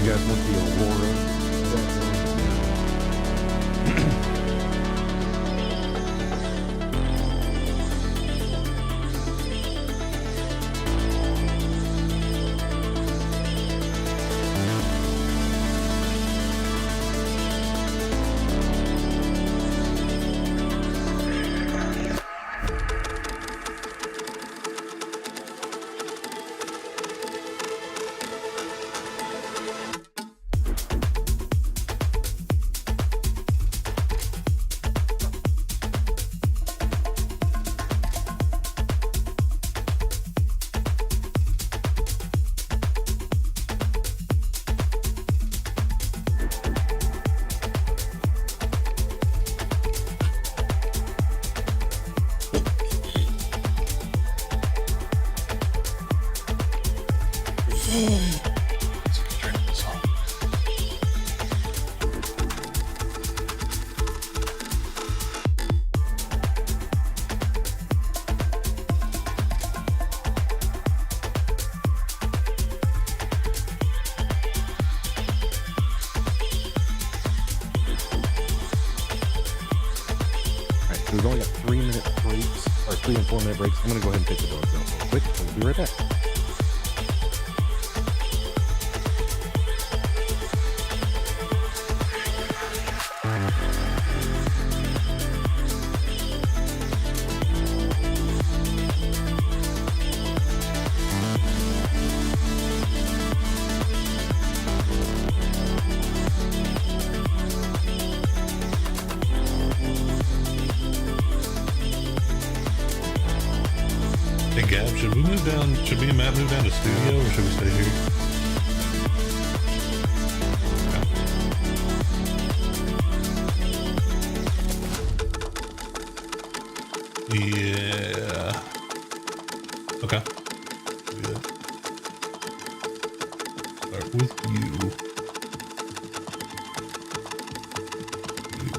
you guys want the Aurora? We've only got 3-minute breaks, or 3 and 4 minute breaks. I'm gonna go ahead and take the dogs out real quick. We'll be right back. Hey Gab, should we move down? Should me and Matt move down to studio, or should we stay here? Yeah. Okay. Good. Start with you.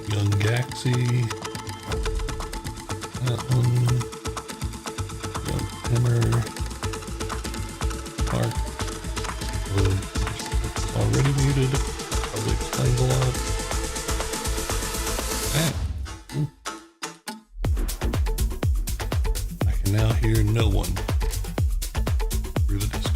Young Gaxi. That one. Hammer. Mark. It's already muted. Probably explains a lot. Ah. I can now hear no one through the Discord.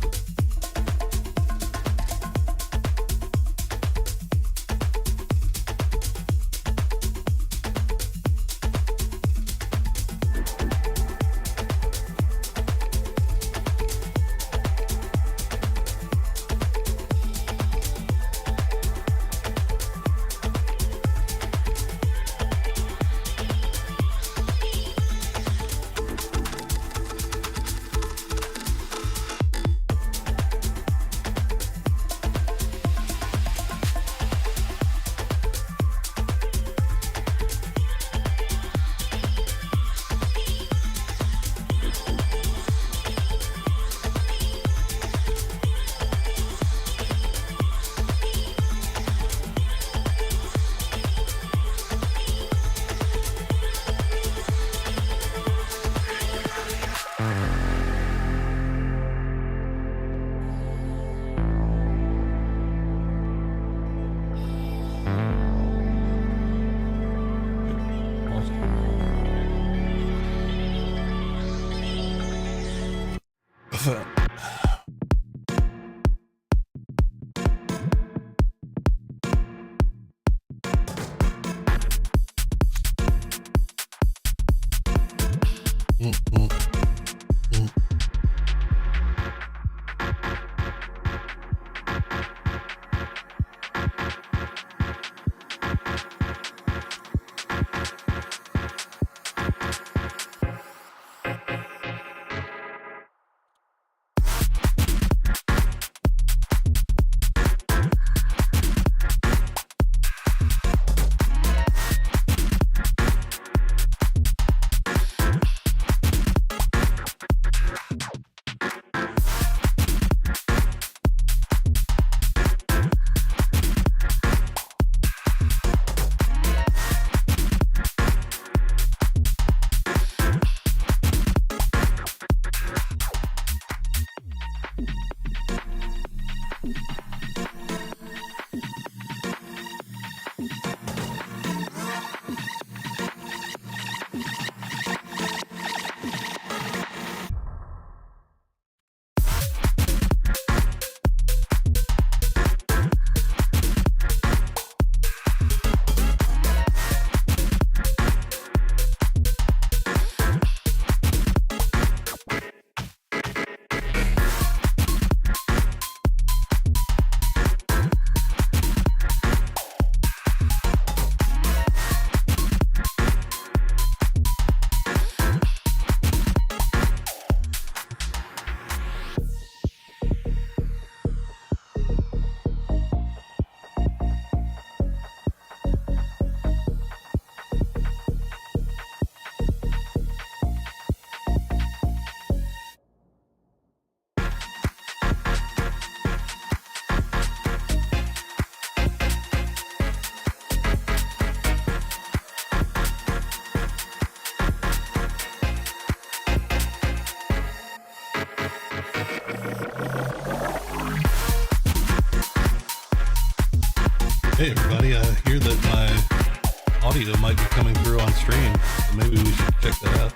Hey everybody, I hear that my audio might be coming through on stream, so maybe we should check that out.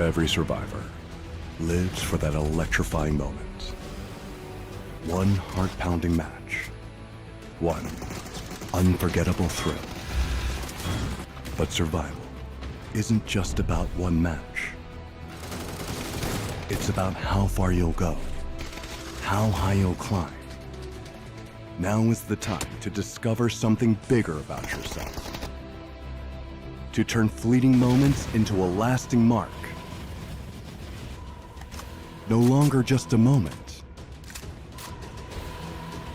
Every survivor lives for that electrifying moment. One heart-pounding match. One unforgettable thrill. But survival isn't just about one match. It's about how far you'll go, how high you'll climb. Now is the time to discover something bigger about yourself. To turn fleeting moments into a lasting mark. No longer just a moment.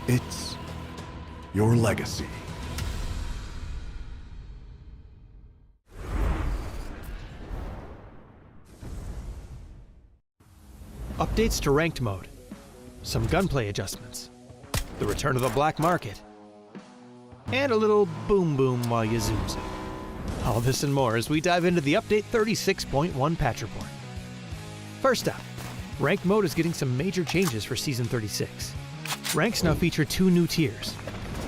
It's your legacy. Updates to ranked mode, some gunplay adjustments, the return of the black market, and a little boom boom while you zoom zoom. All this and more as we dive into the update 36.1 patch report. First up, ranked mode is getting some major changes for Season 36. Ranks now feature 2 new tiers,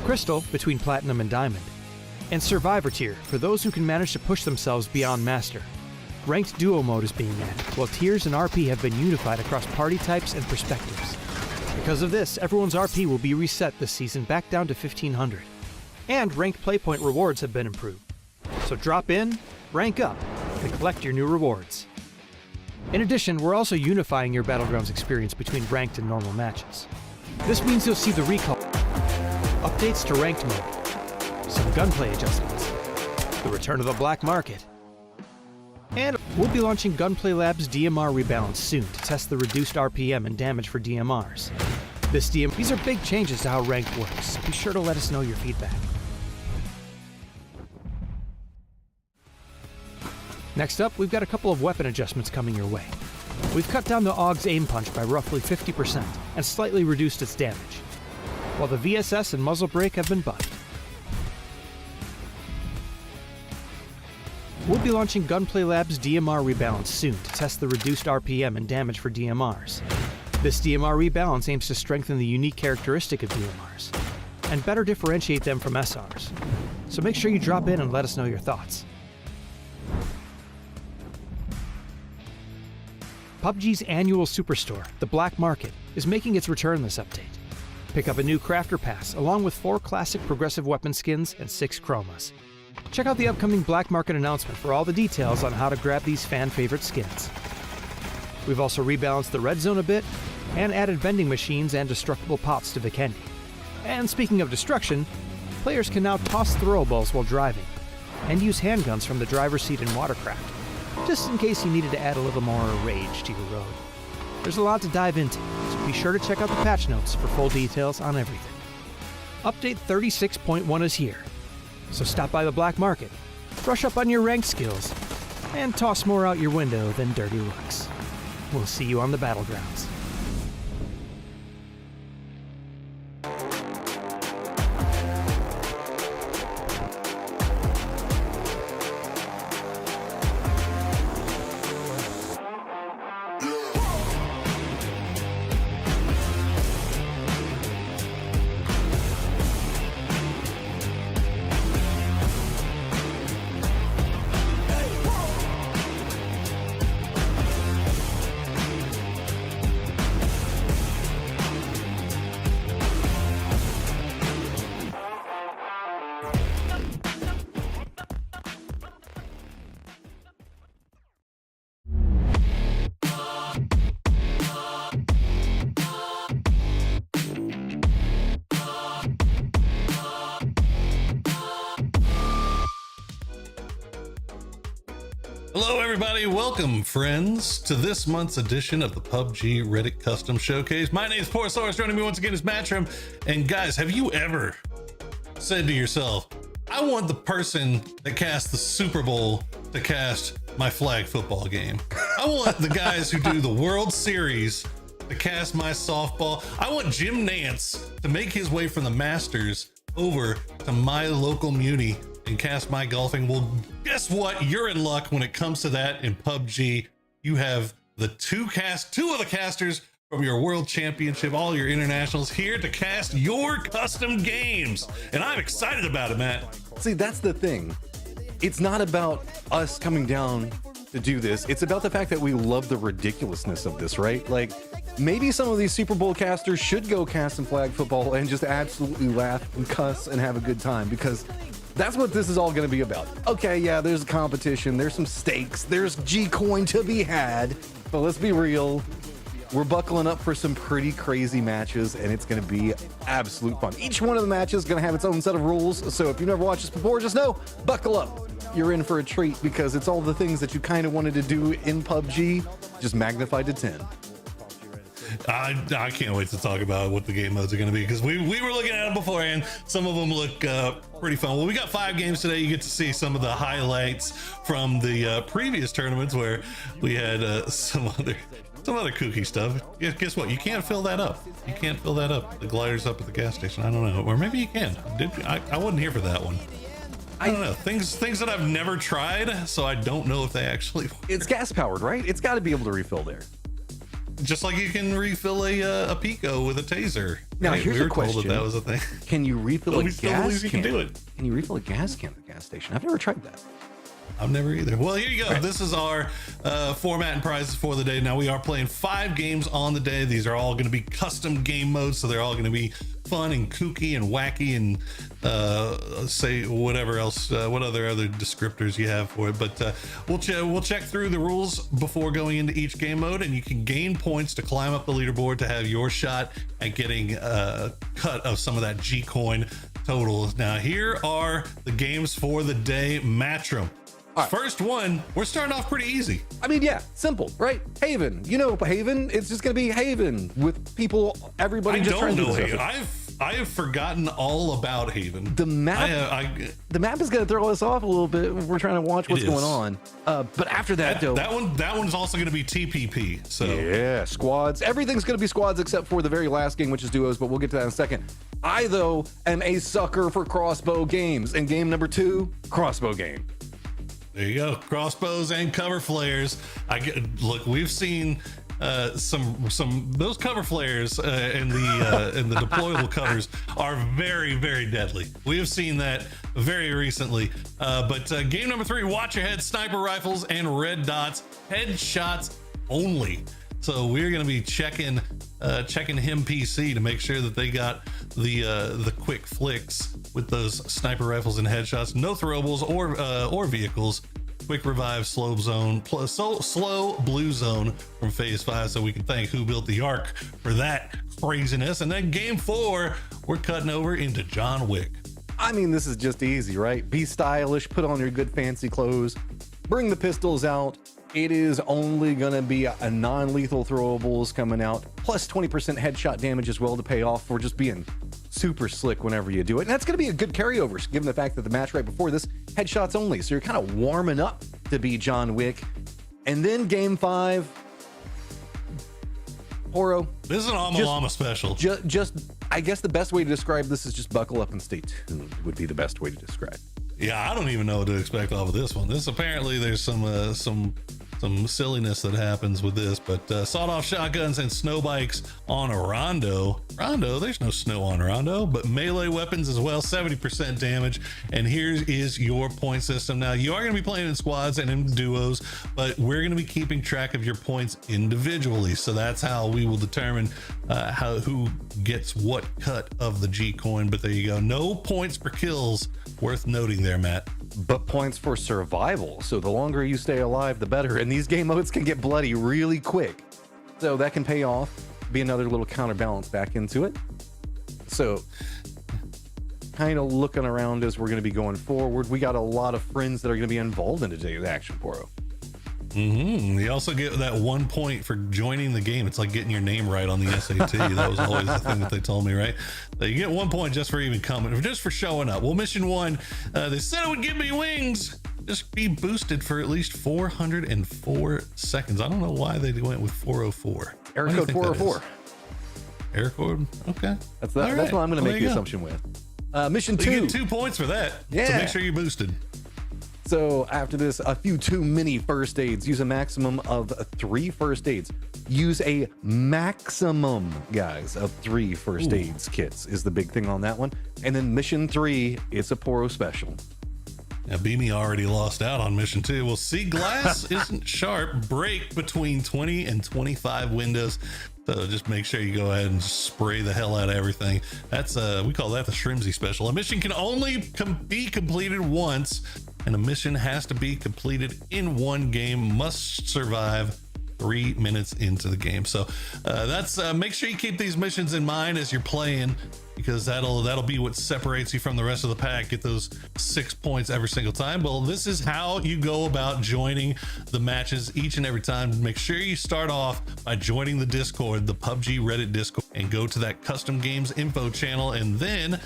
Crystal between Platinum and Diamond, and Survivor tier for those who can manage to push themselves beyond Master. Ranked Duo mode is being added, while tiers and RP have been unified across party types and perspectives. Because of this, everyone's RP will be reset this season back down to 1500. And ranked playpoint rewards have been improved. So drop in, rank up, and collect your new rewards. In addition, we're also unifying your Battlegrounds experience between ranked and normal matches. This means you'll see the recall, updates to ranked mode, some gunplay adjustments, the return of the black market, and we'll be launching Gunplay Labs DMR Rebalance soon to test the reduced RPM and damage for DMRs. These are big changes to how ranked works, so be sure to let us know your feedback. Next up, we've got a couple of weapon adjustments coming your way. We've cut down the AUG's aim punch by roughly 50% and slightly reduced its damage, while the VSS and muzzle brake have been buffed. We'll be launching Gunplay Labs DMR Rebalance soon to test the reduced RPM and damage for DMRs. This DMR rebalance aims to strengthen the unique characteristic of DMRs and better differentiate them from SRs. So make sure you drop in and let us know your thoughts. PUBG's annual superstore, the Black Market, is making its return this update. Pick up a new Crafter Pass along with 4 classic progressive weapon skins and 6 chromas. Check out the upcoming Black Market announcement for all the details on how to grab these fan-favorite skins. We've also rebalanced the red zone a bit and added vending machines and destructible pots to Vikendi. And speaking of destruction, players can now toss throwables while driving and use handguns from the driver's seat in Watercraft, just in case you needed to add a little more rage to your road. There's a lot to dive into, so be sure to check out the patch notes for full details on everything. Update 36.1 is here, so stop by the Black Market, brush up on your ranked skills, and toss more out your window than dirty looks. We'll see you on the Battlegrounds. Hello everybody, welcome friends to this month's edition of the PUBG Reddit Custom Showcase. My name is Porsaurus, joining me once again is Matchroom. And guys, have you ever said to yourself, I want the person that cast the Super Bowl to cast my flag football game. I want the guys who do the World Series to cast my softball. I want Jim Nance to make his way from the Masters over to my local muni and cast my golfing. Well, guess what? You're in luck when it comes to that in PUBG. You have the two of the casters from your world championship, all your internationals here to cast your custom games. And I'm excited about it, Matt. See, that's the thing. It's not about us coming down to do this. It's about the fact that we love the ridiculousness of this, right? Like, maybe some of these Super Bowl casters should go cast some flag football and just absolutely laugh and cuss and have a good time, because That's what this is all going to be about. Okay, yeah, there's a competition, there's some stakes, there's G-Coin to be had, but let's be real. We're buckling up for some pretty crazy matches, and it's going to be absolute fun. Each one of the matches is going to have its own set of rules, so if you've never watched this before, just know, buckle up. You're in for a treat because it's all the things that you kind of wanted to do in PUBG, just magnified to 10. I can't wait to talk about what the game modes are going to be, because we were looking at them beforehand. Some of them look pretty fun. Well, we got 5 games today. You get to see some of the highlights from the previous tournaments where we had some other kooky stuff. Guess what? You can't fill that up. You can't fill that up. The glider's up at the gas station. I don't know, or maybe you can. I wasn't here for that one. I don't know, things that I've never tried, so I don't know if they actually work. It's gas powered, right? It's got to be able to refill there. Just like you can refill a Pico with a taser. Now, right? here's We were a question. told that was a thing. Can you refill But a we still gas believe you can? can do it. Can you refill a gas can at the gas station? I've never tried that. I've never either. Well, here you go. Right. This is our format and prizes for the day. Now, we are playing 5 games on the day. These are all going to be custom game modes, so they're all going to be fun and kooky and wacky and say whatever else, what other descriptors you have for it. But we'll check through the rules before going into each game mode, and you can gain points to climb up the leaderboard to have your shot at getting a cut of some of that G-Coin totals. Now, here are the games for the day. Matchroom. All right. First one, we're starting off pretty easy. I mean, yeah, simple, right? Haven. You know Haven. It's just going to be Haven with people, everybody I just don't trying to do know stuff. Haven. I have forgotten all about Haven. The map, the map is going to throw us off a little bit. We're trying to watch what's going on. But after that, though, that one's also going to be TPP. So yeah, squads. Everything's going to be squads except for the very last game, which is duos. But we'll get to that in a second. I, though, am a sucker for crossbow games. And game number 2, crossbow game. there you go, crossbows and cover flares. Look, we've seen some those cover flares and the deployable covers are very, very deadly. We have seen that very recently. But game number 3, watch your head, sniper rifles and red dots, headshots only. So we're going to be checking him PC to make sure that they got the quick flicks with those sniper rifles and headshots. No throwables or vehicles. Quick revive, slow zone, slow blue zone from phase 5. So we can thank Who Built the Ark for that craziness. And then game 4, we're cutting over into John Wick. I mean, this is just easy, right? Be stylish, put on your good fancy clothes, bring the pistols out. It is only going to be a non-lethal throwables coming out, plus 20% headshot damage as well to pay off for just being super slick whenever you do it. And that's going to be a good carryover, given the fact that the match right before this, headshots only. So you're kind of warming up to be John Wick. And then game 5, Poro. This is an Llama special. Just, I guess the best way to describe this is just buckle up and stay tuned would be the best way to describe. Yeah, I don't even know what to expect off of this one. This apparently there's some silliness that happens with this, but sawed-off shotguns and snow bikes on a Rondo. There's no snow on Rondo, but melee weapons as well, 70% damage. And here is your point system. Now, you are going to be playing in squads and in duos, but we're going to be keeping track of your points individually. So that's how we will determine who gets what cut of the G-Coin. But there you go. No points per kills. Worth noting there, Matt. But points for survival. So the longer you stay alive, the better. And these game modes can get bloody really quick. So that can pay off, be another little counterbalance back into it. So kind of looking around as we're going to be going forward. We got a lot of friends that are going to be involved in today's action, Poro. You also get that 1 point for joining the game. It's like getting your name right on the SAT. That was always the thing that they told me, right? You get 1 point just for even coming, just for showing up. Well, mission 1, they said it would give me wings. Just be boosted for at least 404 seconds. I don't know why they went with 404. Error code 404. Error code? Okay. That's what I'm going to make the assumption with. Mission 2. You get 2 points for that. Yeah. So make sure you're boosted. So after this, a few 2 mini first aids. Use a maximum of 3 first aids. Use a maximum, guys, of 3 first aids kits is the big thing on that one. And then mission 3, it's a Poro special. Now, Beamy already lost out on mission 2. Well, see, glass isn't sharp. Break between 20 and 25 windows. So just make sure you go ahead and spray the hell out of everything. That's we call that the Shrimsy special. A mission can only be completed once, and a mission has to be completed in one game. Must survive 3 minutes into the game. So that's make sure you keep these missions in mind as you're playing, because that'll be what separates you from the rest of the pack. Get those 6 points every single time. Well, this is how you go about joining the matches each and every time. Make sure you start off by joining the Discord, the PUBG Reddit Discord, and go to that custom games info channel, and then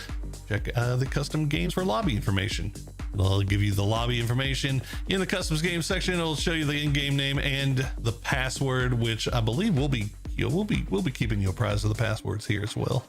check the custom games for lobby information. It'll give you the lobby information in the customs game section. It'll show you the in-game name and the password, which I believe we'll be keeping you apprised of the passwords here as well.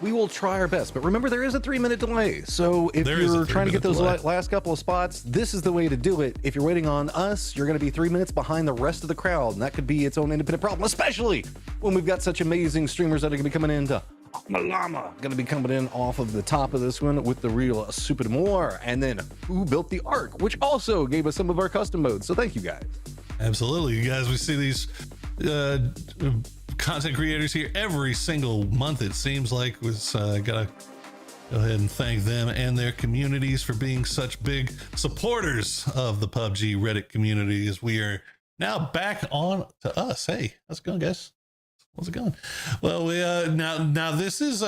We will try our best, but remember there is a 3-minute delay. So if you're trying to get those last couple of spots, this is the way to do it. If you're waiting on us, you're going to be 3 minutes behind the rest of the crowd, and that could be its own independent problem, especially when we've got such amazing streamers that are going to be coming into Malama, going to be coming in off of the top of this one with the real Super More, and then Who Built the Ark, which also gave us some of our custom modes. So thank you guys. Absolutely, you guys. We see these content creators here every single month. It seems like gotta go ahead and thank them and their communities for being such big supporters of the PUBG Reddit community, as we are now back on to us. Hey, how's it going, guys? How's it going? Well, we now this is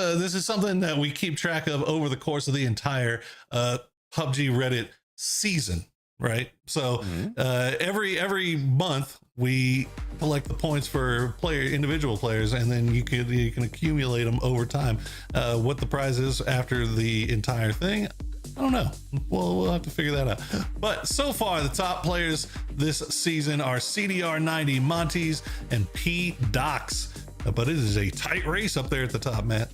something that we keep track of over the course of the entire PUBG Reddit season, right? So every month we collect the points for individual players, and then you can accumulate them over time. What the prize is after the entire thing, I don't know. We'll have to figure that out. But so far, the top players this season are CDR90, Montes, and P Docs. But it is a tight race up there at the top, Matt.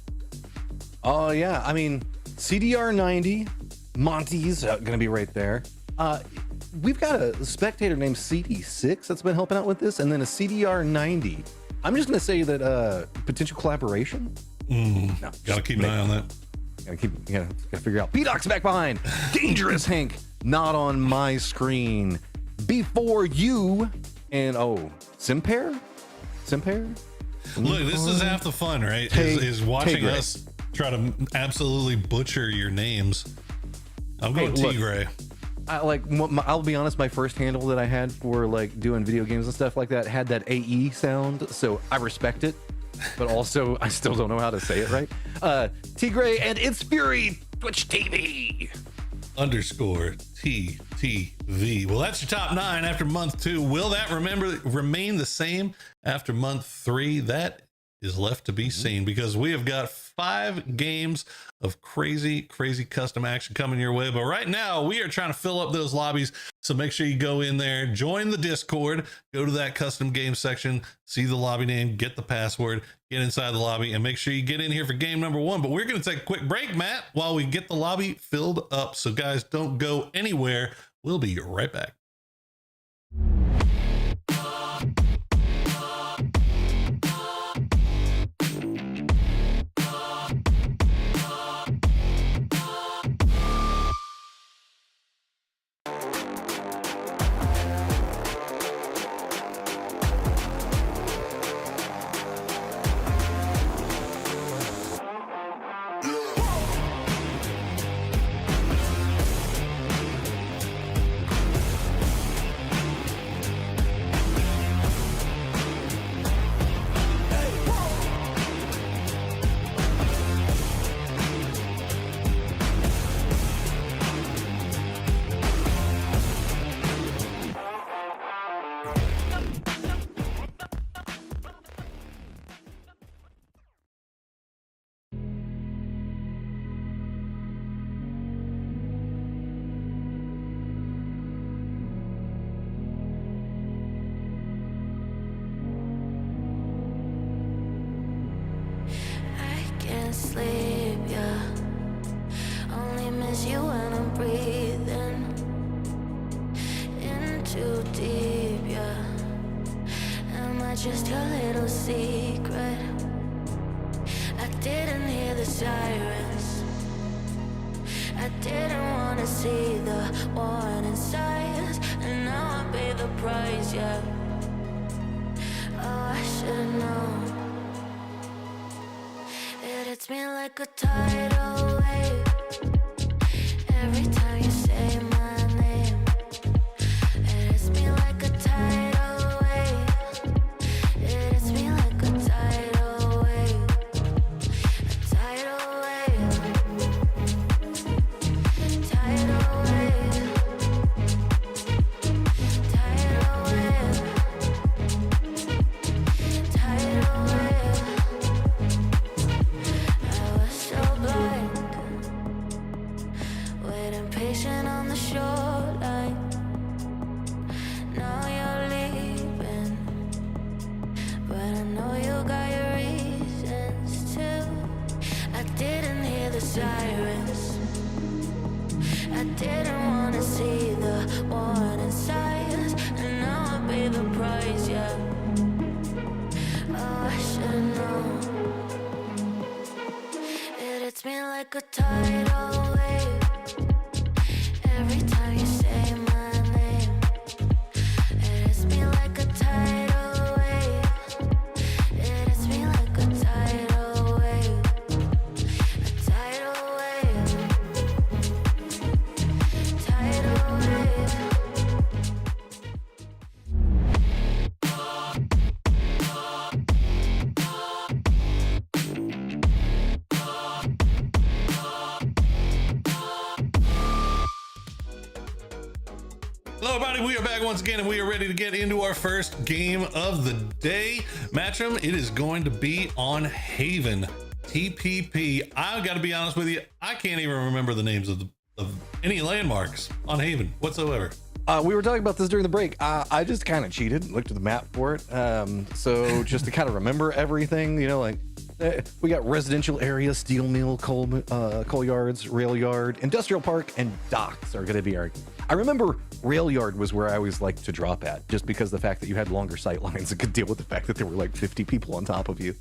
Oh yeah, I mean CDR90, Montes gonna be right there. We've got a spectator named CD6 that's been helping out with this, and then a CDR90. I'm just gonna say that potential collaboration. No, gotta keep an eye on that. Gotta figure out. P-Doc's back behind. Dangerous Hank, not on my screen. Before you, and Simper? Look, this is half the fun, right? Is watching us try to absolutely butcher your names. I'm going Tigray. I'll be honest, my first handle that I had for like doing video games and stuff like that had that AE sound, so I respect it, but also I still don't know how to say it right. Tigray and It's Fury Twitch TV _TTV. Well, that's your top 9 after month 2. Will that remain the same after month 3? That is left to be seen, because we have got 5 games of crazy custom action coming your way. But right now we are trying to fill up those lobbies, so make sure you go in there, join the Discord, go to that custom game section, see the lobby name, get the password, get inside the lobby, and make sure you get in here for game number 1. But we're going to take a quick break, Matt, while we get the lobby filled up. So guys, don't go anywhere. We'll be right back. Sleep, yeah. Only miss you when I'm breathing in too deep, yeah. Am I just your little secret? I didn't hear the sirens. I didn't want to see the warning signs, and now I pay the price, yeah. Oh, I should've known. hits me like a tidal wave every time you say my name. It hits me like a tidal wave. It hits me like a tidal wave. A tidal wave. Tidal wave. Tidal wave. Tidal wave. I was so blind, waiting patient on the shoreline. Now you're leaving, but I know you got your reasons too. I didn't hear the sirens, I didn't wanna see the warning signs, and now I pay the price, yeah. Oh, I should've known. It hits me like a tidal wave every time you say my name. It hits me like a tidal wave. It hits me like a tidal wave. A tidal wave. Tidal wave. Hello, everybody. We are back once again, and we are ready to get into our first game of the day. Matchroom, it is going to be on Haven TPP. I've got to be honest with you, I can't even remember the names of any landmarks on Haven whatsoever. We were talking about this during the break. I just kind of cheated, looked at the map for it. So just to kind of remember everything, you know, like we got residential area, steel mill, coal yards, rail yard, industrial park, and docks are going to be our. I remember rail yard was where I always liked to drop at, just because the fact that you had longer sight lines and could deal with the fact that there were like 50 people on top of you.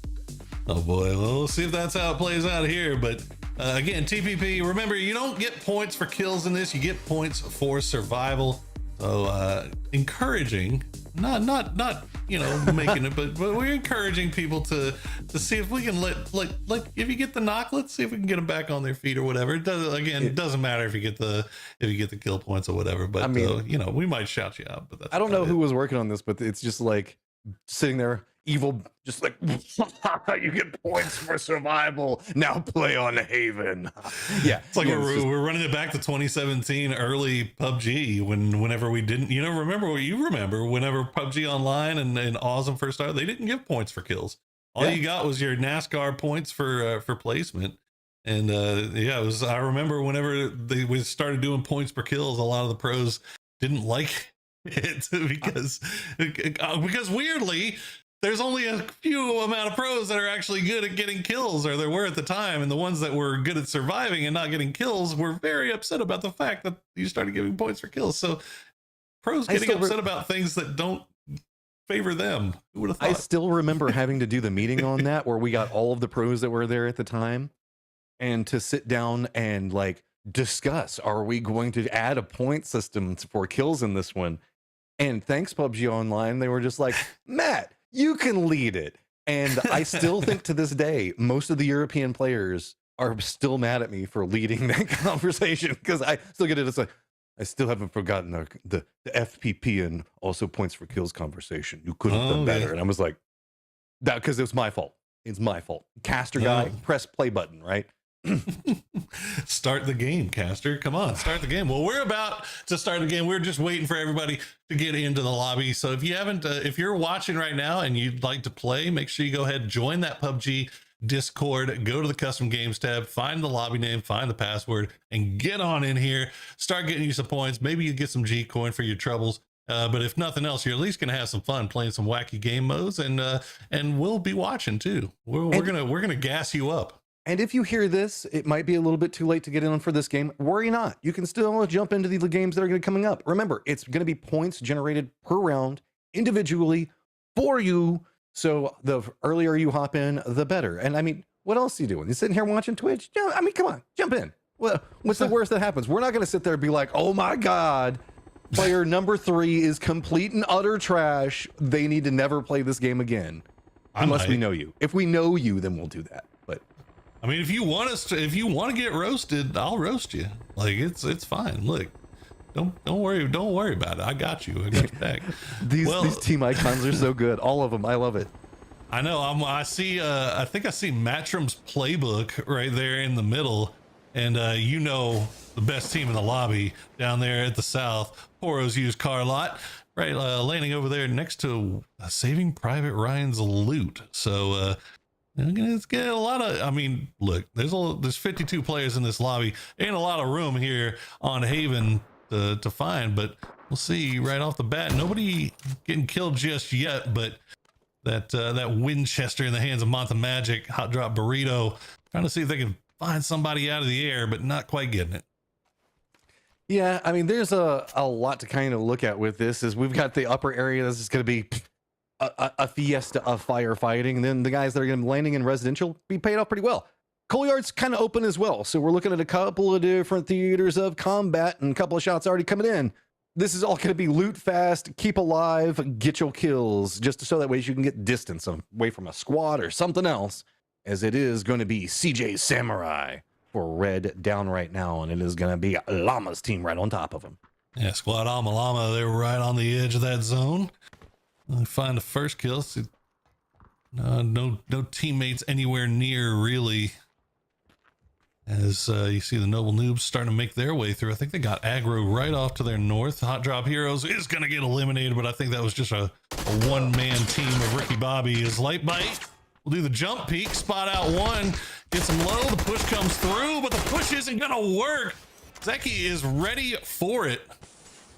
Oh boy, well, we'll see if that's how it plays out here. But again, TPP, remember, you don't get points for kills in this, you get points for survival. So encouraging, not you know, making it, but we're encouraging people to see if we can like if you get the knock, let's see if we can get them back on their feet or whatever. It doesn't matter if you get the kill points or whatever, but I mean, you know, we might shout you out, but that's, I don't know who was working on this, but it's just like sitting there evil, just like you get points for survival, now play on Haven. Yeah, it's like we're running it back to 2017 early PUBG whenever we didn't, you know, remember whenever PUBG Online and Awesome first started, they didn't give points for kills. All you got was your NASCAR points for placement. And yeah, it was, I remember whenever we started doing points per kills, a lot of the pros didn't like it because weirdly there's only a few amount of pros that are actually good at getting kills, or there were at the time, and the ones that were good at surviving and not getting kills were very upset about the fact that you started giving points for kills. So pros getting upset about things that don't favor them. Who would have thought? I still remember having to do the meeting on that where we got all of the pros that were there at the time, and to sit down and like discuss, are we going to add a point system for kills in this one? And thanks PUBG Online, they were just like, Matt, you can lead it. And I still think to this day, most of the European players are still mad at me for leading that conversation, because I still get it. It's like, I still haven't forgotten the FPP and also points for kills conversation. You could have done better. And I was like, that because it was my fault. It's my fault. Caster guy, press play button, right? Start the game, Caster. Come on, start the game. Well, we're about to start the game. We're just waiting for everybody to get into the lobby. So if you haven't, if you're watching right now and you'd like to play, make sure you go ahead and join that PUBG Discord. Go to the custom games tab, find the lobby name, find the password, and get on in here. Start getting you some points. Maybe you get some G coin for your troubles. But if nothing else, you're at least gonna have some fun playing some wacky game modes, and we'll be watching too. We're gonna gas you up. And if you hear this, it might be a little bit too late to get in for this game. Worry not. You can still jump into the games that are going to be coming up. Remember, it's going to be points generated per round individually for you. So the earlier you hop in, the better. And I mean, what else are you doing? You sitting here watching Twitch? I mean, come on, jump in. What's the worst that happens? We're not going to sit there and be like, oh my God, player number 3 is complete and utter trash. They need to never play this game again. Unless we know you. If we know you, then we'll do that. But I mean, if you want to get roasted, I'll roast you. Like it's fine. Look, don't worry about it. I got you. I got your back. These team icons are so good. All of them. I love it. I know. I see. I think I see Matrim's playbook right there in the middle, and you know the best team in the lobby down there at the south, Poro's used car lot, right, landing over there next to Saving Private Ryan's loot. So it's getting a lot of. I mean, look, there's 52 players in this lobby. Ain't a lot of room here on Haven to find, but we'll see right off the bat. Nobody getting killed just yet, but. That Winchester in the hands of Monta Magic, Hot Drop Burrito, trying to see if they can find somebody out of the air, but not quite getting it. Yeah, I mean, there's a lot to kind of look at with this. Is we've got the upper area. This is going to be a fiesta of firefighting. And then the guys that are going to be landing in residential be paid off pretty well. Coal Yard's kind of open as well. So we're looking at a couple of different theaters of combat and a couple of shots already coming in. This is all going to be loot fast, keep alive, get your kills, just so that way you can get distance away from a squad or something else, as it is going to be CJ Samurai for Red down right now, and it is going to be Llama's team right on top of him. Yeah, Squad Llama, they're right on the edge of that zone. They find the first kill. See, no teammates anywhere near, really. As you see the Noble Noobs starting to make their way through. I think they got aggro right off to their north. Hot Drop Heroes is going to get eliminated, but I think that was just a one-man team of Ricky Bobby. His light bite will do the jump peek, spot out one, gets him low. The push comes through, but the push isn't going to work. Zeki is ready for it.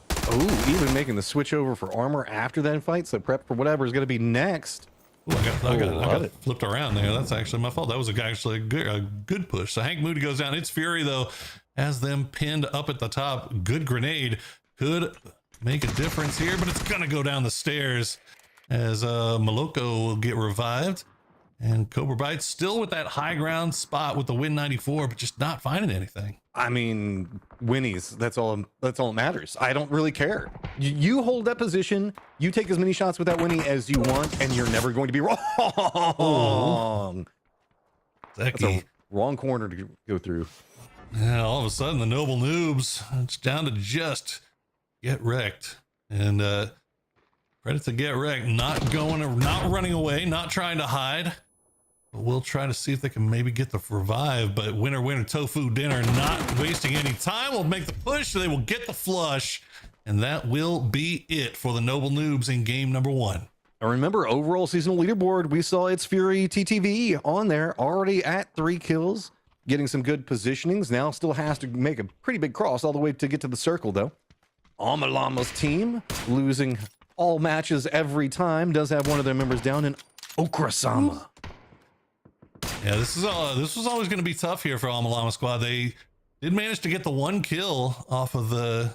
Oh, even making the switch over for armor after that fight, so prep for whatever is going to be next. Ooh, I got it flipped around there. That's actually my fault. That was actually a good push. So Hank Moody goes down. It's Fury, though, has them pinned up at the top. Good grenade. Could make a difference here, but it's going to go down the stairs as Moloko will get revived. And Cobra Bite still with that high ground spot with the Win 94, but just not finding anything. I mean, Winnies, that's all that matters. I don't really care. You hold that position, you take as many shots with that Winnie as you want, and you're never going to be wrong. That's a wrong corner to go through. Yeah, all of a sudden the Noble Noobs, it's down to just get wrecked. And credit to get wrecked, not running away, not trying to hide. We'll try to see if they can maybe get the revive, but winner tofu dinner, not wasting any time. We'll make the push. They will get the flush, and that will be it for the Noble Noobs in game number 1. I remember overall seasonal leaderboard, we saw It's Fury TTV on there, already at 3 kills, getting some good positionings. Now still has to make a pretty big cross all the way to get to the circle, though. Amalama's team losing all matches every time, does have one of their members down in Okrasama. Yeah, this was always going to be tough here for Amalama Squad. They did manage to get the 1 kill off of the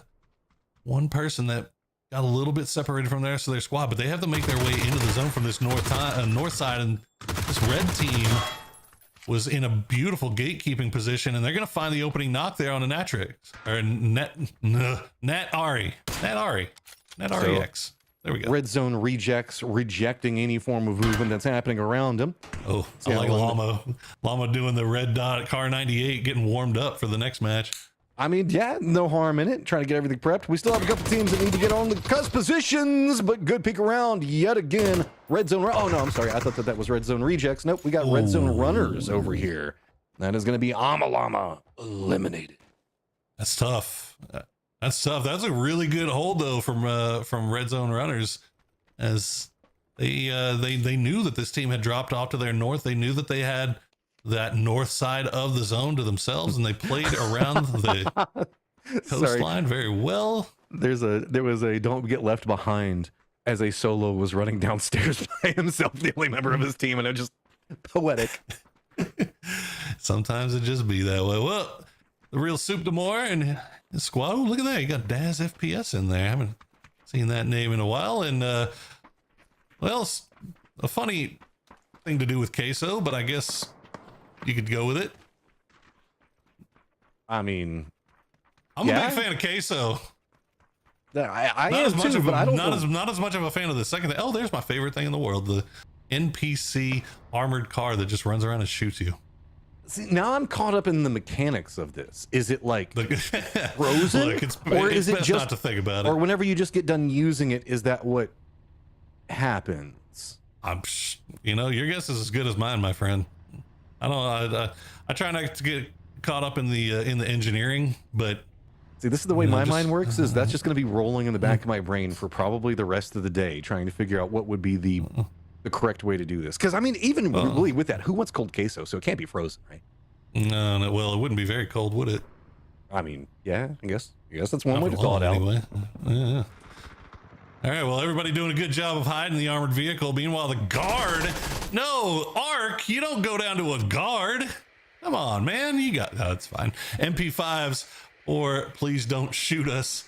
one person that got a little bit separated from the rest of their squad, but they have to make their way into the zone from this north side, and this red team was in a beautiful gatekeeping position, and they're going to find the opening knock there on a Natrix, or Nat Ari X. There we go. Red zone rejecting any form of movement that's happening around him. Oh, I like Llama doing the red dot at car 98, getting warmed up for the next match. I mean, yeah, no harm in it. Trying to get everything prepped. We still have a couple teams that need to get on the cusp positions, but good peek around yet again. Red zone. Oh no, I'm sorry. I thought that was red zone rejects. Nope, we got red zone runners over here. That is going to be Amalama eliminated. That's tough. That's tough. That's a really good hold though from Red Zone Runners, as they knew that this team had dropped off to their north. They knew that they had that north side of the zone to themselves, and they played around the coastline very well. There was a don't get left behind as a solo was running downstairs by himself, the only member of his team, and it was just poetic. Sometimes it just be that way. Well, the real Soup D'Amour and his squad. Oh, look at that. You got Daz FPS in there. I haven't seen that name in a while. And, well, a funny thing to do with queso, but I guess you could go with it. I mean, I'm a big fan of queso. I am too, but I don't know. Not as much of a fan of the second thing. Oh, there's my favorite thing in the world. The NPC armored car that just runs around and shoots you. See, now I'm caught up in the mechanics of this. Is it like frozen, Look, or it's is it best just not to think about it? or whenever you just get done using it, is that what happens? Your guess is as good as mine, my friend. I don't. I try not to get caught up in the engineering, but See, this is the way my just- mind works. Is that's just going to be rolling in the back of my brain for probably the rest of the day, trying to figure out what would be the correct way to do this. Because I mean, even really with that, who wants cold queso? So it can't be frozen, right? no, well, it wouldn't be very cold, would it? I mean, yeah, I guess that's one Not way for to call it long, out. anyway. Yeah. All right, well, everybody doing a good job of hiding the armored vehicle. Meanwhile, the guard, no, Ark, you don't go down to a guard. Come on, man, it's fine. MP5s, or please don't shoot us,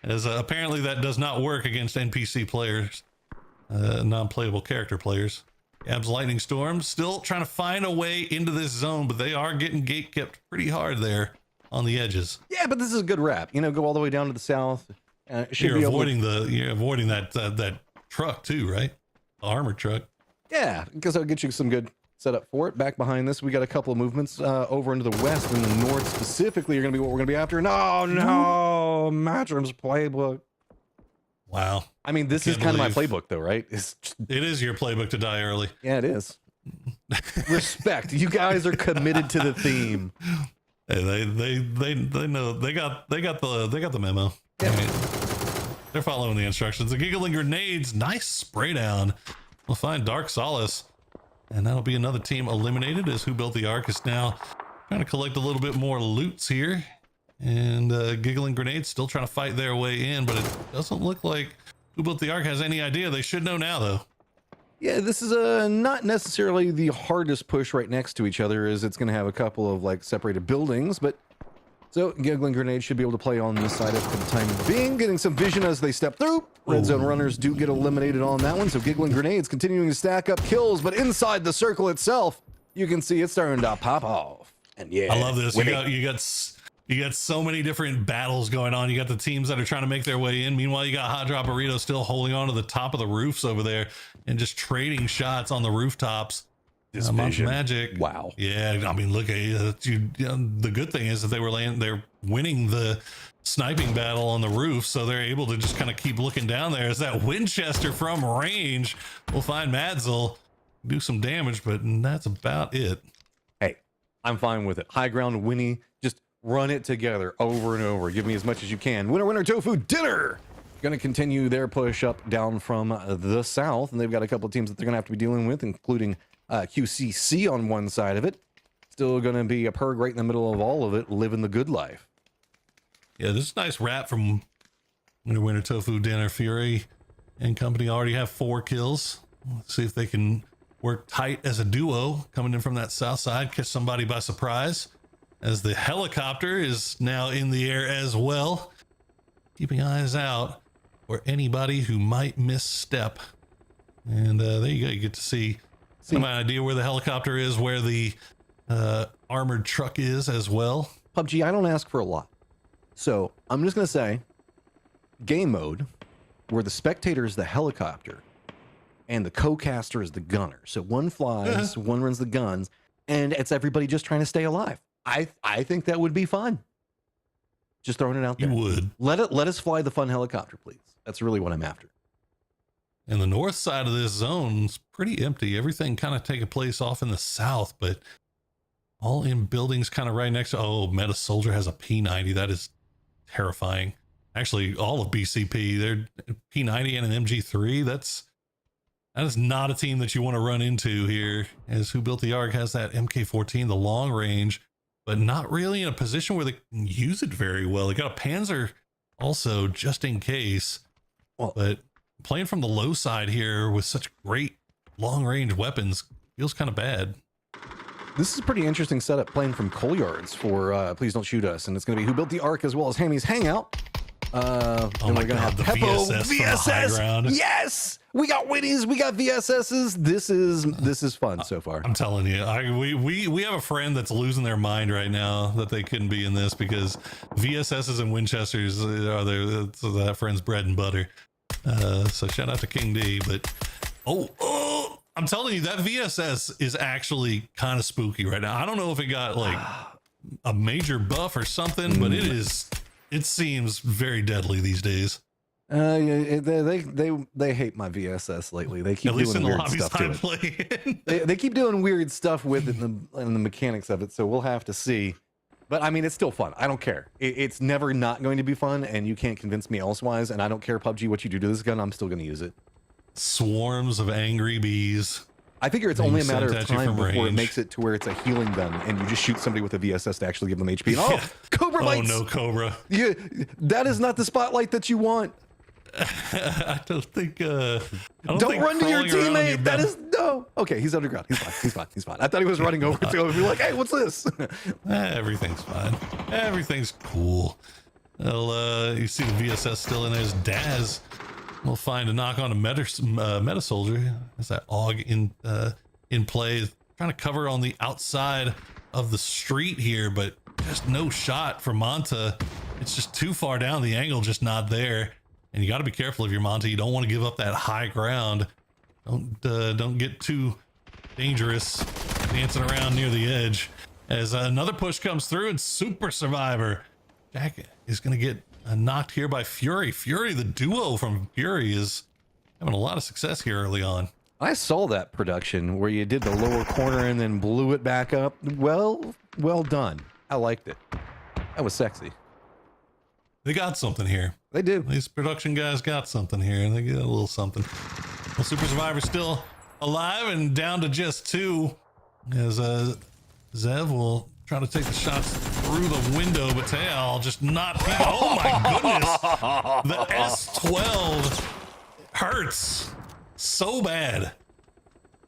as apparently that does not work against NPC players, non-playable character players. Gab's Lightning Storm still trying to find a way into this zone, but they are getting gate kept pretty hard there on the edges. Yeah, but this is a good wrap. Go all the way down to the south. You're avoiding that truck too, right? The armored truck. Yeah, because I'll get you some good setup for it. Back behind this, we got a couple of movements over into the west and the north specifically are going to be what we're going to be after. No, Matrim's playbook. Wow. I mean, this is kind of my playbook, though, right? It is your playbook to die early. Yeah, it is. Respect. You guys are committed to the theme. Hey, they know they got the memo. Yeah. I mean, they're following the instructions. The giggling grenades, nice spray down. We'll find Dark Solace, and that'll be another team eliminated. As Who Built the Ark is now trying to collect a little bit more loots here, and giggling grenades still trying to fight their way in, but it doesn't look like Who Built the Ark has any idea. They should know now, though. Yeah, this is not necessarily the hardest push right next to each other, as it's going to have a couple of like separated buildings, but so giggling grenade should be able to play on this side for the time being, getting some vision as they step through. Red zone runners do get eliminated on that one, so giggling grenades continuing to stack up kills, but inside the circle itself, you can see it's starting to pop off. And yeah, I love this. winning. You got so many different battles going on. You got the teams that are trying to make their way in. Meanwhile, you got Hot Drop Burrito still holding on to the top of the roofs over there and just trading shots on the rooftops. Vision. Magic. Wow. Yeah, I mean, look at the good thing is that they're winning the sniping battle on the roof, so they're able to just kind of keep looking down there as that Winchester from range will find Madzel, do some damage, but that's about it. Hey, I'm fine with it. High ground, Winnie, just run it together over and over. Give me as much as you can. Winner, winner, tofu dinner. Going to continue their push up down from the south, and they've got a couple of teams that they're going to have to be dealing with, including QCC on one side of it. Still going to be a Purg right in the middle of all of it, living the good life. Yeah, this is a nice wrap from Winner Winner Tofu Dinner. Fury and company already have 4 kills. Let's see if they can work tight as a duo coming in from that south side, catch somebody by surprise, as the helicopter is now in the air as well. Keeping eyes out for anybody who might misstep. And there you go. You get to see some idea where the helicopter is, where the armored truck is as well. PUBG, I don't ask for a lot. So I'm just going to say game mode where the spectator is the helicopter and the co-caster is the gunner. So one flies, one runs the guns, and it's everybody just trying to stay alive. I think that would be fun. Just throwing it out there. You would. Let us fly the fun helicopter, please. That's really what I'm after. And the north side of this zone's pretty empty. Everything kind of taking place off in the south, but all in buildings kind of right next to. Oh, Meta Soldier has a P90. That is terrifying. Actually, all of BCP, they're P90 and an MG3. That is not a team that you want to run into here, as Who Built the Ark has that MK14, the long range, but not really in a position where they can use it very well. They got a Panzer also, just in case. Well, but playing from the low side here with such great long range weapons feels kind of bad. This is a pretty interesting setup playing from coal yards for Please Don't Shoot Us. And it's going to be Who Built the Ark as well as Hammy's Hangout. Oh and my we're going to God, have the Peppo, VSS from the high ground. Yes! We got Winnies, we got VSSs. This is fun so far. I'm telling you, we have a friend that's losing their mind right now that they couldn't be in this, because VSSs and Winchesters are that friend's bread and butter. So shout out to King D. But I'm I'm telling you, that VSS is actually kind of spooky right now. I don't know if it got like a major buff or something, but it seems very deadly these days. Yeah, they hate my VSS lately. They keep doing weird stuff to it. They keep doing weird stuff with it and the mechanics of it. So we'll have to see. But I mean, it's still fun. I don't care. It's never not going to be fun, and you can't convince me elsewise. And I don't care, PUBG, what you do to this gun. I'm still going to use it. Swarms of angry bees. I figure it's only a matter of time before it makes it to where it's a healing gun, and you just shoot somebody with a VSS to actually give them HP. And, Cobra bites! Oh no, Cobra! Yeah, that is not the spotlight that you want. I don't think. Don't run to your teammate. That is no. Okay, he's underground. He's fine. He's fine. He's fine. I thought he was running over to be like, "Hey, what's this?" Everything's fine. Everything's cool. Well, you see the VSS still in there. As Daz will find a knock on a meta soldier. Is that AUG in play? Trying to cover on the outside of the street here, but just no shot for Manta. It's just too far down. The angle just not there. And you got to be careful of your Manta. You don't want to give up that high ground. Don't get too dangerous dancing around near the edge. As another push comes through, and Super Survivor Jack is going to get knocked here by Fury. Fury, the duo from Fury, is having a lot of success here early on. I saw that production where you did the lower corner and then blew it back up. Well done. I liked it. That was sexy. They got something here. They do. These production guys got something here, and they get a little something. Well, Super Survivor's still alive and down to just 2, as Zev will try to take the shots through the window, but Teal just not. Oh my goodness! The S12 hurts so bad.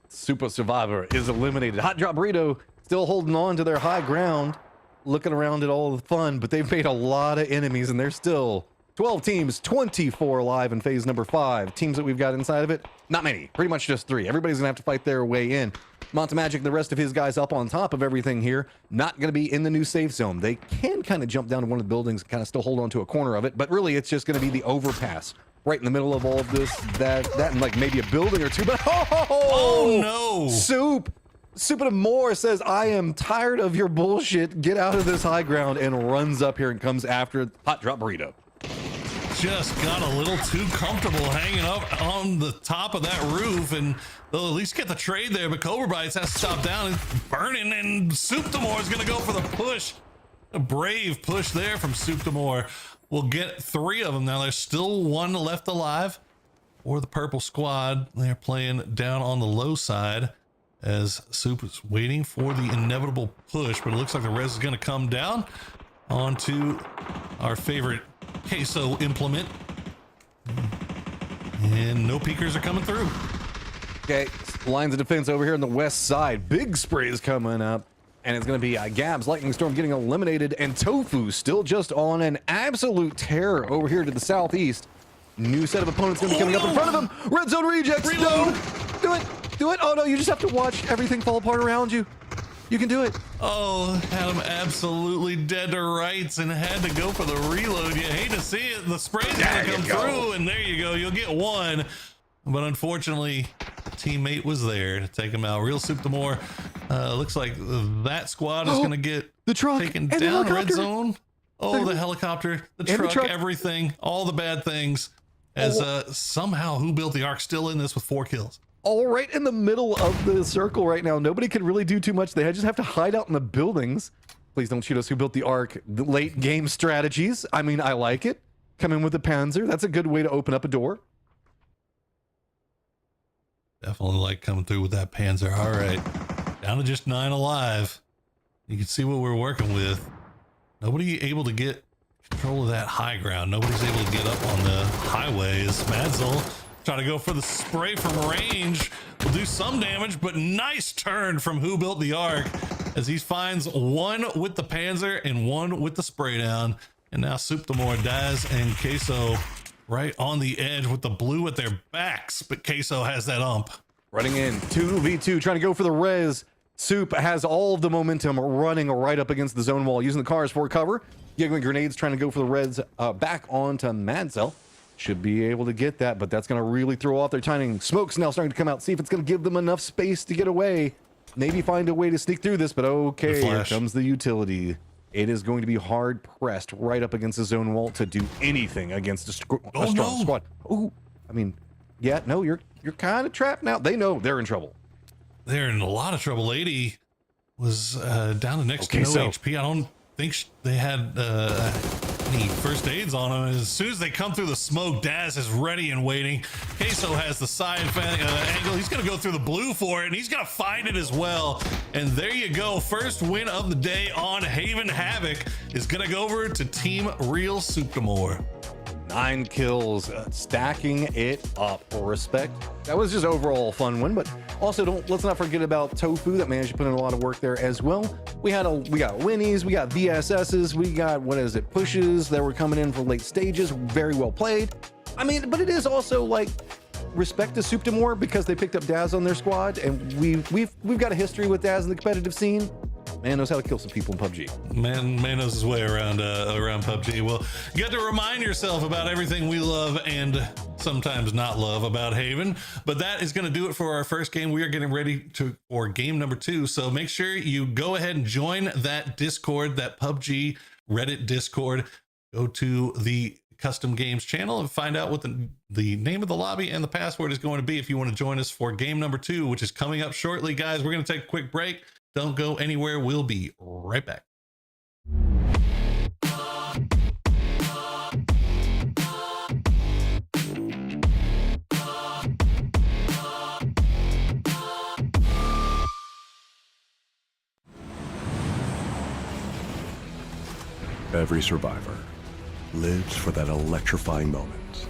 Super Survivor is eliminated. Hot Drop Burrito still holding on to their high ground, looking around at all the fun, but they've made a lot of enemies, and they're still 12 teams, 24 alive in phase number 5. Teams that we've got inside of it, not many, pretty much just 3. Everybody's gonna have to fight their way in. Monta Magic and the rest of his guys up on top of everything here, not gonna be in the new safe zone. They can kind of jump down to one of the buildings and kind of still hold on to a corner of it, but really it's just gonna be the overpass right in the middle of all of this, that and like maybe a building or two, but oh no! Soup and More says, I am tired of your bullshit. Get out of this high ground, and runs up here and comes after Hot Drop Burrito. Just got a little too comfortable hanging up on the top of that roof, and they'll at least get the trade there, but Cobra Bites has to stop down and burning, and Soup to More is going to go for the push. A brave push there from Soup to More. We'll get 3 of them now. There's still 1 left alive for the purple squad. They're playing down on the low side as Soup is waiting for the inevitable push, but it looks like the res is going to come down onto our favorite queso implement, and no peekers are coming through. Okay, lines of defense over here on the west side. Big spray is coming up, and it's going to be Gab's Lightning Storm getting eliminated, and Tofu still just on an absolute terror over here to the southeast. New set of opponents going to be coming up in front of him. Red zone rejects. Reload. No, do it. Oh no, you just have to watch everything fall apart around you. You can do it. Oh, had him absolutely dead to rights and had to go for the reload. You hate to see it. The spray's gonna come through, and there you go. You'll get 1. But unfortunately, a teammate was there to take him out. Real Soup to More. Looks like that squad is gonna get the truck taken down. Red zone. Oh, the helicopter, the truck, everything, all the bad things. As somehow Who Built the Ark still in this with 4 kills. All right in the middle of the circle right now. Nobody can really do too much. They just have to hide out in the buildings. Please don't shoot us. Who Built the Ark? The late game strategies. I mean, I like it. Come in with the Panzer. That's a good way to open up a door. Definitely like coming through with that Panzer. All right. Down to just 9 alive. You can see what we're working with. Nobody able to get control of that high ground. Nobody's able to get up on the highways. Madsel trying to go for the spray from range. Will do some damage, but nice turn from Who Built the Ark as he finds 1 with the Panzer and 1 with the spray down. And now Soup to More, Daz and Queso right on the edge with the blue at their backs, but Queso has that ump. Running in 2v2, trying to go for the res. Soup has all of the momentum, running right up against the zone wall, using the cars for cover. Giggling grenades, trying to go for the res back onto Madsel. should be able to get that, but that's going to really throw off their timing. Smoke's now starting to come out. See if it's going to give them enough space to get away. Maybe find a way to sneak through this, but okay, here comes the utility. It is going to be hard pressed right up against the zone wall to do anything against a strong squad. Oh, I mean, yeah, no, you're kind of trapped now. They know they're in trouble. They're in a lot of trouble. Lady was down to next to no HP. I don't think they had any first aids on them. As soon as they come through the smoke, Daz is ready and waiting. Queso has the side angle. He's going to go through the blue for it, and he's going to find it as well. And there you go. First win of the day on Haven. Havoc is going to go over to Team Real Suptamore. 9 kills, stacking it up. Respect. That was just overall a fun one, but also let's not forget about Tofu that managed to put in a lot of work there as well. We got Winnies, we got VSSs, we got pushes that were coming in for late stages. Very well played. I mean, but it is also like respect to Suptamore because they picked up Daz on their squad, and we've got a history with Daz in the competitive scene. Man knows how to kill some people in PUBG. Man knows his way around PUBG. Well, you got to remind yourself about everything we love and sometimes not love about Haven. But that is going to do it for our first game. We are getting ready for game number 2. So make sure you go ahead and join that Discord, that PUBG Reddit Discord. Go to the Custom Games channel and find out what the name of the lobby and the password is going to be if you want to join us for game number 2, which is coming up shortly. Guys, we're going to take a quick break. Don't go anywhere. We'll be right back. Every survivor lives for that electrifying moment.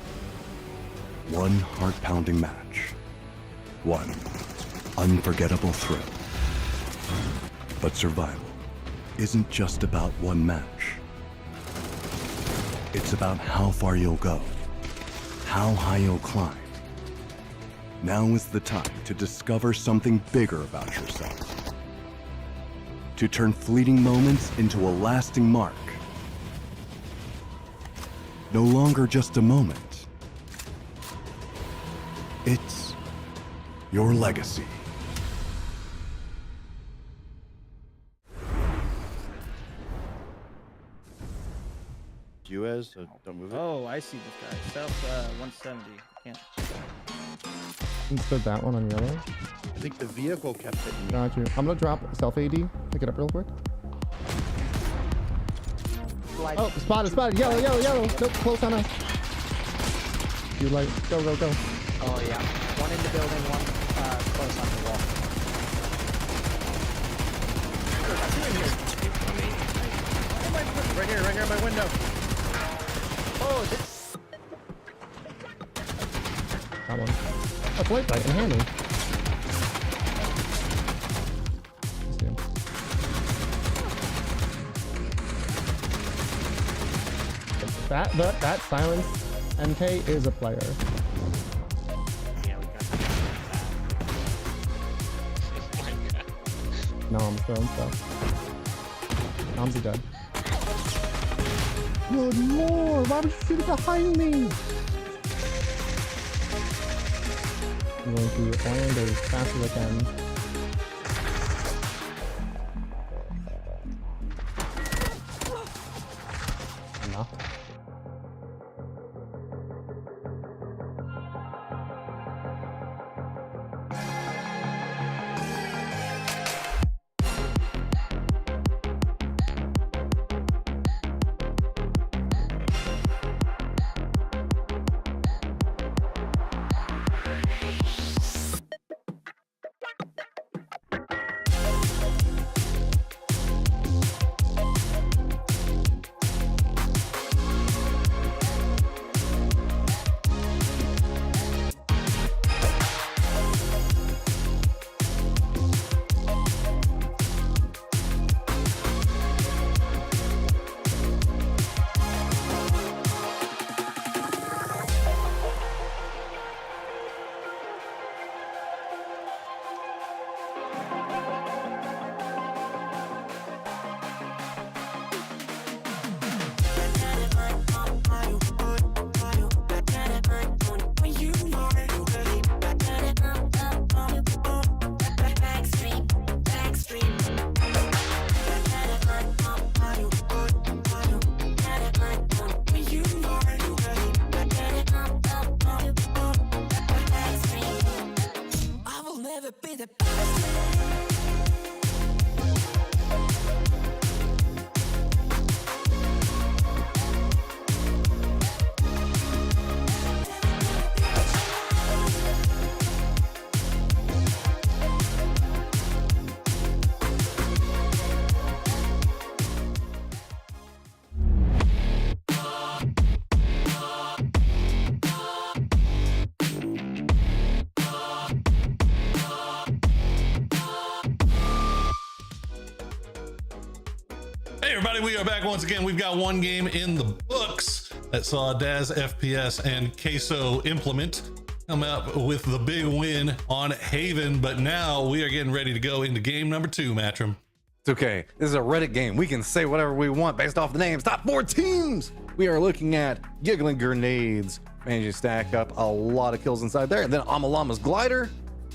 One heart-pounding match. One unforgettable thrill. But survival isn't just about one match. It's about how far you'll go, how high you'll climb. Now is the time to discover something bigger about yourself. To turn fleeting moments into a lasting mark. No longer just a moment. It's your legacy. So don't move it. Oh, I see this guy. South 170. Can't. Instead that one on yellow. I think the vehicle kept hitting me. Got you. I'm gonna drop self AD. Pick it up real quick. Oh, spotted. Yellow. Nope, close on us. You like, go. Oh yeah. One in the building, one close on the wall. Right here, by window. Oh, this. Got one. That's light and handy. See him. That silence MK is a player. Yeah, we got that. No, I'm throwing stuff. Nomsy dead. Good lord, why would you shoot it behind me? I'm going to land as fast as I can. Enough. are back once again. We've got one game in the books that saw Daz FPS and Queso Implement come out with the big win on Haven, but now we are getting ready to go into game number 2, Matrim. It's okay. This is a Reddit game. We can say whatever we want based off the names. Top 4 teams. We are looking at Giggling Grenades. Managed to stack up a lot of kills inside there. And then Amalama's Glider.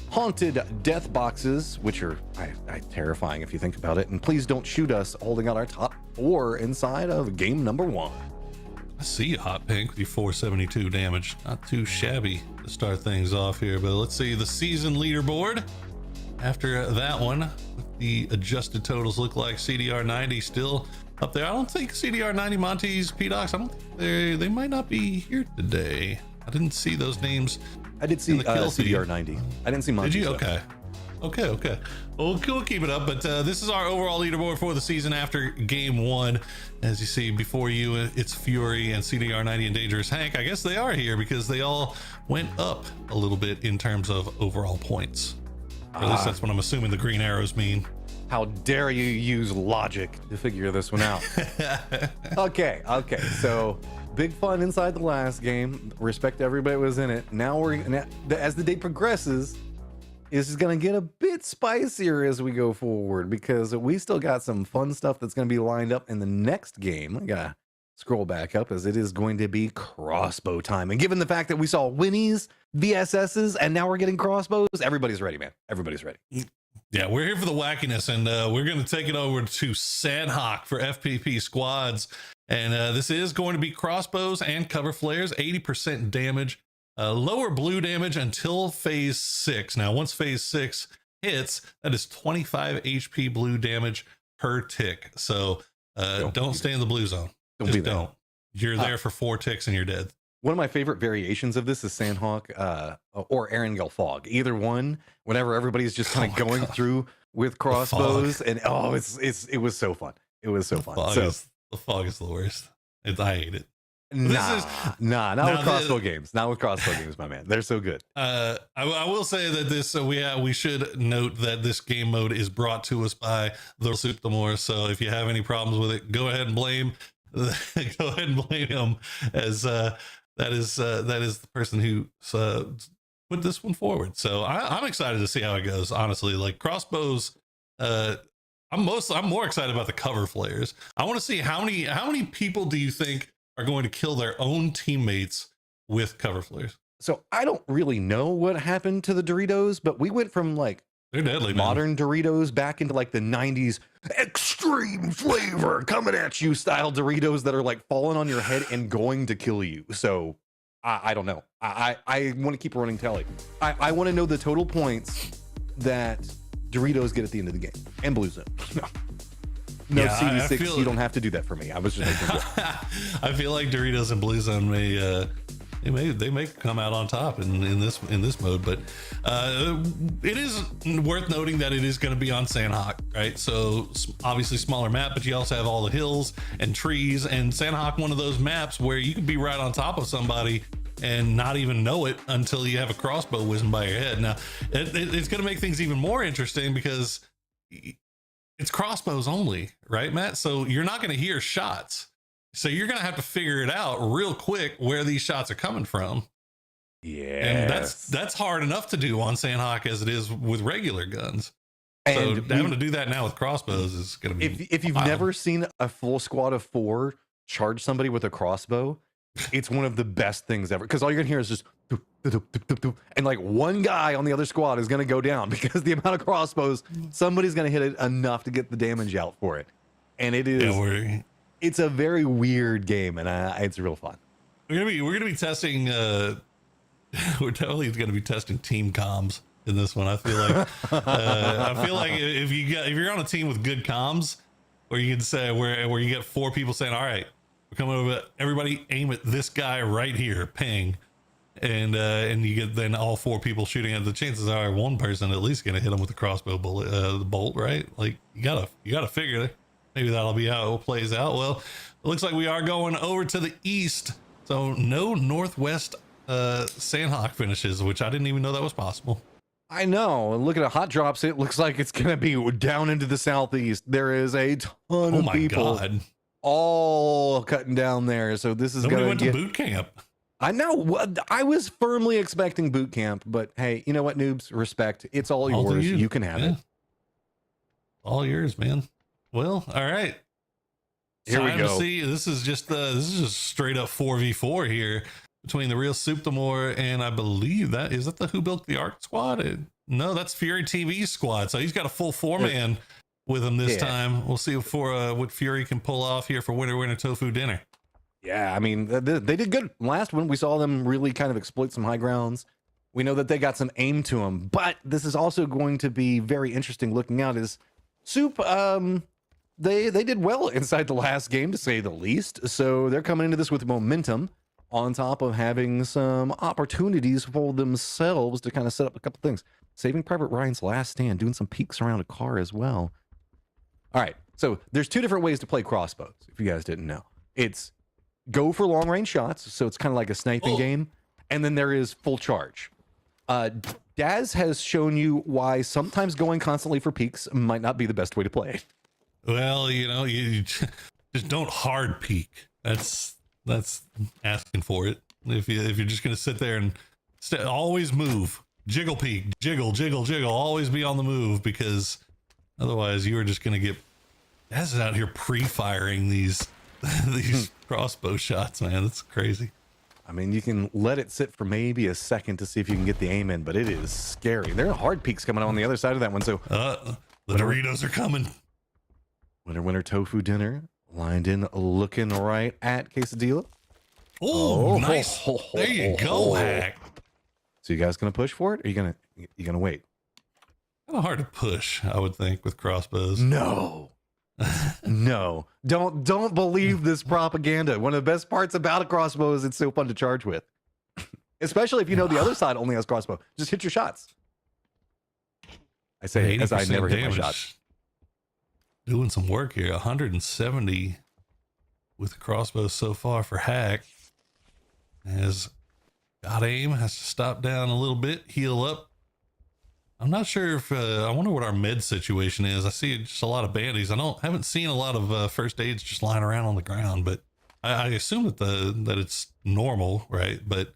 Haunted Death Boxes, which are terrifying if you think about it. And please don't shoot us holding out our top 4 inside of game number 1. I see you, Hot Pink, with your 472 damage. Not too shabby to start things off here, but let's see the season leaderboard. After that one, the adjusted totals look like CDR90 still up there. I don't think CDR90 Monty's P-Docs, I don't think they might not be here today. I didn't see those names. I did see CDR90. I didn't see Monty. Did you? Okay. Okay. Well, we'll keep it up, but this is our overall leaderboard for the season after game 1. As you see before you, it's Fury and CDR90 and Dangerous Hank. I guess they are here because they all went up a little bit in terms of overall points. Or at least that's what I'm assuming the green arrows mean. How dare you use logic to figure this one out? Okay. So big fun inside the last game. Respect to everybody that was in it. Now as the day progresses, this is going to get a bit spicier as we go forward because we still got some fun stuff that's going to be lined up in the next game. I gotta scroll back up as it is going to be crossbow time. And given the fact that we saw Winnies, VSSs, and now we're getting crossbows, everybody's ready, man. Everybody's ready. Yeah, we're here for the wackiness, and we're going to take it over to Sandhawk for FPP squads. And this is going to be crossbows and cover flares, 80% damage, lower blue damage until phase 6. Now, once phase 6 hits, that is 25 HP blue damage per tick. So don't stay in the blue zone. Don't. You're there for 4 ticks and you're dead. One of my favorite variations of this is Sandhawk or Erangel Fog. Either one, whenever everybody's just kind of going through with crossbows, and it was so fun. It was so fun. The fog is the worst. I hate it. Not with crossbow games. Not with crossbow games, my man. They're so good. I will say that this we should note that this game mode is brought to us by the Soup the More. So if you have any problems with it, go ahead and blame him, as that is the person who put this one forward. So I'm excited to see how it goes. Honestly, like crossbows, I'm more excited about the cover flares. I want to see how many people do you think are going to kill their own teammates with cover flares? So I don't really know what happened to the Doritos, but we went from like they're deadly, modern Doritos back into like the 90s extreme flavor coming at you style Doritos that are like falling on your head and going to kill you. So I don't know. I want to keep a running tally. I want to know the total points that Doritos get at the end of the game and Blue Zone. No, yeah, CD6, you don't have to do that for me. I was just making I feel like Doritos and Blue Zone may come out on top in this mode, but it is worth noting that it is going to be on Sandhawk, right? So obviously smaller map, but you also have all the hills and trees, and Sandhawk, one of those maps where you could be right on top of somebody and not even know it until you have a crossbow whizzing by your head. Now it's going to make things even more interesting because it's crossbows only, right, Matt? So you're not going to hear shots. So you're going to have to figure it out real quick where these shots are coming from. Yeah. And that's hard enough to do on Sandhawk as it is with regular guns. And so having to do that now with crossbows is going to be if you've never seen a full squad of 4 charge somebody with a crossbow, it's one of the best things ever, because all you're gonna hear is just doo, doo, doo, doo, doo, doo, and like one guy on the other squad is gonna go down because the amount of crossbows, somebody's gonna hit it enough to get the damage out for it. And it is it's a very weird game, and it's real fun. We're gonna be testing we're definitely gonna be testing team comms in this one. I feel like if you're on a team with good comms, where you can say where you get 4 people saying, all right, we're coming over, everybody aim at this guy right here, ping, and you get then all 4 people shooting at, the chances are one person at least gonna hit him with the crossbow bullet, the bolt, right? Like you gotta figure it. Maybe that'll be how it plays out. Well, it looks like we are going over to the east, so no northwest Sandhawk finishes, which I didn't even know that was possible. I know. And looking at hot drops, it looks like it's gonna be down into the southeast. There is a ton of people all cutting down there. So this is Nobody going went to boot camp. I know. I was firmly expecting boot camp, but hey, you know what, noobs? Respect. It's all All to yours. you. You can have it. All yours, man. Well, all right. Here we Time to go. see. This is just straight up 4v4 here between the real Suptamore and I believe that is that the Who Built the Ark squad. No, that's Fury TV's squad. So he's got a full 4-man with him this time. We'll see what Fury can pull off here for winner tofu dinner. Yeah, I mean, they did good. Last one, we saw them really kind of exploit some high grounds. We know that they got some aim to them, but this is also going to be very interesting looking out is Soup, they did well inside the last game, to say the least. So they're coming into this with momentum on top of having some opportunities for themselves to kind of set up a couple things. Saving Private Ryan's last stand, doing some peeks around a car as well. All right, so there's two different ways to play crossbows, if you guys didn't know. It's go for long range shots, so it's kind of like a sniping game, and then there is full charge. Daz has shown you why sometimes going constantly for peaks might not be the best way to play. Well, you just don't hard peek. That's asking for it. If you're just gonna sit there and always move, jiggle peek, jiggle, always be on the move, because otherwise you are just gonna get. Daz is out here pre-firing these crossbow shots, man. That's crazy. I mean, you can let it sit for maybe a second to see if you can get the aim in, but it is scary. There are hard peaks coming on the other side of that one. So the Doritos are coming. Winner tofu dinner lined in, looking right at Quesadilla. Oh, nice. There you go, Hack. So you guys gonna push for it, or you gonna wait? Kind of hard to push, I would think, with crossbows. No. No, don't believe this propaganda. One of the best parts about a crossbow is it's so fun to charge with, especially if you know the other side only has crossbow. Just hit your shots. I say as I never hit my shots. Doing some work here. 170 with the crossbow so far for Hack. Has got aim, has to stop down a little bit, heal up. I'm not sure if I wonder what our med situation is. I see just a lot of bandies. Haven't seen a lot of first aids just lying around on the ground, but I assume that it's normal, right? But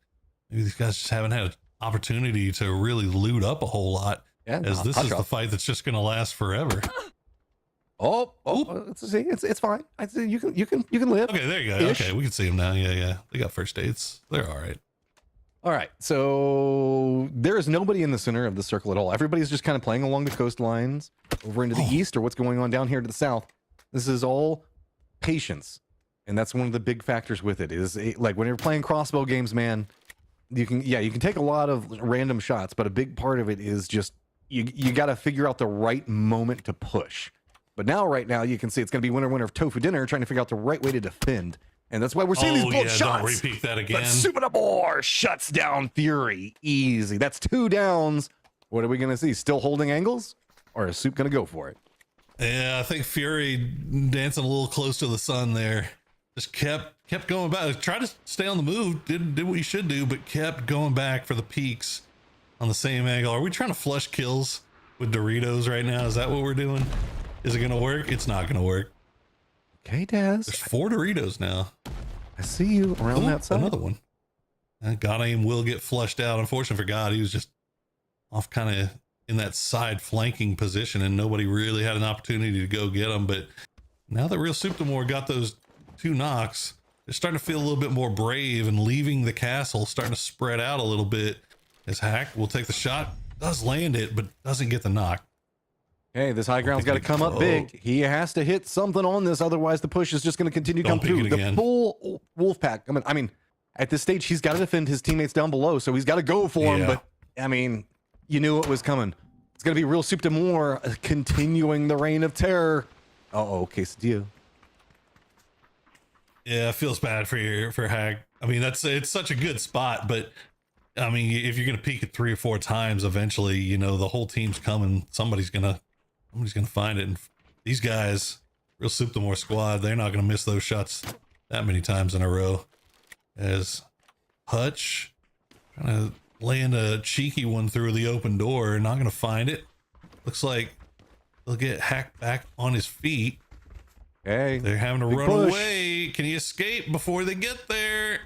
maybe these guys just haven't had an opportunity to really loot up a whole lot, as this is the fight that's just going to last forever. Let's see. It's fine. I see you can live. Okay, there you go. Ish. Okay, we can see them now. Yeah. They got first aids. They're all right. All right, so there is nobody in the center of the circle at all. Everybody's just kind of playing along the coastlines over into the east, or what's going on down here to the south. This is all patience, and that's one of the big factors with it. Like when you're playing crossbow games, man, you can take a lot of random shots, but a big part of it is just you got to figure out the right moment to push. But right now you can see it's going to be winner of tofu dinner, trying to figure out the right way to defend. And that's why we're seeing these bold shots. Don't repeat that again. But Suptamore shuts down Fury. Easy. That's 2 downs. What are we going to see? Still holding angles? Or is Soup going to go for it? Yeah, I think Fury dancing a little close to the sun there. Just kept going back. Tried to stay on the move. Did what you should do, but kept going back for the peaks on the same angle. Are we trying to flush kills with Doritos right now? Is that what we're doing? Is it going to work? It's not going to work. Okay, Daz. There's 4 Doritos now. I see you around that side. Another one. God aim will get flushed out. Unfortunately for God, he was just off kind of in that side flanking position, and nobody really had an opportunity to go get him. But now that Real Suptamore got those 2 knocks, they're starting to feel a little bit more brave and leaving the castle, starting to spread out a little bit. As Hack will take the shot, does land it, but doesn't get the knock. Hey, this high ground's got to come up big. He has to hit something on this, otherwise the push is just going to continue to come through. The full wolf pack. I mean, at this stage, he's got to defend his teammates down below, so he's got to go for him. But I mean, you knew it was coming. It's going to be Real Suptamore continuing the reign of terror. Quesadilla. Yeah, it feels bad for Hack. I mean, it's such a good spot, but I mean, if you're going to peek it 3 or 4 times, eventually, the whole team's coming. Somebody's gonna find it. And these guys, Real Suptamore squad, they're not gonna miss those shots that many times in a row. As Hutch trying to land a cheeky one through the open door, not gonna find it. Looks like they'll get Hack back on his feet. Okay. They're having to Big run push. away. Can he escape before they get there?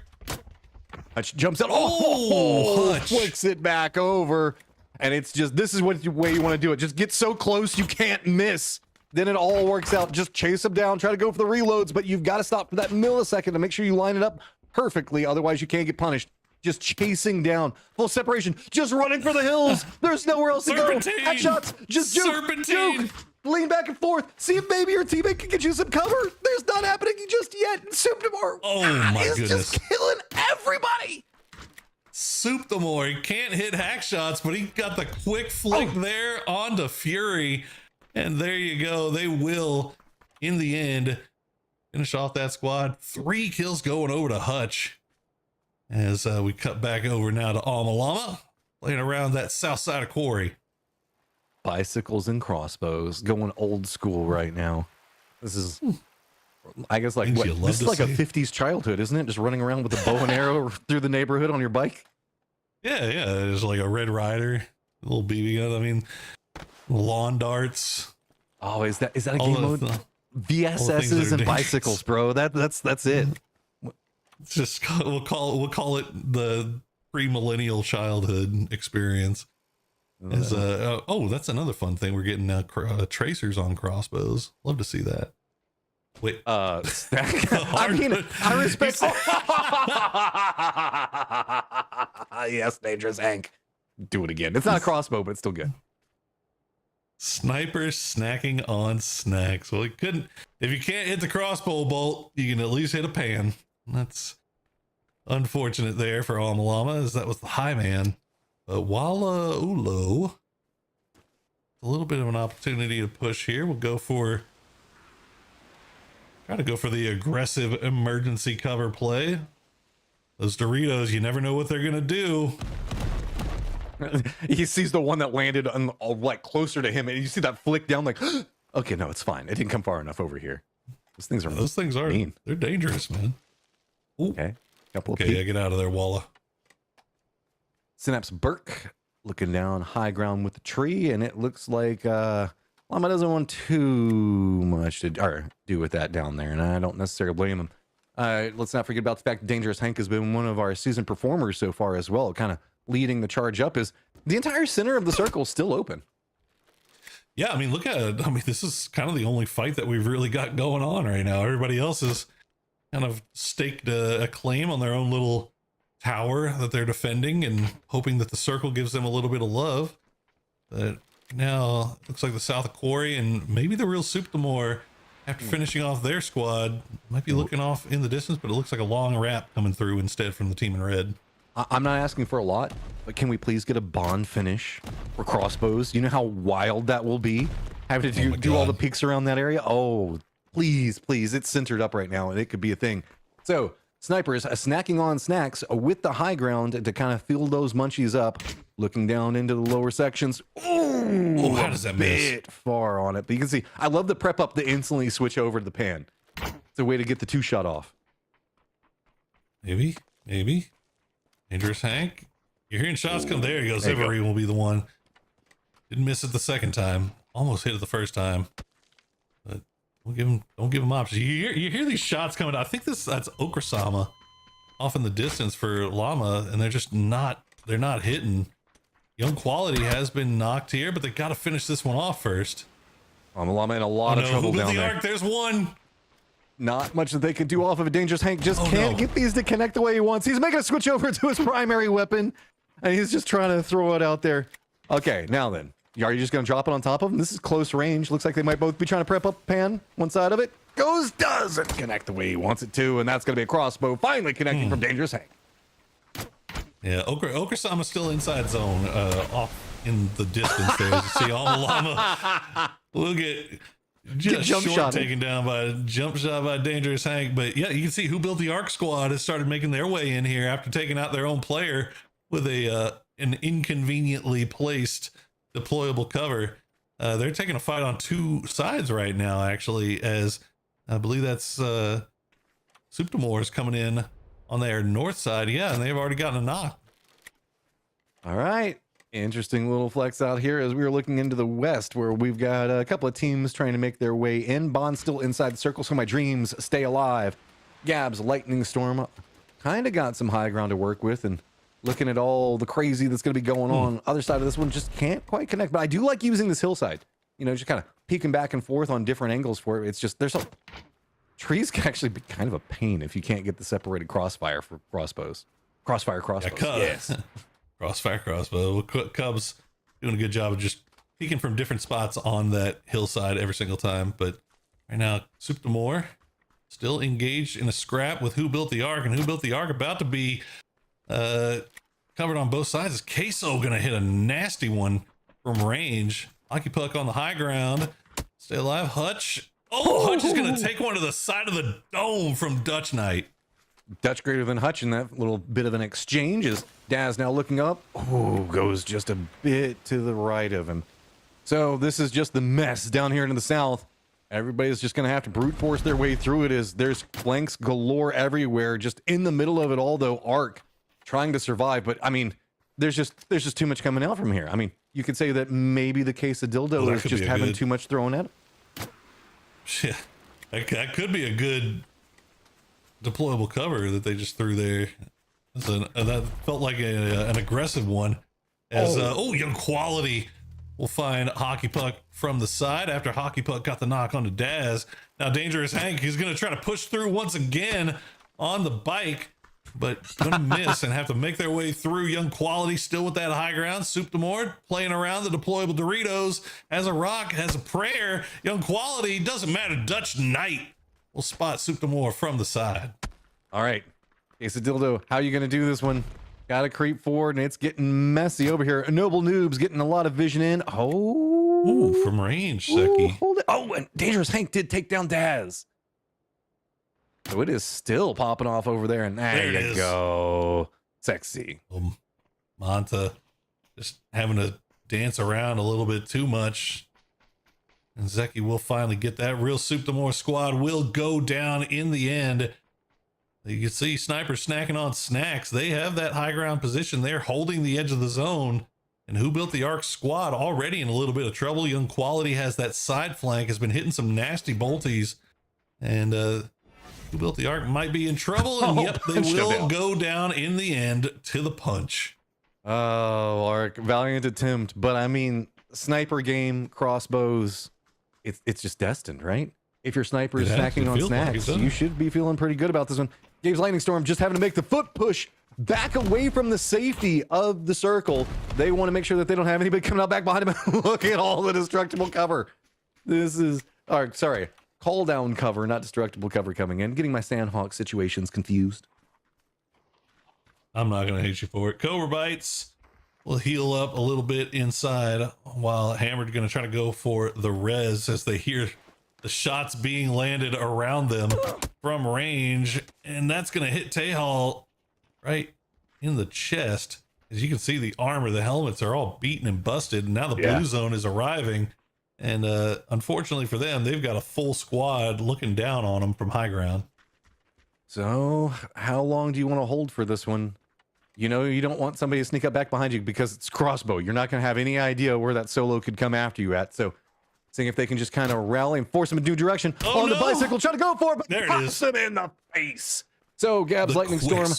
Hutch jumps out. Oh, Hutch. Flicks it back over. And it's just, this is what the way you want to do it. Just get so close you can't miss. Then it all works out. Just chase them down. Try to go for the reloads, but you've got to stop for that millisecond to make sure you line it up perfectly. Otherwise, you can't get punished. Just chasing down. Full separation. Just running for the hills. There's nowhere else to go. Serpentine. Headshots. Just juke. Serpentine. Juke. Lean back and forth. See if maybe your teammate can get you some cover. There's not happening just yet. Subreddits Oh my is goodness. just killing everybody. Subreddits, he can't hit hack shots, but he got the quick flick there onto Fury. And there you go. They will, in the end, finish off that squad. 3 kills going over to Hutch. As we cut back over now to Almalama, playing around that south side of Quarry. Bicycles and crossbows going old school right now. This is, I guess, like Things what? you love This is to like a see. 50s childhood, isn't it? Just running around with a bow and arrow through the neighborhood on your bike. Yeah, there's like a Red Rider, a little BB gun. I mean, lawn darts. Oh, is that a all game mode? the things VSSs that are and dangerous. bicycles, bro. That's it. It's just we'll call it the pre-millennial childhood experience. Is oh, that's another fun thing. We're getting tracers on crossbows. Love to see that. Wait, I mean, I respect. Yes, dangerous Hank. Do it again. It's not a crossbow, but it's still good. Sniper snacking on snacks. Well, it couldn't. If you can't hit the crossbow bolt, you can at least hit a pan. That's unfortunate there for Almalama, as that was the high man. But Walla Ulo, a little bit of an opportunity to push here. We'll go for, try to go for the aggressive emergency cover play. Those Doritos, you never know what they're gonna do. He sees the one that landed on, like closer to him, and you see that flick down. Like, okay, no, it's fine. It didn't come far enough over here. Those things are Mean. mean. They're dangerous, man. Ooh. Okay, couple of Okay, yeah, peek. get out of there, Walla. Synapse Burke looking down high ground with the tree, and it looks like Llama doesn't want too much to do with that down there, and I don't necessarily blame him. Let's not forget about the fact that Dangerous Hank has been one of our season performers so far as well, kind of leading the charge up. Is the entire center of the circle still open? Yeah, I mean, look at it. I mean, this is kind of the only fight that we've really got going on right now. Everybody else is kind of staked a claim on their own little tower that they're defending and hoping that the circle gives them a little bit of love. But now looks like the south of Quarry and maybe the real Subreddits, after finishing off their squad, might be looking off in the distance, but it looks like a long wrap coming through instead from the team in red. I'm not asking for a lot, but can we please get a bond finish for crossbows? You know how wild that will be? Having to do all the peaks around that area? Oh, please, please. It's centered up right now, and it could be a thing. So, snipers snacking on snacks with the high ground to kind of fill those munchies up, looking down into the lower sections. Ooh, how does that a miss? bit far on it. But you can see, I love the prep up to instantly switch over to the pan. It's a way to get the 2-shot off. Maybe. Dangerous Hank. You're hearing shots come. There he goes. Every will be the one. Didn't miss it the second time. Almost hit it the first time. But don't give him options. You hear these shots coming. I think that's Okrasama off in the distance for Llama, and they're just not hitting. Young Quality has been knocked here, but they got to finish this one off first. Llama in a lot of trouble Who built down the there. arc? There's one. Not much that they can do off of a Dangerous Hank. Just can't get these to connect the way he wants. He's making a switch over to his primary weapon, and he's just trying to throw it out there. Okay, now then. Are you just going to drop it on top of him? This is close range. Looks like they might both be trying to prep up pan. One side of it doesn't connect the way he wants it to, and that's going to be a crossbow finally connecting from Dangerous Hank. Yeah, Okrasama's still inside zone, off in the distance there. As you see, Llama will get just jump short shotted. taken down by a jump shot by Dangerous Hank. But yeah, you can see who built the Arc Squad has started making their way in here after taking out their own player with an inconveniently placed deployable cover. They're taking a fight on 2 sides right now, actually, as I believe that's Subreddits coming in on their north side. Yeah, and they've already gotten a knock. All right. Interesting little flex out here as we were looking into the west, where we've got a couple of teams trying to make their way in. Bond still inside the circle, so my dreams stay alive. Gab's Lightning Storm kind of got some high ground to work with, and looking at all the crazy that's going to be going on. Other side of this one just can't quite connect, but I do like using this hillside. You know, just kind of peeking back and forth on different angles for it. It's just, there's a... Trees can actually be kind of a pain if you can't get the separated crossfire for crossbows. Crossfire crossbows. Yeah, yes. Crossfire crossbow. Cubs doing a good job of just peeking from different spots on that hillside every single time. But right now, Soup to More still engaged in a scrap with Who Built the Ark, and Who Built the Ark about to be covered on both sides. Is Queso gonna hit a nasty one from range? Hockey Puck on the high ground. Stay alive, Hutch. Oh, Hutch is gonna take one to the side of the dome from Dutch Knight. Dutch greater than Hutch in that little bit of an exchange as Daz now looking up. Oh, goes just a bit to the right of him. So this is just the mess down here in the south. Everybody's just going to have to brute force their way through it as there's flanks galore everywhere. Just in the middle of it all, though, Ark trying to survive. But, I mean, there's just too much coming out from here. I mean, you could say that maybe the case of Dildo is just having too much thrown at him. Yeah, that could be a good deployable cover that they just threw there. That felt like an aggressive one. As Young Quality will find Hockey Puck from the side after Hockey Puck got the knock onto Daz. Now Dangerous Hank, he's going to try to push through once again on the bike, but going to miss and have to make their way through. Young Quality still with that high ground. Soup to More playing around the deployable Doritos. Has a rock, has a prayer. Young Quality, doesn't matter. Dutch Knight will spot Soup to More from the side. All right. Case of Dildo, how are you going to do this one? Got to creep forward, and it's getting messy over here. Noble Noob's getting a lot of vision in. Oh. Ooh, from range, Seki. Hold it. Oh, and Dangerous Hank did take down Daz. So it is still popping off over there, and there you go. Sexy. Manta just having to dance around a little bit too much. And Zeki will finally get that. Real Soup to More squad will go down in the end. You can see Sniper snacking on snacks. They have that high ground position. They're holding the edge of the zone. And Who Built the Ark squad already in a little bit of trouble. Young Quality has that side flank, has been hitting some nasty bolties. And Who Built the Ark might be in trouble. And yep, they will go down in the end to the punch. Oh, Ark, valiant attempt. But I mean, sniper game, crossbows, it's just destined, right? If your sniper is snacking on snacks, you should be feeling pretty good about this one. Gabe's Lightning Storm just having to make the foot push back away from the safety of the circle. They want to make sure that they don't have anybody coming out back behind him. Look at all the destructible cover. This is, sorry, call down cover, not destructible cover coming in. Getting my Sandhawk situations confused. I'm not going to hate you for it. Cobra Bites will heal up a little bit inside while Hammered going to try to go for the res as they hear the shots being landed around them from range, and that's going to hit Tehal right in the chest. As you can see, the armor, the helmets are all beaten and busted, and now the blue zone is arriving, and unfortunately for them, they've got a full squad looking down on them from high ground. So how long do you want to hold for this one? You know, you don't want somebody to sneak up back behind you because it's crossbow. You're not going to have any idea where that solo could come after you at, so seeing if they can just kind of rally and force him in a new direction on the bicycle, trying to go for it, but there it pops him in the face. So Gab's Lightning Storm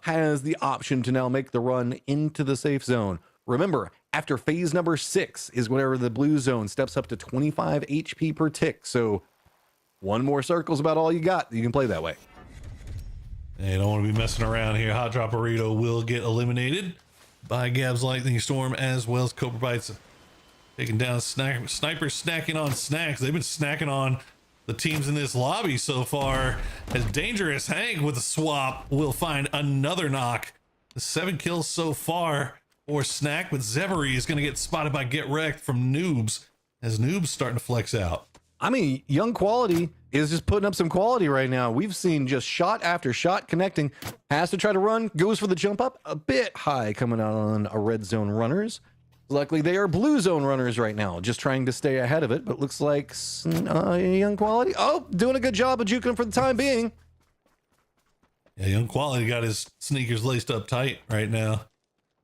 has the option to now make the run into the safe zone. Remember, after phase number 6 is whenever the blue zone steps up to 25 HP per tick. So one more circle's about all you got. You can play that way. They don't want to be messing around here. Hot Drop Burrito will get eliminated by Gab's Lightning Storm, as well as Cobra Bites taking down Snipers snacking on snacks. They've been snacking on the teams in this lobby so far, as Dangerous Hank with a swap will find another knock. 7 kills so far for Snack, but Zevery is going to get spotted by Get Wrecked from Noobs, as Noobs starting to flex out. I mean, Young Quality is just putting up some quality right now. We've seen just shot after shot connecting. Has to try to run, goes for the jump up, a bit high coming out on a red zone runners. Luckily, they are blue zone runners right now, just trying to stay ahead of it, but looks like Young Quality, doing a good job of juking them for the time being. Yeah, Young Quality got his sneakers laced up tight right now.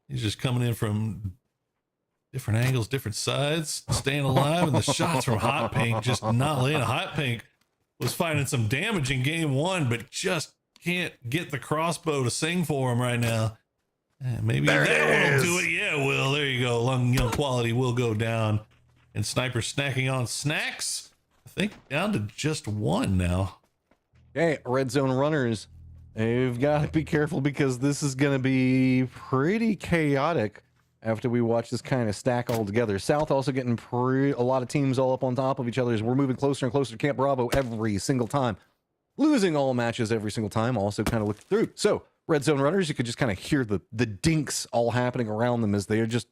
He's just coming in from Different angles, different sides, staying alive, and the shots from Hot Pink just not laying. Hot Pink was finding some damage in game one, but just can't get the crossbow to sing for him right now. Maybe that one will do it. Yeah, Will. There you go. Young quality will go down. And Sniper snacking on snacks. I think down to just one now. Okay, red zone runners. They've got to be careful because this is going to be pretty chaotic after we watch this kind of stack all together. South also getting a lot of teams all up on top of each other as we're moving closer and closer to Camp Bravo every single time. Losing all matches every single time, also kind of looked through. So, red zone runners, you could just kind of hear the dinks all happening around them as they are just,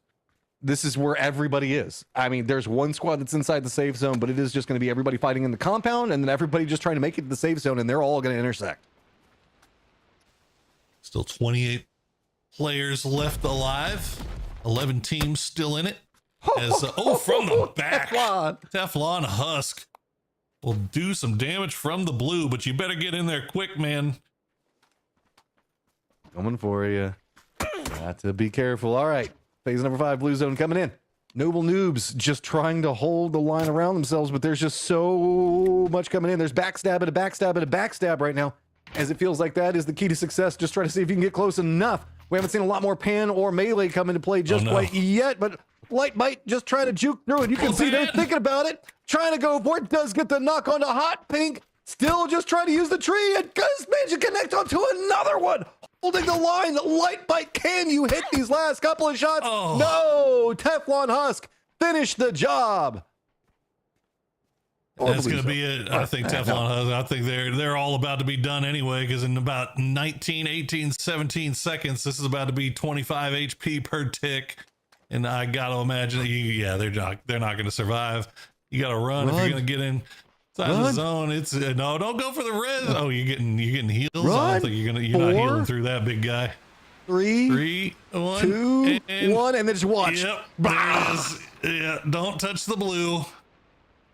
this is where everybody is. I mean, there's one squad that's inside the safe zone, but it is just going to be everybody fighting in the compound and then everybody just trying to make it to the safe zone, and they're all going to intersect. Still 28 players left alive. 11 teams still in it. As from the back, Teflon Husk will do some damage from the blue, but you better get in there quick, man. Coming for you. Got to be careful. All right, phase number 5, blue zone coming in. Noble Noobs just trying to hold the line around themselves, but there's just so much coming in. There's backstab and a backstab and a backstab right now, as it feels like that is the key to success. Just try to see if you can get close enough. We haven't seen a lot more pan or melee come into play just quite yet, but Light Bite just trying to juke through it. You can see they're thinking about it, trying to go for it. Does get the knock onto Hot Pink. Still just trying to use the tree, and does manage to connect onto another one. Holding the line. Light Bite, can you hit these last couple of shots? Oh. No, Teflon Husk, finish the job. That's going to be it. I think Teflon Husk, I think they're all about to be done anyway, because in about 19, 18, 17 seconds, this is about to be 25 HP per tick. And I got to imagine that they're not going to survive. You got to run if you're going to get inside the zone. It's no, don't go for the res. Oh, you're getting heals. I don't think you're not healing through that, big guy. 3, 1, 2, 1, and then just watch. Yep, there it is. Yeah, don't touch the blue.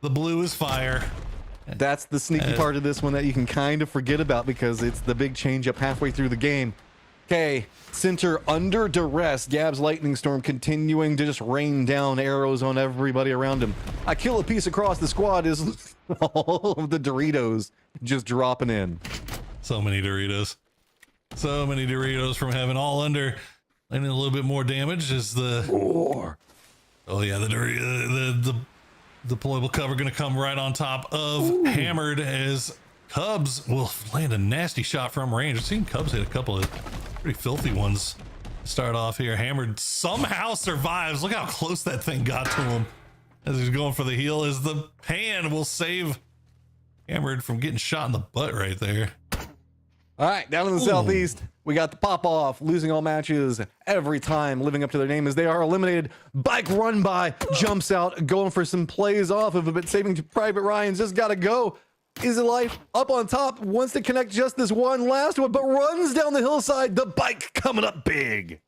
The blue is fire. That's the sneaky part of this one that you can kind of forget about because it's the big change up halfway through the game. Okay, center under duress. Gab's lightning storm continuing to just rain down arrows on everybody around him. I kill a piece across the squad is all of the Doritos just dropping in. So many Doritos. So many Doritos from heaven, all under. And a little bit more damage is the... Oh yeah, the deployable cover going to come right on top of Hammered as Cubs will land a nasty shot from range. I've seen Cubs hit a couple of pretty filthy ones to start off here. Hammered somehow survives. Look how close that thing got to him as he's going for the heal, as the pan will save Hammered from getting shot in the butt right there. All right, down in the southeast, we got the pop off, losing all matches every time, living up to their name as they are eliminated. Bike run by, jumps out, going for some plays off of it, but saving Private Ryan's just got to go. Easy Life up on top, wants to connect just this one last one, but runs down the hillside. The bike coming up big.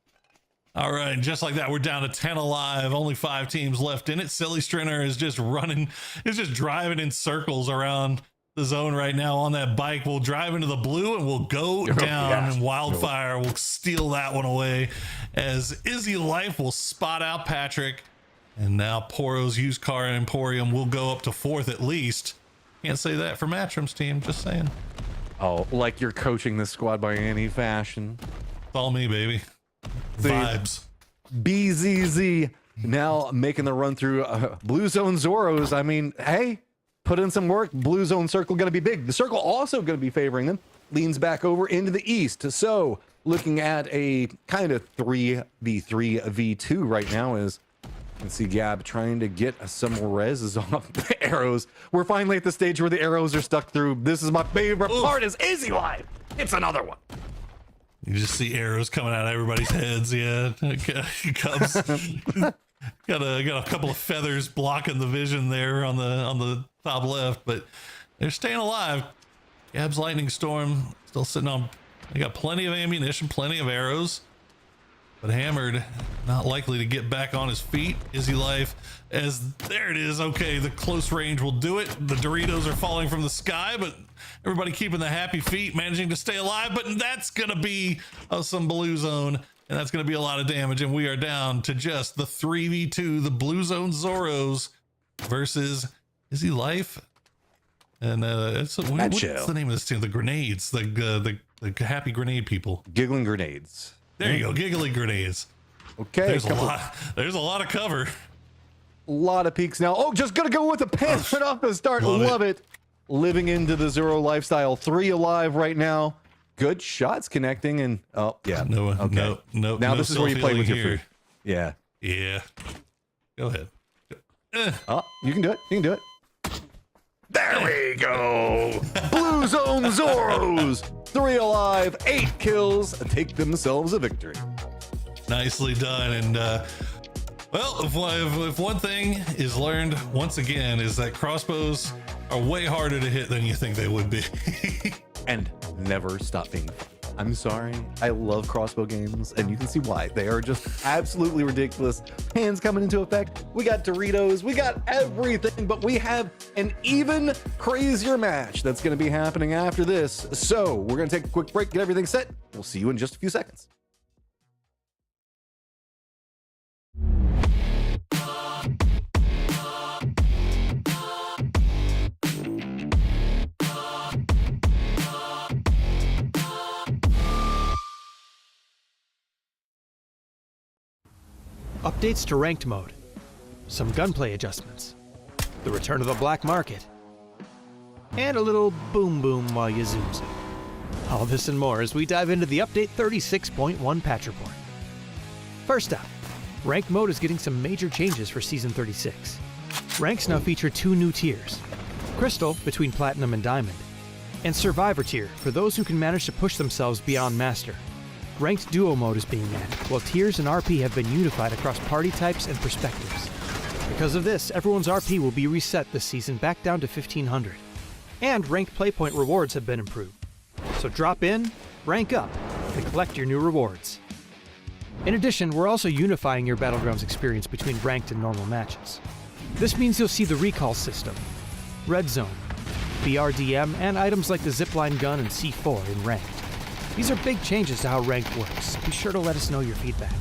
All right, just like that, we're down to 10 alive. Only 5 teams left in it. Silly Strinner is just running, is just driving in circles around the zone right now on that bike. We'll drive into the blue and we'll go down, and Wildfire will steal that one away as Izzy Life will spot out Patrick. And now Poro's Used Car Emporium will go up to 4th at least. Can't say that for Matrim's team, just saying. Oh, like you're coaching this squad by any fashion. It's all me, baby. Vibes. BZZ now making the run through Blue Zone Zoros. I mean, hey, put in some work. Blue Zone Circle going to be big. The Circle also going to be favoring them. Leans back over into the east. So looking at a kind of 3v3v2 right now is you can see Gab trying to get some reses off the arrows. We're finally at the stage where the arrows are stuck through. This is my favorite part is Izzy Life. It's another one. You just see arrows coming out of everybody's heads. Yeah, Cubs got a couple of feathers blocking the vision there on the top left, but they're staying alive. Gab's lightning storm still sitting on. They got plenty of ammunition, plenty of arrows, but Hammered not likely to get back on his feet. Izzy Life, as there it is. Okay, the close range will do it. The Doritos are falling from the sky, but everybody keeping the happy feet, managing to stay alive. But that's gonna be some blue zone And that's going to be a lot of damage. And we are down to just the 3v2, the Blue Zone Zoros versus, is he Life? And what's the name of this team? The Grenades, the happy grenade people. Giggling Grenades. There you go, Giggly Grenades. Okay. There's a lot of cover. A lot of peaks now. Oh, just gonna go with the pan right off the start. Love it. Living into the Zero lifestyle. 3 alive right now. Good shots connecting, and oh yeah. No. Now this is where you play with your food. Yeah. Yeah. Go ahead. Oh, you can do it. You can do it. There we go. Blue Zone Zoros. 3 alive, 8 kills. Take themselves a victory. Nicely done. And well, if one thing is learned once again is that crossbows are way harder to hit than you think they would be. And never stop being fun. I'm sorry. I love crossbow games, and you can see why. They are just absolutely ridiculous. Hands coming into effect. We got Doritos. We got everything, but we have an even crazier match that's going to be happening after this. So we're going to take a quick break, get everything set. We'll see you in just a few seconds. Updates to ranked mode, some gunplay adjustments, the return of the black market, and a little boom boom while you zoom zoom. All this and more as we dive into the update 36.1 patch report. First up, ranked mode is getting some major changes for Season 36. Ranks now feature 2 new tiers, Crystal between Platinum and Diamond, and Survivor tier for those who can manage to push themselves beyond Master. Ranked Duo mode is being added, while tiers and RP have been unified across party types and perspectives. Because of this, everyone's RP will be reset this season back down to 1500. And ranked playpoint rewards have been improved. So drop in, rank up, and collect your new rewards. In addition, we're also unifying your Battlegrounds experience between ranked and normal matches. This means you'll see the recall system, Red Zone, BRDM, and items like the zipline gun and C4 in ranked. These are big changes to how ranked works. Be sure to let us know your feedback.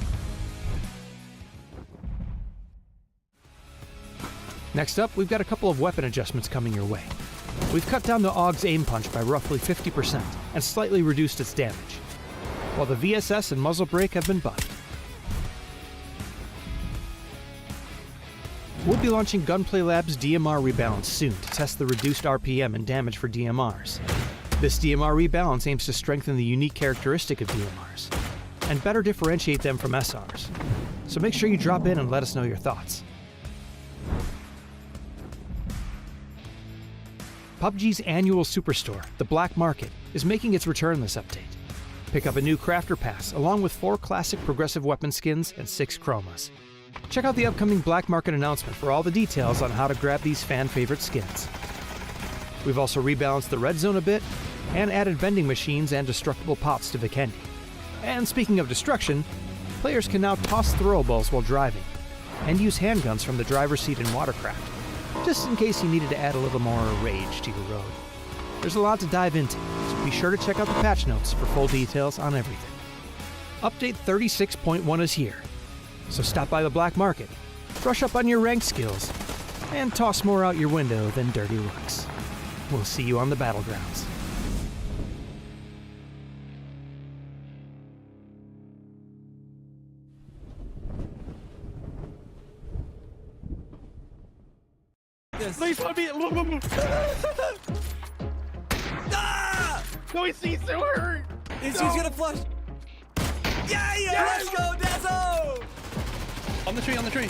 Next up, we've got a couple of weapon adjustments coming your way. We've cut down the AUG's aim punch by roughly 50% and slightly reduced its damage, while the VSS and muzzle brake have been buffed. We'll be launching Gunplay Lab's DMR rebalance soon to test the reduced RPM and damage for DMRs. This DMR rebalance aims to strengthen the unique characteristic of DMRs and better differentiate them from SRs. So make sure you drop in and let us know your thoughts. PUBG's annual superstore, the Black Market, is making its return this update. Pick up a new Crafter Pass along with 4 classic progressive weapon skins and 6 chromas. Check out the upcoming Black Market announcement for all the details on how to grab these fan-favorite skins. We've also rebalanced the red zone a bit and added vending machines and destructible pots to Vikendi. And speaking of destruction, players can now toss throwables while driving and use handguns from the driver's seat in Watercraft, just in case you needed to add a little more rage to your road. There's a lot to dive into, so be sure to check out the patch notes for full details on everything. Update 36.1 is here, so stop by the Black Market, brush up on your ranked skills, and toss more out your window than dirty looks. We'll see you on the Battlegrounds. Please let me. Ah! No, he's so hurt. He's gonna flush. Yeah, let's go, Dezzo! On the tree.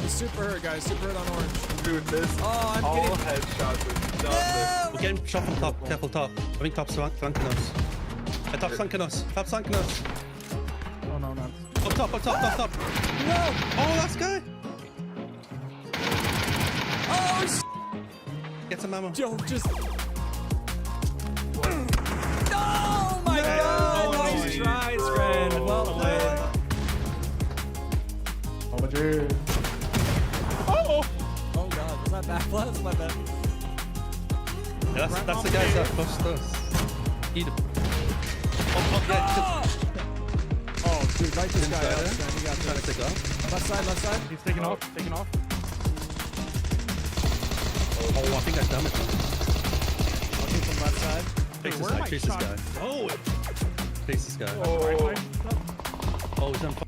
He's super hurt, guys. Super hurt on orange. Dude, this Oh, I'm all kidding. headshots are No! done. We're getting shot from top. Careful top. I think top's flanking us. Top flanking us. Top flanking us. Oh no, not. Up top. No! Oh, that's good. Oh, Get some ammo. Joe, just. Oh my god! Oh, Nice nice. try, Scran. Well played. How much are? Oh god, was that backflip? That's my bad. Yeah, that's the guys that pushed us. Eat him. Oh, yeah. Dude, right this guy Inside, out. eh? Sam, you got Trying to this. take off. Left side, left side. He's taking off. Taking off. Oh, I think I dumped it. Looking from left side. Chase Where this am guy. I Chase this shot? guy. Oh, Chase this guy. oh. Oh, he's on fire.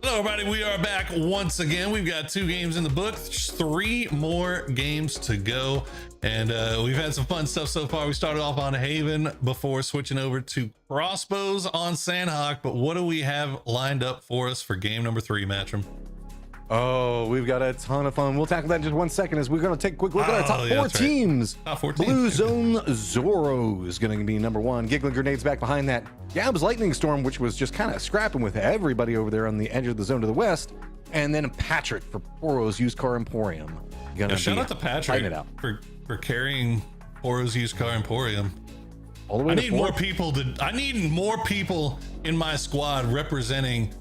Hello, everybody. We are back once again. We've got 2 games in the book, 3 more games to go, and we've had some fun stuff so far. We started off on Haven before switching over to crossbows on Sandhawk, but what do we have lined up for us for game number 3, Matcham? Oh, we've got a ton of fun. We'll tackle that in just 1 second as we're going to take a quick look at our top 4 that's right. teams. Top 4 teams. Blue Zone Zorro is going to be number 1. Giggling Grenades back behind that. Gab's Lightning Storm, which was just kind of scrapping with everybody over there on the edge of the zone to the west. And then Patrick for Poro's Used Car Emporium. Gonna Shout out to Patrick it out. for carrying Poro's Used Car Emporium. All the way I to need more 4th. people I need more people in my squad representing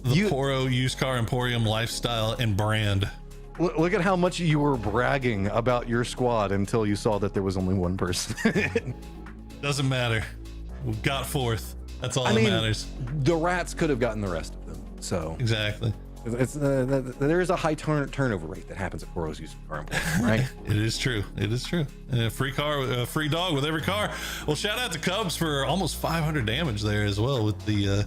the Poro Used Car Emporium lifestyle and brand. Look at how much you were bragging about your squad until you saw that there was only one person. Doesn't matter. We got 4th. That's all that matters. The rats could have gotten the rest of them. So Exactly. there is a high turnover rate that happens at Poro's Used Car Emporium, right? It is true. It is true. Free car, free dog with every car. Well, shout out to Cubs for almost 500 damage there as well with the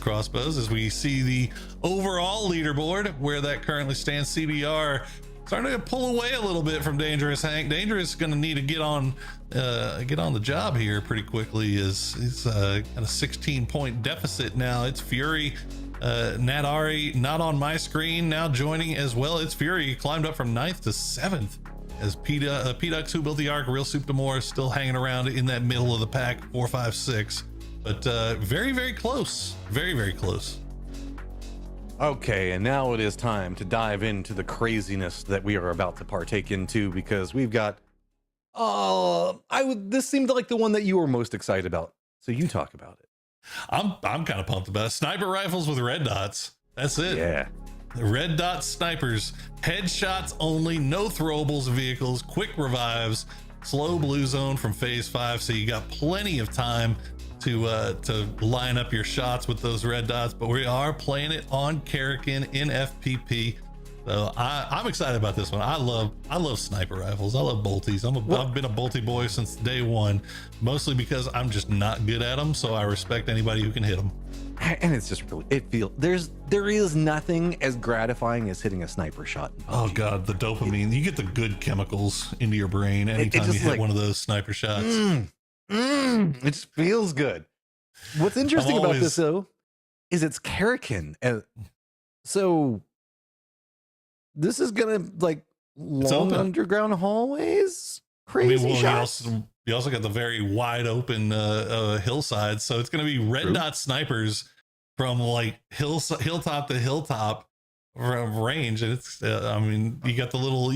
crossbows. As we see the overall leaderboard where that currently stands, CBR starting to pull away a little bit from Dangerous Hank. Dangerous going to need to get on the job here pretty quickly. He's got a 16-point deficit now. It's Fury. Natari not on my screen now joining as well. It's Fury climbed up from 9th to 7th as P-Dux, who built the arc, Real Soup Demore, still hanging around in that middle of the pack, 4, 5, 6, but very, very close. Very, very close. Okay, and now it is time to dive into the craziness that we are about to partake into, because we've got this seemed like the one that you were most excited about, so you talk about it. I'm kind of pumped about it. Sniper rifles with red dots. That's it. Yeah. Red dot snipers, headshots only, no throwables vehicles, quick revives, slow blue zone from phase 5. So you got plenty of time to line up your shots with those red dots, but we are playing it on Karakin in FPP. So I'm excited about this one. I love sniper rifles. I love bolties. I've been a bolty boy since day one, mostly because I'm just not good at them. So I respect anybody who can hit them. And it's just really, there is nothing as gratifying as hitting a sniper shot. Oh God, the dopamine. You get the good chemicals into your brain anytime you hit one of those sniper shots. It just feels good. What's interesting about this though is it's Karakin. So this is gonna like long underground hallways, crazy shots. You also got the very wide open hillside, so it's going to be red dot snipers from like hilltop to hilltop range, and it's you got the little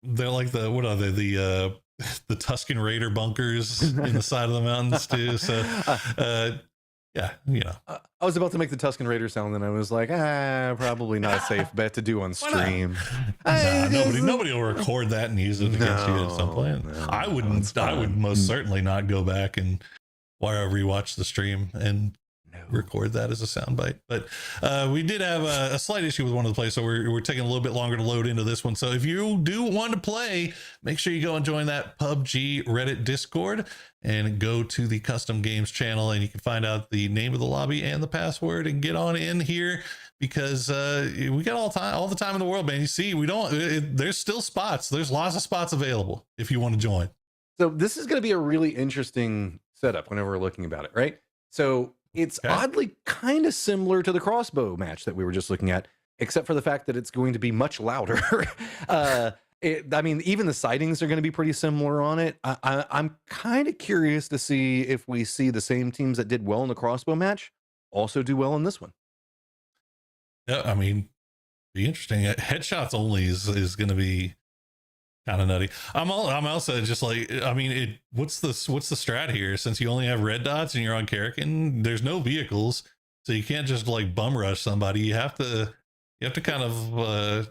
they're like what are they, the Tuscan Raider bunkers in the side of the mountains too. So yeah, I was about to make the Tuscan Raider sound, and I was like, probably not a safe bet to do on stream. Nobody will record that and use it against you at some point. I would most certainly not go back and rewatch the stream and record that as a soundbite. But we did have a slight issue with one of the plays, so we're taking a little bit longer to load into this one. So if you do want to play, make sure you go and join that PUBG Reddit Discord and go to the custom games channel, and you can find out the name of the lobby and the password and get on in here, because we got all the time in the world, man. You see, there's still spots. There's lots of spots available if you want to join. So this is going to be a really interesting setup whenever we're looking about it, right? So it's oddly kind of similar to the crossbow match that we were just looking at, except for the fact that it's going to be much louder. Even the sightings are going to be pretty similar on it. I'm kind of curious to see if we see the same teams that did well in the crossbow match also do well in this one. Yeah, be interesting. Headshots only is going to be kind of nutty. I'm also just like, what's the strat here? Since you only have red dots and you're on Karakin, there's no vehicles. So you can't just like bum rush somebody. You have to kind of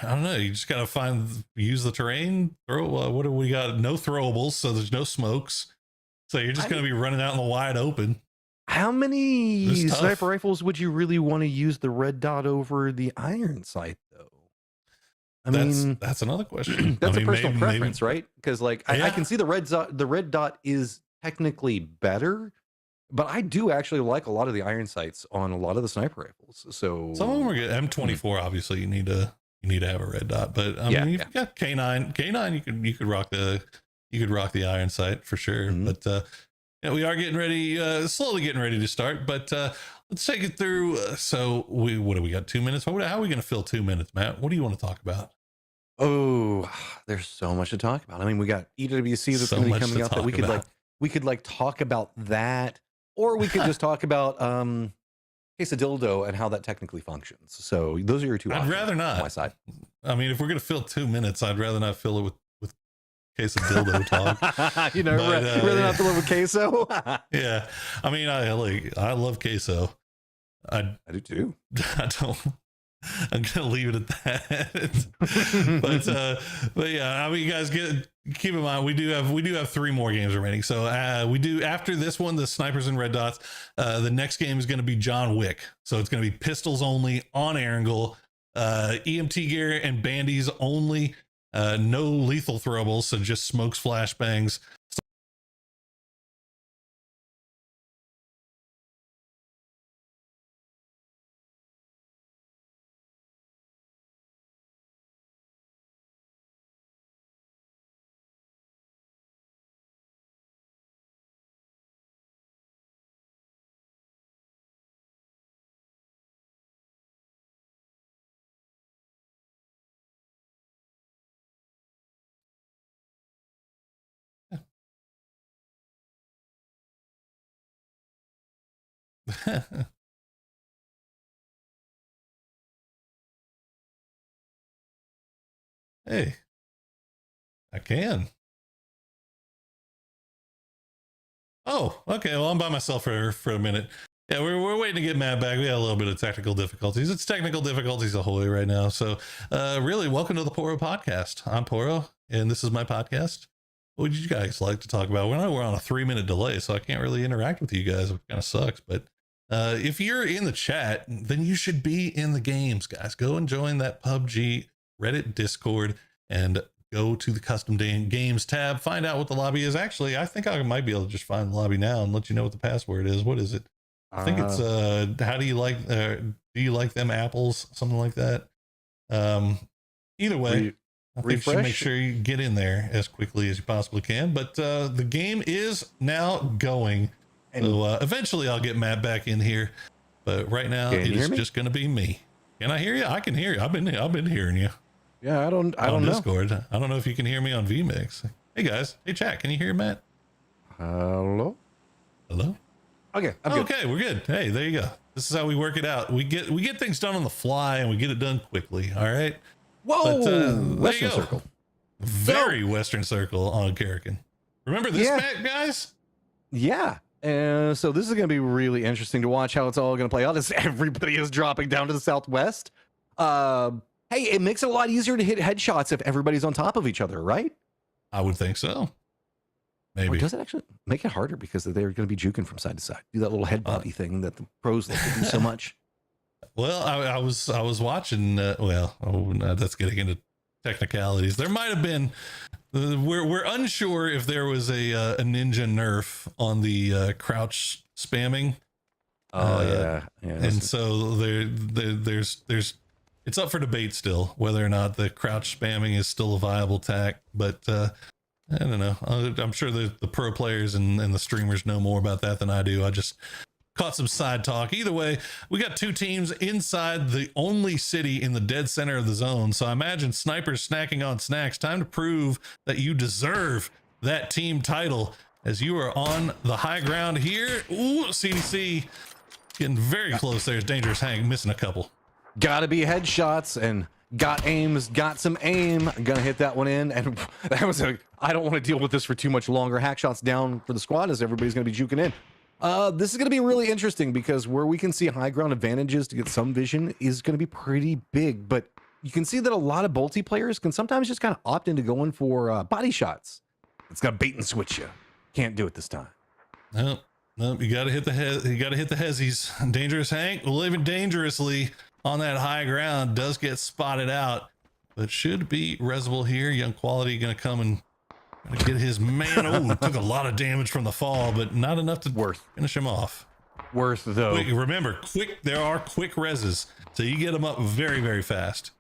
I don't know. You just gotta use the terrain. Throw. What do we got? No throwables, so there's no smokes. So you're just gonna be running out in the wide open. How many sniper rifles would you really want to use the red dot over the iron sight, though? That's another question. That's a personal preference, right? Because like I can see the red dot is technically better, but I do actually like a lot of the iron sights on a lot of the sniper rifles. So some of them are good. M24, obviously, you need to have a red dot, but I mean, you've got K9. You could rock the iron sight for sure. But we are getting ready, slowly getting ready to start. But let's take it through. So what do we got? 2 minutes? How are we going to fill 2 minutes, Matt? What do you want to talk about? Oh, there's so much to talk about. I mean, we got EWC that's going to be coming out that we could talk about that, or we could just talk about Case of Dildo and how that technically functions. So those are your two options. I'd rather not. On my side. I mean, if we're going to fill 2 minutes, I'd rather not fill it with Case of Dildo talk. Rather not fill it with queso. Yeah, I mean, I love queso. I do too. I don't. I'm gonna leave it at that. but yeah, I mean, you guys keep in mind we do have 3 more games remaining. So we do, after this one, the snipers and red dots. The next game is going to be John Wick. So it's going to be pistols only on Erangel, EMT gear and bandies only. No lethal throwables, so just smokes, flashbangs. Hey, I can. Oh, okay. Well, I'm by myself for a minute. Yeah, we're waiting to get Matt back. We had a little bit of technical difficulties. It's technical difficulties ahoy right now. So, really, welcome to the Poro podcast. I'm Poro, and this is my podcast. What would you guys like to talk about? We're on a 3-minute delay, so I can't really interact with you guys. It kind of sucks, but if you're in the chat, then you should be in the games, guys. Go and join that PUBG Reddit Discord and go to the custom games tab. Find out what the lobby is. Actually, I think I might be able to just find the lobby now and let you know what the password is. What is it? I think it's how do you like do you like them apples? Something like that. Either way, I think you should make sure you get in there as quickly as you possibly can. But the game is now going. So eventually I'll get Matt back in here. But right now it's just going to be me. Can I hear you? I can hear you. I've been hearing you. Yeah, I don't know. Discord. I don't know if you can hear me on vMix. Hey guys. Hey chat. Can you hear Matt? Hello? Okay. Okay, we're good. Hey, there you go. This is how we work it out. We get things done on the fly and we get it done quickly. All right. Whoa! But, Western Circle. Very Western Circle on Karrakin. Remember this, Matt, guys? Yeah. So this is going to be really interesting to watch how it's all going to play out as everybody is dropping down to the southwest. Hey, it makes it a lot easier to hit headshots if everybody's on top of each other, right? I would think so. Maybe. Or does it actually make it harder because they're going to be juking from side to side? Do that little head bobby thing that the pros like to do so much. Well, I was watching. That's getting into technicalities. There might have been. We're unsure if there was a ninja nerf on the crouch spamming. Yeah. And so there's it's up for debate still whether or not the crouch spamming is still a viable tack. But I don't know. I'm sure the pro players and the streamers know more about that than I do. I just caught some side talk. Either way, we got 2 teams inside the only city in the dead center of the zone. So I imagine snipers snacking on snacks. Time to prove that you deserve that team title as you are on the high ground here. Ooh, CDC getting very close. There's Dangerous Hank missing a couple. Gotta be headshots and got some aim. I'm gonna hit that one in. And that was I don't want to deal with this for too much longer. Hack shots down for the squad as everybody's gonna be juking in. This is going to be really interesting because where we can see high ground advantages to get some vision is going to be pretty big, but you can see that a lot of bolty players can sometimes just kind of opt into going for body shots. It's got to bait and switch you. Can't do it this time. Nope. You got to hit the head. You got to hit the hezzies. Dangerous Hank, living dangerously on that high ground, does get spotted out, but should be resable here. Young Quality going to come and get his man. Oh, took a lot of damage from the fall, but not enough to finish him off. Worth though. Wait, remember, there are quick reses, so you get them up very, very fast.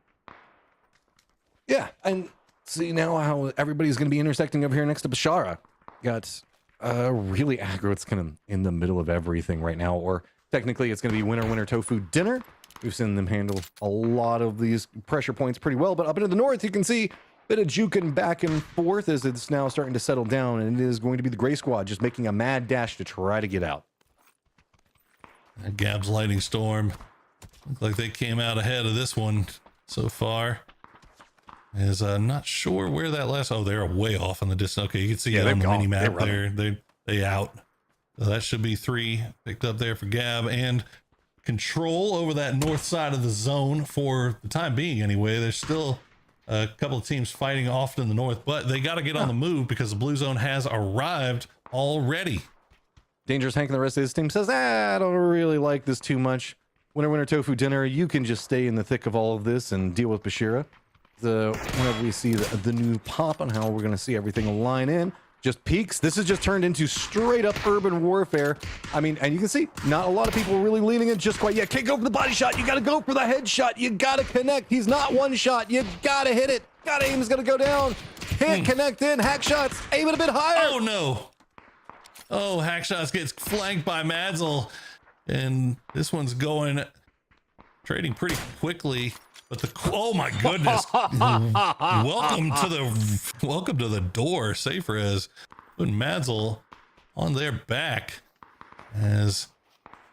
Yeah, and see now how everybody's going to be intersecting over here next to Bashara. Got really aggro. It's kind of in the middle of everything right now, or technically it's going to be winter tofu dinner. We've seen them handle a lot of these pressure points pretty well, but up into the north, you can see bit of juking back and forth as it's now starting to settle down, and it is going to be the Gray Squad just making a mad dash to try to get out. Gab's Lightning Storm. Look like they came out ahead of this one so far. Is not sure where that last. Oh, they're way off in the distance. Okay, you can see it on the mini map there. They out. So that should be 3 picked up there for Gab, and control over that north side of the zone for the time being. Anyway, there's still a couple of teams fighting off in the north, but they got to get on the move because the blue zone has arrived already. Dangerous Hank and the rest of his team says, I don't really like this too much. Winter tofu dinner, you can just stay in the thick of all of this and deal with Bashira. Whenever we see the new pop on how we're going to see everything align in, just peaks. This has just turned into straight up urban warfare. I mean, and you can see not a lot of people really leaning in just quite yet. Can't go for the body shot. You got to go for the headshot. You got to connect. He's not one shot. You got to hit it. Got to aim. Is going to go down. Can't connect in. Hack shots. Aim it a bit higher. Oh, no. Oh, Hack shots gets flanked by Madzel. And this one's trading pretty quickly. But oh my goodness. welcome to the door. Safer as putting Madzel on their back as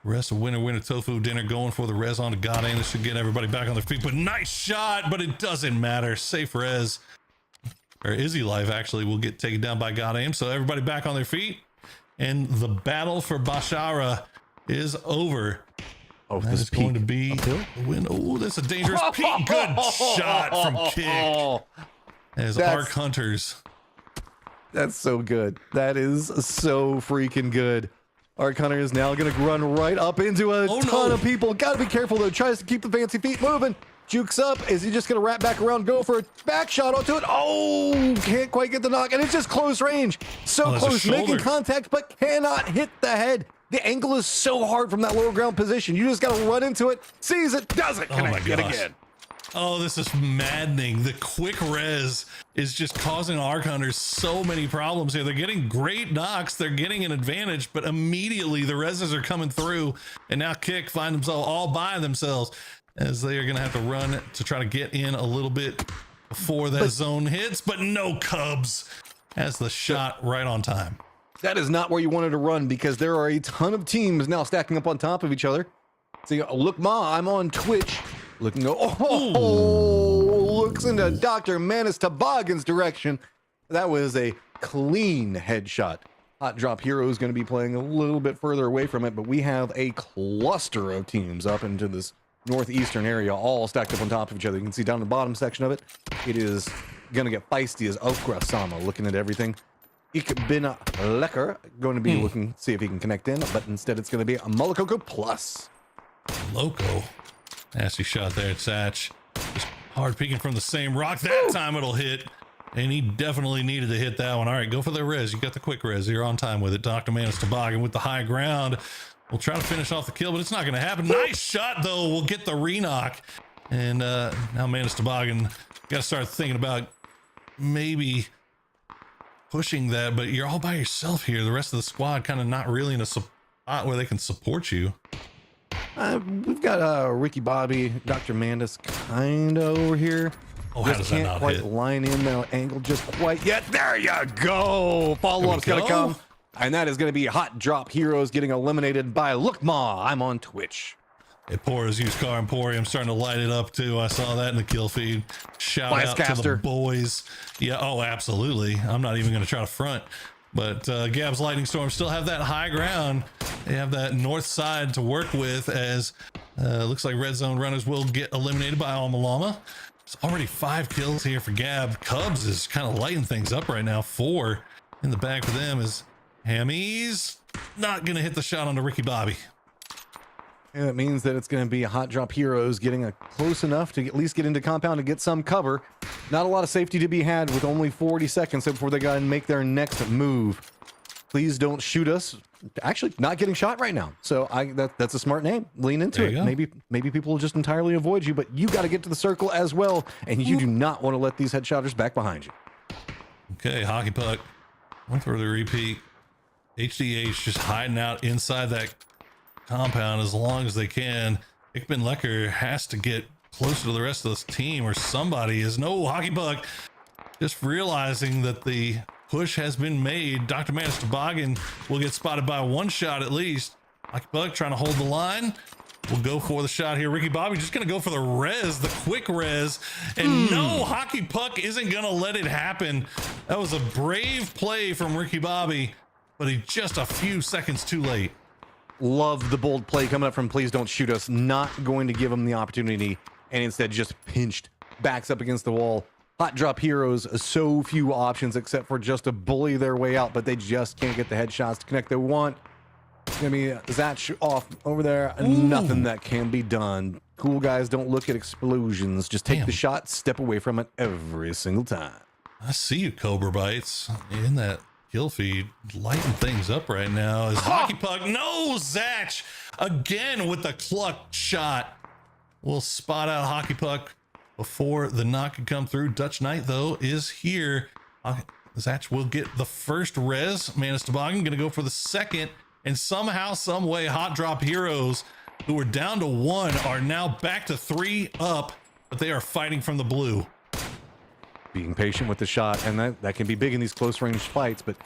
the rest of winter tofu dinner going for the res on to God, and this should get everybody back on their feet. But nice shot, but it doesn't matter. Safe res, or Izzy Life actually, will get taken down by God aim. So everybody back on their feet, and the battle for Bashara is over. Oh, that is going to be the win. Oh, that's a dangerous peek. Good shot from Kick. As Arc Hunters. That's so good. That is so freaking good. Arc Hunter is now going to run right up into a ton of people. Got to be careful, though. Tries to keep the fancy feet moving. Jukes up. Is he just going to wrap back around, go for a back shot onto it? Oh, can't quite get the knock. And it's just close range. So close, making contact, but cannot hit the head. The angle is so hard from that lower ground position. You just got to run into it, sees it, doesn't connect yet again. Oh, this is maddening. The quick res is just causing Arc Hunters so many problems here. They're getting great knocks. They're getting an advantage, but immediately the reses are coming through, and now Kick find themselves all by themselves as they are going to have to run to try to get in a little bit before that zone hits, but no Cubs has the shot right on time. That is not where you wanted to run because there are a ton of teams now stacking up on top of each other. See, look, I'm on Twitch. Looking, looks into Dr. Manus Toboggan's direction. That was a clean headshot. Hot Drop Hero is going to be playing a little bit further away from it, but we have a cluster of teams up into this northeastern area, all stacked up on top of each other. You can see down the bottom section of it, it is going to get feisty as Okra Sama looking at everything. Ik bin lekker, going to be looking, see if he can connect in, but instead it's going to be a Molokoko Plus. Loco. Nasty shot there at Satch. Just hard peeking from the same rock. That time it'll hit. And he definitely needed to hit that one. All right, go for the res. You got the quick res. You're on time with it. Dr. Manus Toboggan with the high ground. We'll try to finish off the kill, but it's not going to happen. Nice shot, though. We'll get the re-knock. And now Manus Toboggan got to start thinking about maybe pushing that, but you're all by yourself here. The rest of the squad kind of not really in a spot where they can support you. We've got Ricky Bobby, Dr. Mandus kind of over here. Oh, how does that not hit? Can't quite line in the angle just quite yet. There you go. Follow-up's going to come. And that is going to be Hot Drop Heroes getting eliminated by Look Ma. I'm on Twitch. Hey, Pora's Used Car Emporium starting to light it up too. I saw that in the kill feed. Shout out to the boys. Yeah, oh, absolutely. I'm not even going to try to front. But Gab's Lightning Storm still have that high ground. they have that north side to work with, as looks like red zone runners will get eliminated by Alma Llama. It's already 5 kills here for Gab. Cubs is kind of lighting things up right now. 4 in the bag for them, as Hammy's not going to hit the shot onto Ricky Bobby. And it means that it's going to be a Hot Drop Heroes getting a close enough to at least get into compound and get some cover. Not a lot of safety to be had with only 40 seconds before they got to make their next move. Please don't shoot us. Actually, not getting shot right now. So that's a smart name. Lean into it. Maybe people will just entirely avoid you, but you got to get to the circle as well. And you do not want to let these headshotters back behind you. Okay, Hockey Puck. One for the repeat. HDH just hiding out inside that compound as long as they can. Ickman Lecker has to get closer to the rest of this team, or somebody is. No, Hockey Puck just realizing that the push has been made. Dr. Manus Toboggan will get spotted by 1 shot at least. Hockey Puck trying to hold the line. We'll go for the shot here. Ricky Bobby just going to go for the res, the quick res. And no, Hockey Puck isn't going to let it happen. That was a brave play from Ricky Bobby, but he's just a few seconds too late. Love the bold play coming up from Please Don't Shoot Us. Not going to give him the opportunity, and instead just pinched, backs up against the wall. Hot Drop Heroes, so few options except for just to bully their way out, but they just can't get the headshots to connect they want. It's gonna be Zatch off over there. Nothing that can be done. Cool guys don't look at explosions. Just take the shot, step away from it every single time. I see you, Cobra Bites, in that kill feed, lighting things up right now. Is Hockey Puck? No, Zatch again with the clutch shot. We'll spot out Hockey Puck before the knock can come through. Dutch Knight, though, is here. Zatch will get the first res. Manus Toboggan gonna go for the second, and somehow, some way, Hot Drop Heroes, who were down to 1, are now back to 3 up, but they are fighting from the blue. Being patient with the shot, and that can be big in these close range fights, but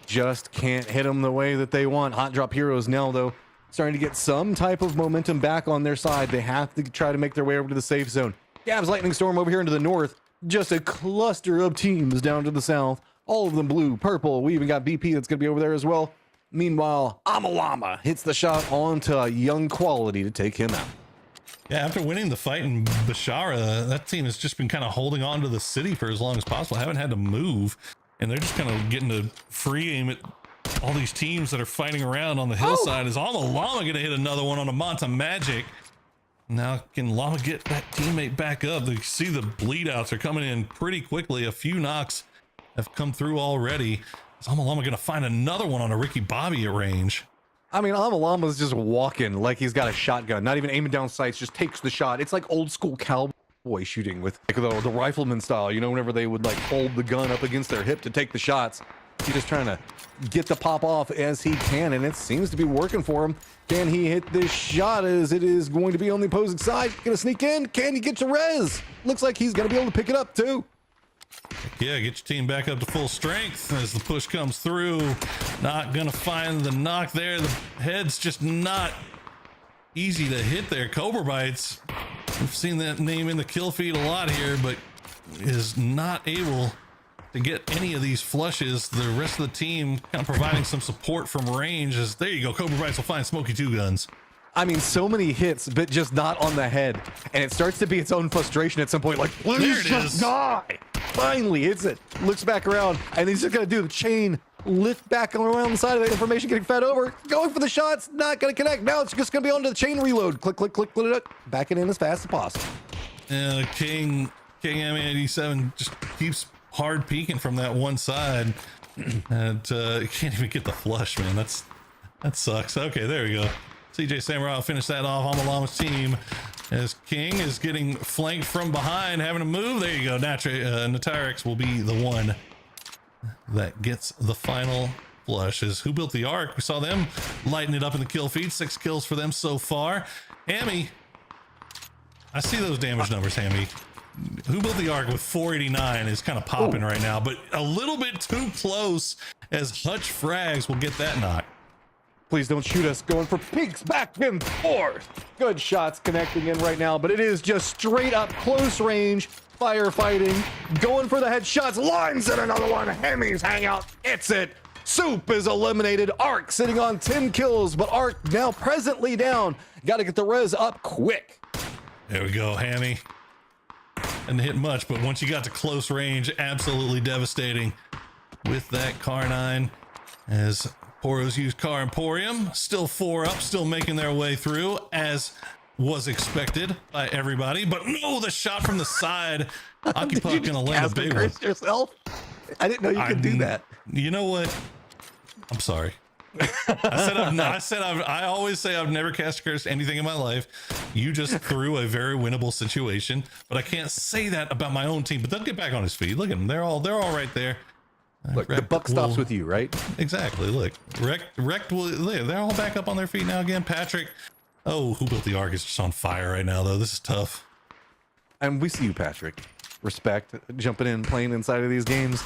just can't hit them the way that they want. Hot Drop Heroes now, though, starting to get some type of momentum back on their side. They have to try to make their way over to the safe zone. Gab's Lightning Storm over here into the north. Just a cluster of teams down to the south. All of them blue, purple. We even got BP that's going to be over there as well. Meanwhile, Amalama hits the shot onto Young Quality to take him out. Yeah, after winning the fight in Bashara, that team has just been kind of holding on to the city for as long as possible. Haven't had to move, and they're just kind of getting to free aim at all these teams that are fighting around on the hillside. Is Alma Llama going to hit another one on a Monta Magic? Now can Llama get that teammate back up? You see the bleed outs are coming in pretty quickly. A few knocks have come through already. Is Alma Llama going to find another one on a Ricky Bobby at range? I mean, Amalama's just walking like he's got a shotgun, not even aiming down sights, just takes the shot. It's like old school cowboy shooting with like the rifleman style, you know, whenever they would like hold the gun up against their hip to take the shots. He's just trying to get the pop off as he can, and it seems to be working for him. Can he hit this shot as it is going to be on the opposing side? Gonna sneak in? Can he get to res? Looks like he's gonna be able to pick it up too. Yeah, get your team back up to full strength as the push comes through. Not gonna find the knock there. The head's just not easy to hit there. Cobra Bites, we've seen that name in the kill feed a lot here, but is not able to get any of these flushes. The rest of the team kind of providing some support from range. As there you go, Cobra Bites will find Smoky 2 guns. I mean, so many hits, but just not on the head. And it starts to be its own frustration at some point. Like, please just die. Finally hits it. Looks back around, and he's just going to do the chain lift back around the side of the information, getting fed over. Going for the shots, not going to connect. Now it's just going to be onto the chain reload. Click, click, click, click, click. Back it in as fast as possible. King M87 just keeps hard peeking from that one side. And can't even get the flush, man. That sucks. Okay, there we go. CJ Samurai will finish that off on Llama's team as King is getting flanked from behind, having to move. There you go. Natirix will be the one that gets the final flush. As Who Built the Ark? We saw them lighting it up in the kill feed. 6 kills for them so far. Hammy, I see those damage numbers, Hammy. Who Built the Ark with 489 is kind of popping right now, but a little bit too close as Hutch Frags will get that knock. Please don't shoot us. Going for peeks back and forth. Good shots connecting in right now, but it is just straight up close range firefighting. Going for the headshots. Lines in another one. Hemmy's hangout. It's it. Soup is eliminated. Ark sitting on 10 kills, but Ark now presently down. Got to get the res up quick. There we go, Hammy. Didn't hit much, but once you got to close range, absolutely devastating with that Car9. As Poro's used Car Emporium, still 4 up, still making their way through, as was expected by everybody. But no, the shot from the side. Occupy gonna land a big one. Yourself? I didn't know you could do that. You know what? I'm sorry. I always say I've never cast curse anything in my life. You just threw a very winnable situation, but I can't say that about my own team. But they'll get back on his feet. Look at them. They're all right there. Look, the buck stops with you, right? Exactly. Look, Wrecked will. They're all back up on their feet now again. Patrick. Oh, Who Built the Ark is just on fire right now, though. This is tough. And we see you, Patrick. Respect jumping in, playing inside of these games.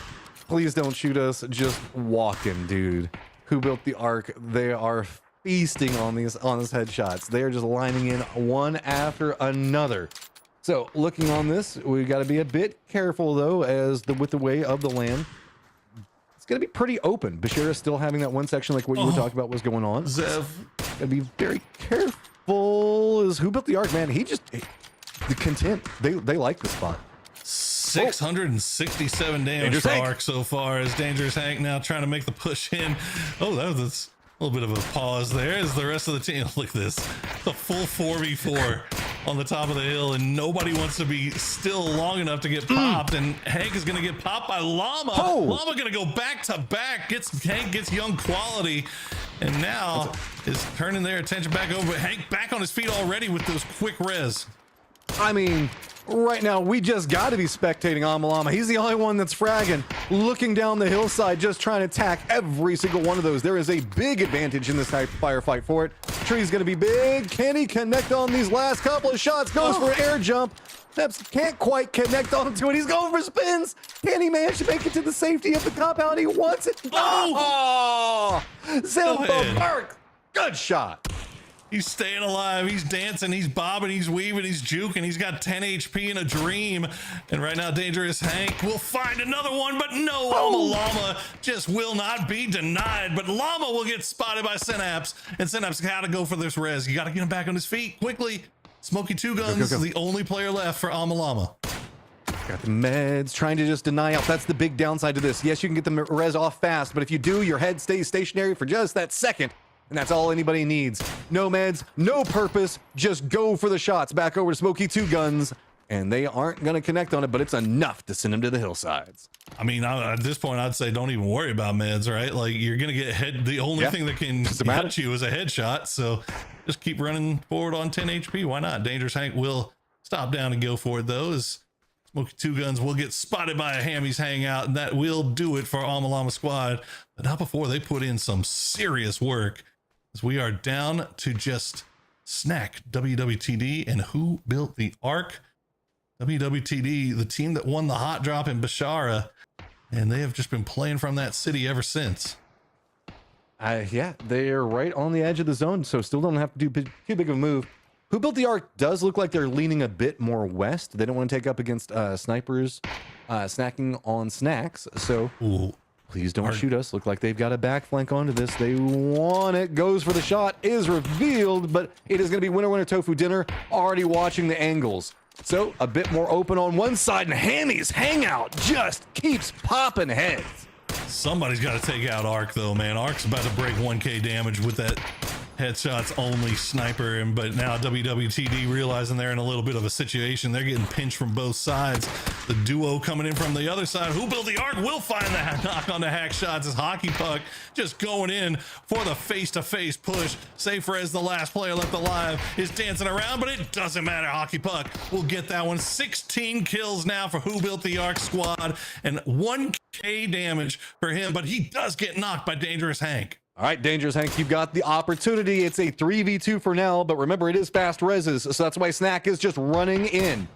Please don't shoot us. Just walking, dude. Who Built the Ark? They are feasting on these headshots. They are just lining in one after another. So looking on this, we got to be a bit careful though, as with the way of the land. It's going to be pretty open. Bashir is still having that one section like what you were talking about was going on. Zev. Got to be very careful. Is Who Built the Ark, man? The content. They like the spot. 667 damage for Ark so far, as Dangerous Hank now trying to make the push in. Oh, that was a little bit of a pause there as the rest of the team. Look at this. The full 4v4 on the top of the hill, and nobody wants to be still long enough to get popped. And Hank is going to get popped by Llama. Llama going to go back to back. Hank gets young quality, and now is turning their attention back over. Hank back on his feet already with those quick res. I mean, right now, we just got to be spectating Amalama. He's the only one that's fragging, looking down the hillside, just trying to attack every single one of those. There is a big advantage in this type of firefight for it. Tree's going to be big. Can he connect on these last couple of shots? Goes for an air jump. Steps can't quite connect onto it. He's going for spins. Can he manage to make it to the safety of the compound? He wants it. Oh! Zimbo Park. Good shot. He's staying alive. He's dancing. He's bobbing. He's weaving. He's juking. He's got 10 HP in a dream. And right now, Dangerous Hank will find another one, but no, Llama just will not be denied. But Llama will get spotted by Synapse, and Synapse got to go for this res. You got to get him back on his feet quickly. Smoky Two Guns is the only player left for Llama. Got the meds, trying to just deny out. That's the big downside to this. Yes, you can get the res off fast, but if you do, your head stays stationary for just that second. And that's all anybody needs. No meds, no purpose, just go for the shots. Back over to Smoky Two Guns, and they aren't going to connect on it, but it's enough to send him to the hillsides. I mean, at this point, I'd say don't even worry about meds, right? Like, you're going to get hit. The only thing that can hit you is a headshot, so just keep running forward on 10 HP. Why not? Dangerous Hank will stop down and go for it, though, as Smoky Two Guns will get spotted by a Hammy's hangout, and that will do it for Amalama Squad, but not before they put in some serious work. We are down to just Snack, WWTD, and Who Built the Ark. WWTD, the team that won the hot drop in Bashara, and they have just been playing from that city ever since. Yeah, they're right on the edge of the zone, so still don't have to do too big of a move. Who Built the Ark does look like they're leaning a bit more west. They don't want to take up against snipers snacking on snacks, so... Ooh. Please don't shoot us. Look like they've got a back flank onto this. They want it. Goes for the shot. Is revealed, but it is going to be winner, winner, tofu dinner. Already watching the angles. So a bit more open on one side, and Hammy's hangout just keeps popping heads. Somebody's got to take out Ark, though, man. Ark's about to break 1K damage with that headshots only sniper, but now WWTD realizing they're in a little bit of a situation. They're getting pinched from both sides. The duo coming in from the other side. Who Built the Ark will find the knock on the hack shots as Hockey Puck just going in for the face-to-face push. Safer as the last player left alive is dancing around, but it doesn't matter. Hockey Puck will get that one. 16 kills now for Who Built the Ark squad and 1K damage for him, but he does get knocked by Dangerous Hank. All right, Dangerous Hank, you've got the opportunity. It's a 3v2 for now, but remember, it is fast reses, so that's why Snack is just running in.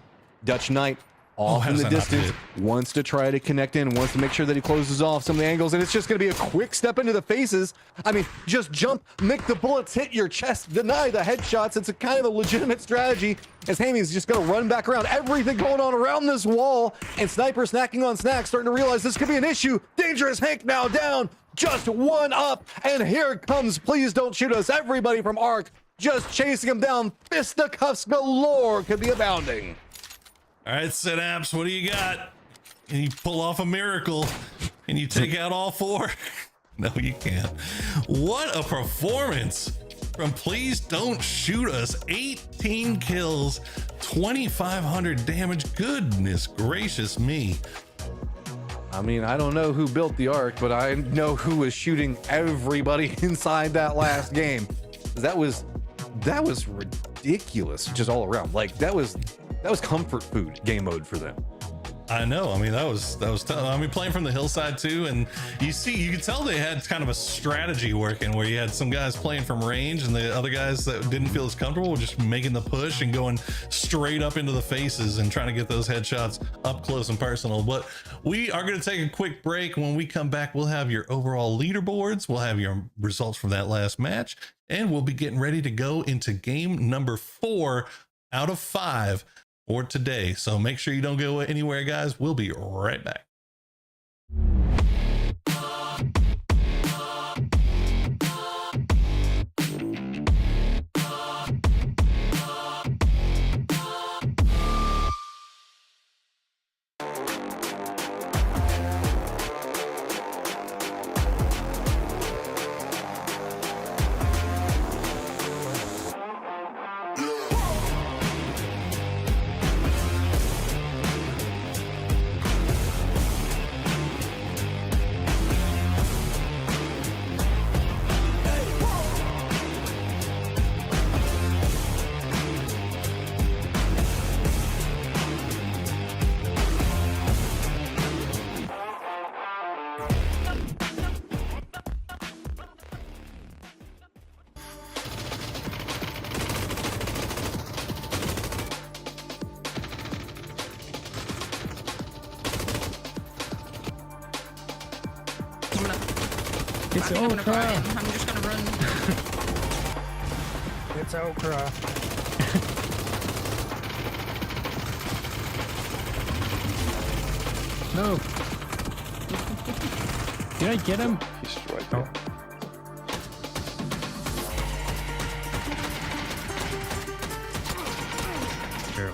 Dutch Knight off in the distance, wants to try to connect in, wants to make sure that he closes off some of the angles, and it's just going to be a quick step into the faces. I mean, just jump, make the bullets hit your chest, deny the headshots. It's a kind of a legitimate strategy, as Hammy's just going to run back around. Everything going on around this wall, and Sniper snacking on Snack, starting to realize this could be an issue. Dangerous Hank now down. just one up, and here comes Please Don't Shoot Us. Everybody from Ark just chasing him down. Fisticuffs galore could be abounding. All right, Synapse, what do you got? Can you pull off a miracle? Can you take out all 4? No, you can't. What a performance from Please Don't Shoot Us. 18 kills, 2,500 damage. Goodness gracious me. I mean, I don't know who built the Ark, but I know who was shooting everybody inside that last game. That was ridiculous, just all around. Like that was comfort food game mode for them. I know. I mean, that was tough. I mean, playing from the hillside too, and you could tell they had kind of a strategy working where you had some guys playing from range and the other guys that didn't feel as comfortable were just making the push and going straight up into the faces and trying to get those headshots up close and personal. But we are going to take a quick break. When we come back, we'll have your overall leaderboards, we'll have your results from that last match, and we'll be getting ready to go into game number 4 out of 5 for today. So make sure you don't go anywhere, guys. We'll be right back. It's okra. I'm just gonna run. It's okra. No. Did I get him? He's right there.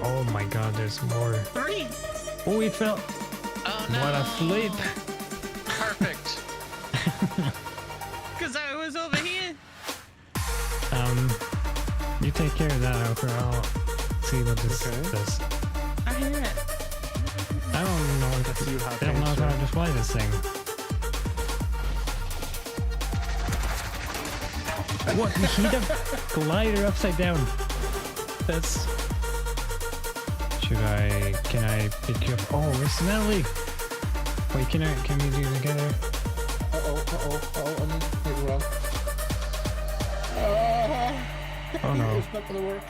Oh my god, there's more. 3. Oh, he fell. Oh no. What a flip. Perfect. Because I was over here. You take care of that, Okra. I'll see what this does. I hear it. I don't know. I don't know how to display this thing. What? He hit a glider upside down. That's. Can I pick you up? Oh, it's Nelly. Wait, can we do it together? I did it wrong. Oh no. It's not gonna work.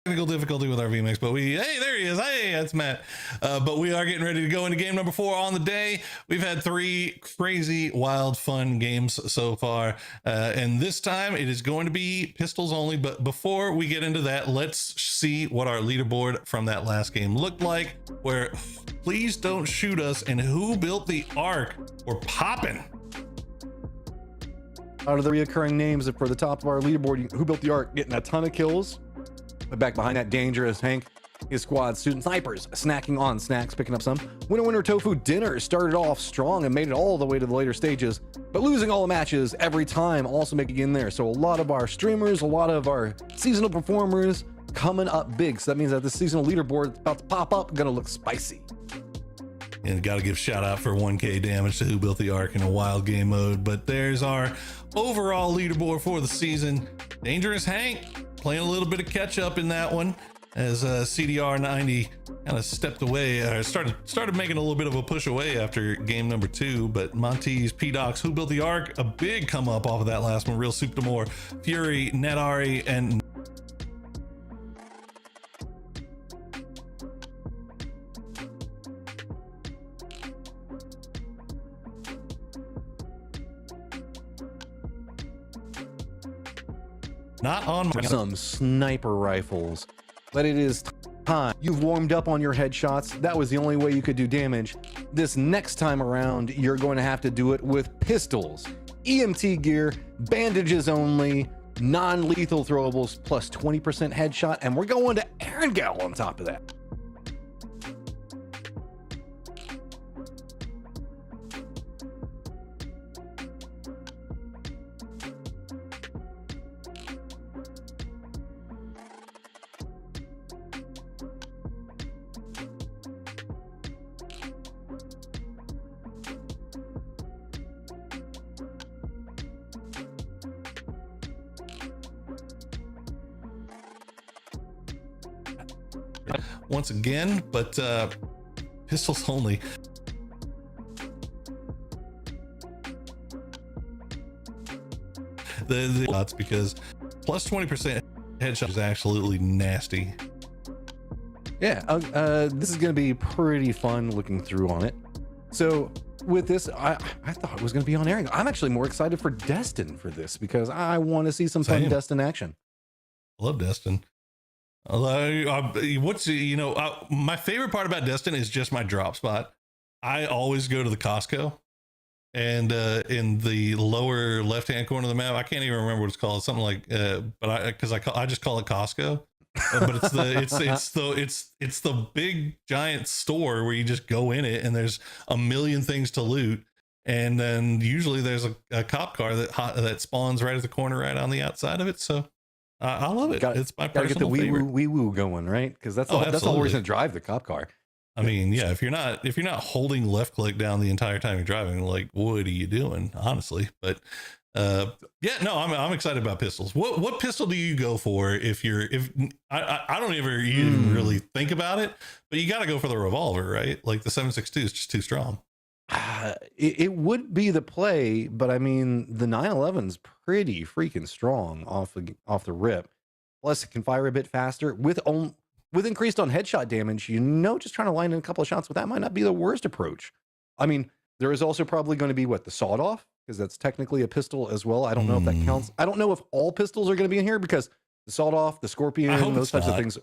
technical difficulty with our VMix, but hey, there he is. Hey, that's Matt. But we are getting ready to go into game number 4 on the day. We've had 3 crazy, wild, fun games so far. And this time it is going to be pistols only. But before we get into that, let's see what our leaderboard from that last game looked like, where please don't shoot us and who built the Ark. We're popping. Out of the reoccurring names for the top of our leaderboard, who built the Ark, getting a ton of kills. But back behind that, Dangerous Hank, his squad, Student Snipers, snacking on snacks, picking up some. Winner Tofu Dinner started off strong and made it all the way to the later stages, but losing all the matches every time, also making it in there. So a lot of our streamers, a lot of our seasonal performers coming up big. So that means that the seasonal leaderboard about to pop up, gonna look spicy. And got to give shout out for 1K damage to who built the Ark in a wild game mode. But there's our overall leaderboard for the season. Dangerous Hank playing a little bit of catch up in that one as CDR 90 kind of stepped away, or started making a little bit of a push away after game number 2. But Monty's P-Docs, who built the Ark, a big come up off of that last one. Real soup to more. Fury, Netari, and not on some sniper rifles, but it is time. You've warmed up on your headshots. That was the only way you could do damage. This next time around, you're going to have to do it with pistols, EMT gear, bandages only, non-lethal throwables, plus 20% headshot, and we're going to Erangel on top of that. once again, but pistols only. The shots, because plus 20% headshot is absolutely nasty. Yeah, this is going to be pretty fun looking through on it. So with this, I thought it was going to be on airing. I'm actually more excited for Destin for this because I want to see some fun Destin action. I love Destin. What's, my favorite part about Destin is just my drop spot. I always go to the Costco, and in the lower left hand corner of the map, I can't even remember what it's called. It's something like but I just call it Costco. But it's the big giant store where you just go in it and there's a million things to loot, and then usually there's a cop car that spawns right at the corner right on the outside of it. So I love it. It's my personal get the favorite. wee woo going, right? Because that's the whole reason to drive the cop car. I mean, yeah, if you're not holding left click down the entire time you're driving, like, what are you doing, honestly? But yeah, no, I'm excited about pistols. What pistol do you go for if I don't ever even really think about it, but you got to go for the revolver, right? Like the 7.62 is just too strong. It would be the play, but I mean, the 911's pretty freaking strong off the rip. Plus, it can fire a bit faster with increased on headshot damage. Just trying to line in a couple of shots with that might not be the worst approach. I mean, there is also probably going to be the sawed off, because that's technically a pistol as well. I don't know if that counts. I don't know if all pistols are going to be in here, because the sawed off, the Scorpion, those types of things.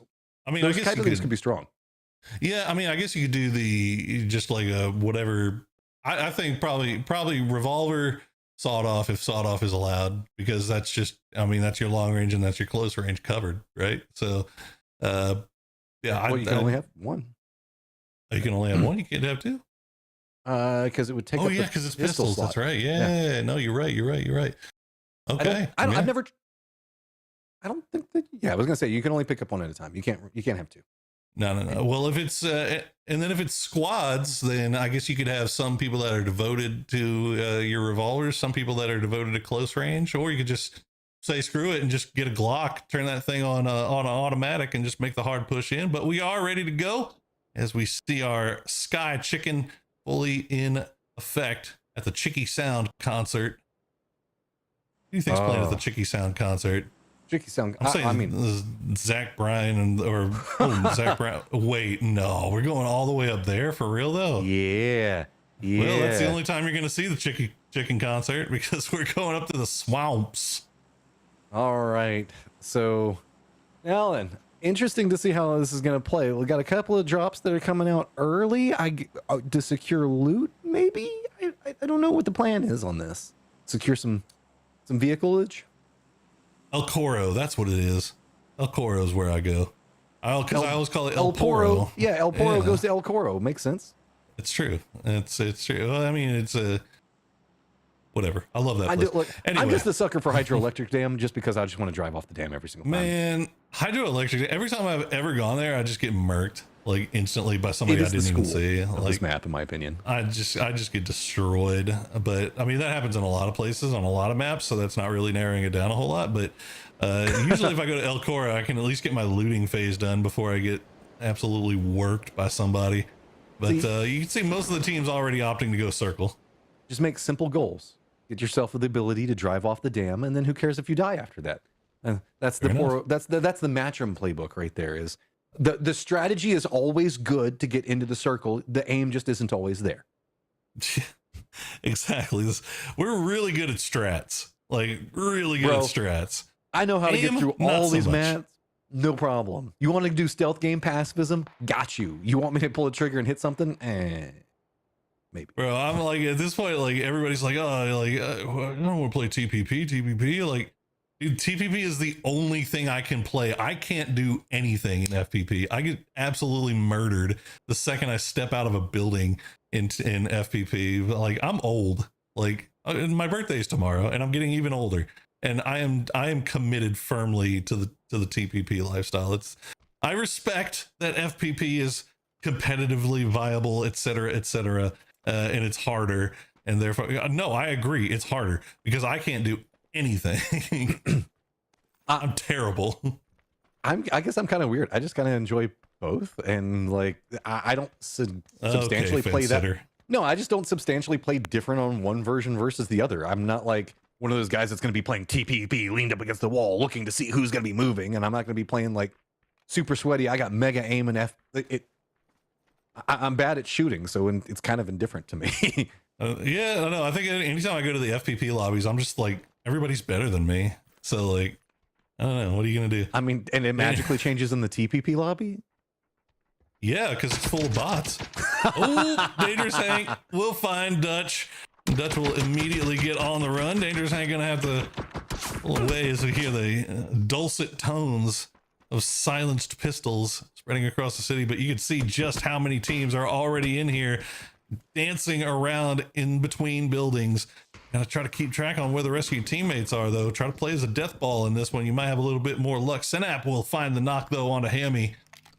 I mean, those types of things could be strong. Yeah, I mean, I guess you could do just like a whatever. I think probably revolver, sawed off, if sawed off is allowed, because that's just, I mean, that's your long range and that's your close range covered, right? So, yeah. Well, you can only have one. You can only have one. You can't have two. Because it would take. Oh yeah, because it's pistols. That's right. Yeah. No, you're right. Okay. I don't think that. Yeah, I was gonna say you can only pick up one at a time. You can't have two. No. Well, if it's and then if it's squads, then I guess you could have some people that are devoted to your revolvers, some people that are devoted to close range, or you could just say screw it and just get a Glock, turn that thing on an automatic, and just make the hard push in. But we are ready to go as we see our Sky Chicken fully in effect at the Chicky Sound concert. Who do you think's playing at the Chicky Sound concert? Tricky sound. I'm saying I mean, this is Zach Bryan Zach Bryan. Wait, no, we're going all the way up there for real though. yeah. Well, that's the only time you're going to see the chicken concert because we're going up to the swamps. All right. So, now then, interesting to see how this is going to play. We got a couple of drops that are coming out early. To secure loot, maybe. I don't know what the plan is on this. Secure some vehicleage. El Coro, that's what it is. El Coro is where I go. I always call it El Poro. Poro. Yeah, El Poro goes to El Coro. Makes sense. It's true. It's true. Well, I mean, it's whatever. I love that place. Anyway. I'm just a sucker for hydroelectric dam just because I just want to drive off the dam every single time. Man, hydroelectric. Every time I've ever gone there, I just get murked like instantly by somebody I didn't even see. Like Like this map, in my opinion. I just get destroyed. But I mean, that happens in a lot of places on a lot of maps, so that's not really narrowing it down a whole lot. But usually, if I go to El Coro, I can at least get my looting phase done before I get absolutely worked by somebody. But you can see most of the teams already opting to go circle. Just make simple goals. Get yourself the ability to drive off the dam, and then who cares if you die after that? That's the Matchroom playbook right there. Is the strategy is always good to get into the circle. The aim just isn't always there. Exactly. We're really good at strats. Like really good at strats. I know how to get through all these much. maps. No problem. You want to do stealth game pacifism? Got you. You want me to pull a trigger and hit something? Maybe. Bro, I'm like at this point, like everybody's like, oh, like I don't want to play TPP. Like, dude, TPP is the only thing I can play. I can't do anything in FPP. I get absolutely murdered the second I step out of a building in FPP. Like I'm old. Like my birthday's tomorrow, and I'm getting even older. And I am committed firmly to the TPP lifestyle. I respect that FPP is competitively viable, etc., and it's harder. And therefore, no, I agree, it's harder because I can't do anything. I'm terrible. I guess I'm kind of weird. I just kind of enjoy both, and like I don't substantially play that. No, I just don't substantially play different on one version versus the other. I'm not like one of those guys that's going to be playing TPP leaned up against the wall looking to see who's going to be moving, and I'm not going to be playing like super sweaty. I got mega aim and I'm bad at shooting, so it's kind of indifferent to me. Yeah, no, I think anytime I go to the FPP lobbies, I'm just like, everybody's better than me. So like, I don't know, what are you going to do? I mean, and it magically changes in the TPP lobby? Yeah, because it's full of bots. Oh, Dangerous Hank will find Dutch. Dutch will immediately get on the run. Dangerous Hank gonna have to pull away as we hear the dulcet tones of silenced pistols spreading across the city. But you can see just how many teams are already in here dancing around in between buildings. Gotta try to keep track on where the rest of your teammates are, though. Try to play as a death ball in this one. You might have a little bit more luck. Senap will find the knock, though, onto Hammy.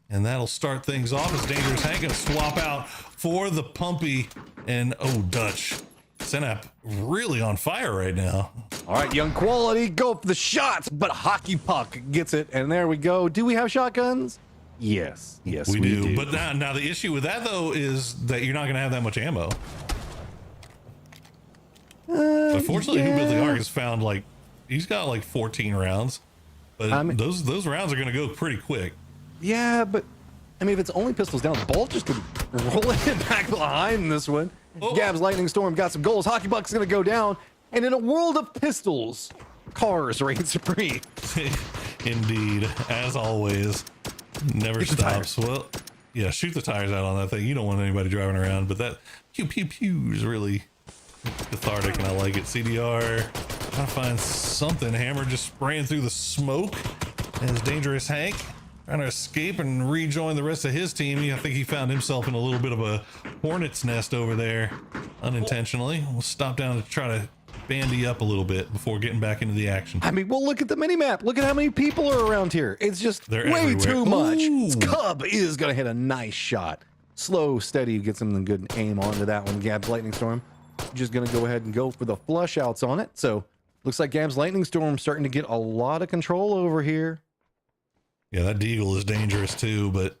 And that'll start things off as Dangerous Hank gonna swap out for the Pumpy. And, oh, Dutch. Senap really on fire right now. All right, young quality, go for the shots, but Hockey Puck gets it, and there we go. Do we have shotguns? Yes, we do. But now the issue with that, though, is that you're not going to have that much ammo. Unfortunately, Who Built the Ark has found, like, he's got like 14 rounds, but I mean, those rounds are going to go pretty quick. Yeah, but I mean, if it's only pistols down, the ball just could roll it back behind this one. Oh. Gab's Lightning Storm got some goals. Hockey Puck's gonna go down, and in a world of pistols, cars reign supreme. Indeed, as always, never stops. Well, yeah, shoot the tires out on that thing. You don't want anybody driving around, but that pew pew pew is really cathartic, and I like it. CDR, trying to find something. Hammer just spraying through the smoke. As Dangerous Hank trying to escape and rejoin the rest of his team. I think he found himself in a little bit of a hornet's nest over there unintentionally. We'll stop down to try to bandy up a little bit before getting back into the action. I mean, well, look at the mini map. Look at how many people are around here. It's just They're way everywhere. too much. Ooh. Cub is going to hit a nice shot. Slow, steady, get some good aim onto that one. Gab's Lightning Storm just going to go ahead and go for the flush outs on it. So looks like Gab's Lightning Storm starting to get a lot of control over here. Yeah, that Deagle is dangerous too, but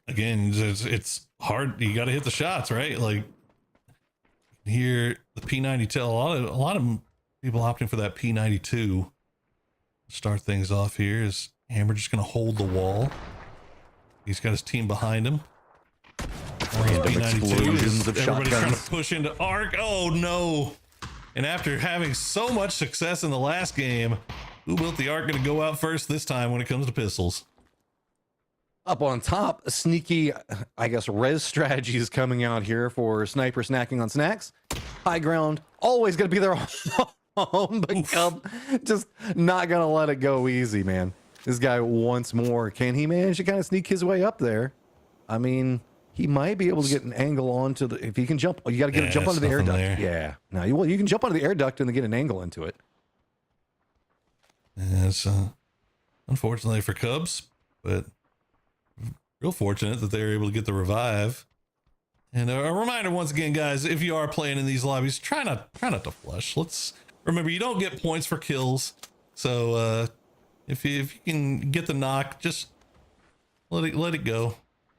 again, it's hard. You got to hit the shots, right? Like here, the P90 a lot of people opting for that P92. Start things off here is Hammer just going to hold the wall. He's got his team behind him. Random explosions of Everybody's trying shotguns. to push into arc. Oh no. And after having so much success in the last game, who built the arc going to go out first this time when it comes to pistols? Up on top, a sneaky, I guess, res strategy is coming out here for Sniper snacking on snacks. High ground, always going to be their home, but Cub just not going to let it go easy, man. This guy wants more. Can he manage to kind of sneak his way up there? I mean, he might be able to get an angle onto the, if he can jump, you got to get jump onto the air duct. There. Yeah. Now, you can jump onto the air duct and then get an angle into it. Yeah, it's unfortunately for Cubs, but real fortunate that they were able to get the revive. And a reminder once again, guys, if you are playing in these lobbies, try not to flush. Let's remember, you don't get points for kills. So if you can get the knock, just let it go.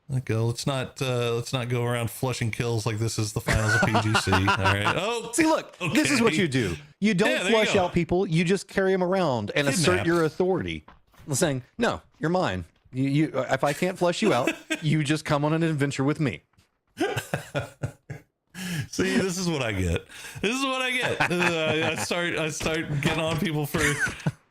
Let it go. Let's not go around flushing kills like this is the finals of PGC. All right. Oh, see, look, okay. This is what you do. You don't flush out people. You just carry them around and assert your authority, saying, "No, you're mine. You if I can't flush you out, you just come on an adventure with me." See, this is what I get. This is what I get. I start getting on people for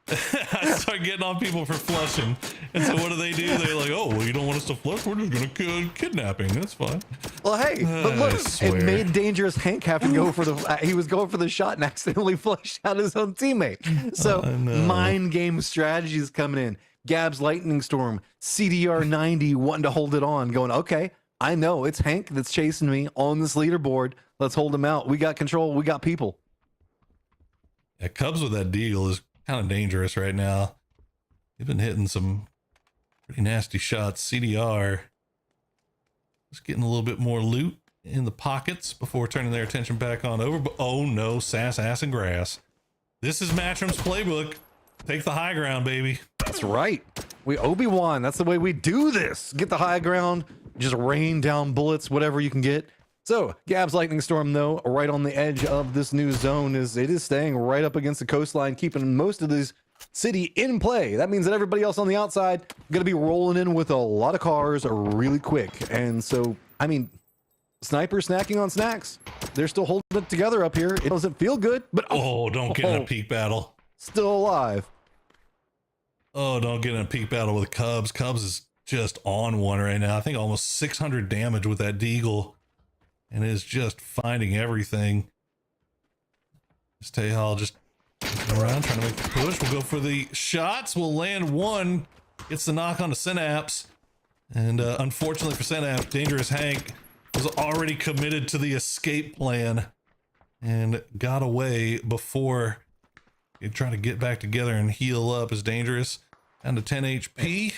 I start getting on people for flushing. And so what do? They're like, "Oh, well, you don't want us to flush? We're just gonna kidnapping. That's fine." Well, hey, but look, it made Dangerous Hank have to go for the. He was going for the shot and accidentally flushed out his own teammate. So mind game strategies coming in. Gab's Lightning Storm, CDR 90 wanting to hold it on, going, "Okay, I know it's Hank that's chasing me on this leaderboard. Let's hold him out. We got control. We got people." Yeah, Cubs with that deal is kind of dangerous right now. They've been hitting some pretty nasty shots. CDR just getting a little bit more loot in the pockets before turning their attention back on over. But oh no, sass, ass, and grass. This is Matchroom's playbook. Take the high ground, baby. That's right. We Obi-Wan. That's the way we do this. Get the high ground. Just rain down bullets, whatever you can get. So Gab's Lightning Storm, though, right on the edge of this new zone, is staying right up against the coastline, keeping most of this city in play. That means that everybody else on the outside going to be rolling in with a lot of cars really quick. And so, I mean, Sniper snacking on snacks. They're still holding it together up here. It doesn't feel good, but don't get in a peak battle. Still alive. Oh, don't get in a peak battle with Cubs. Cubs is just on one right now. I think almost 600 damage with that Deagle. And is just finding everything. This Tehal just around trying to make the push. We'll go for the shots. We'll land one. Gets the knock on the Synapse. And unfortunately for Synapse, Dangerous Hank was already committed to the escape plan and got away before he tried to get back together and heal up. Is Dangerous down to 10 HP.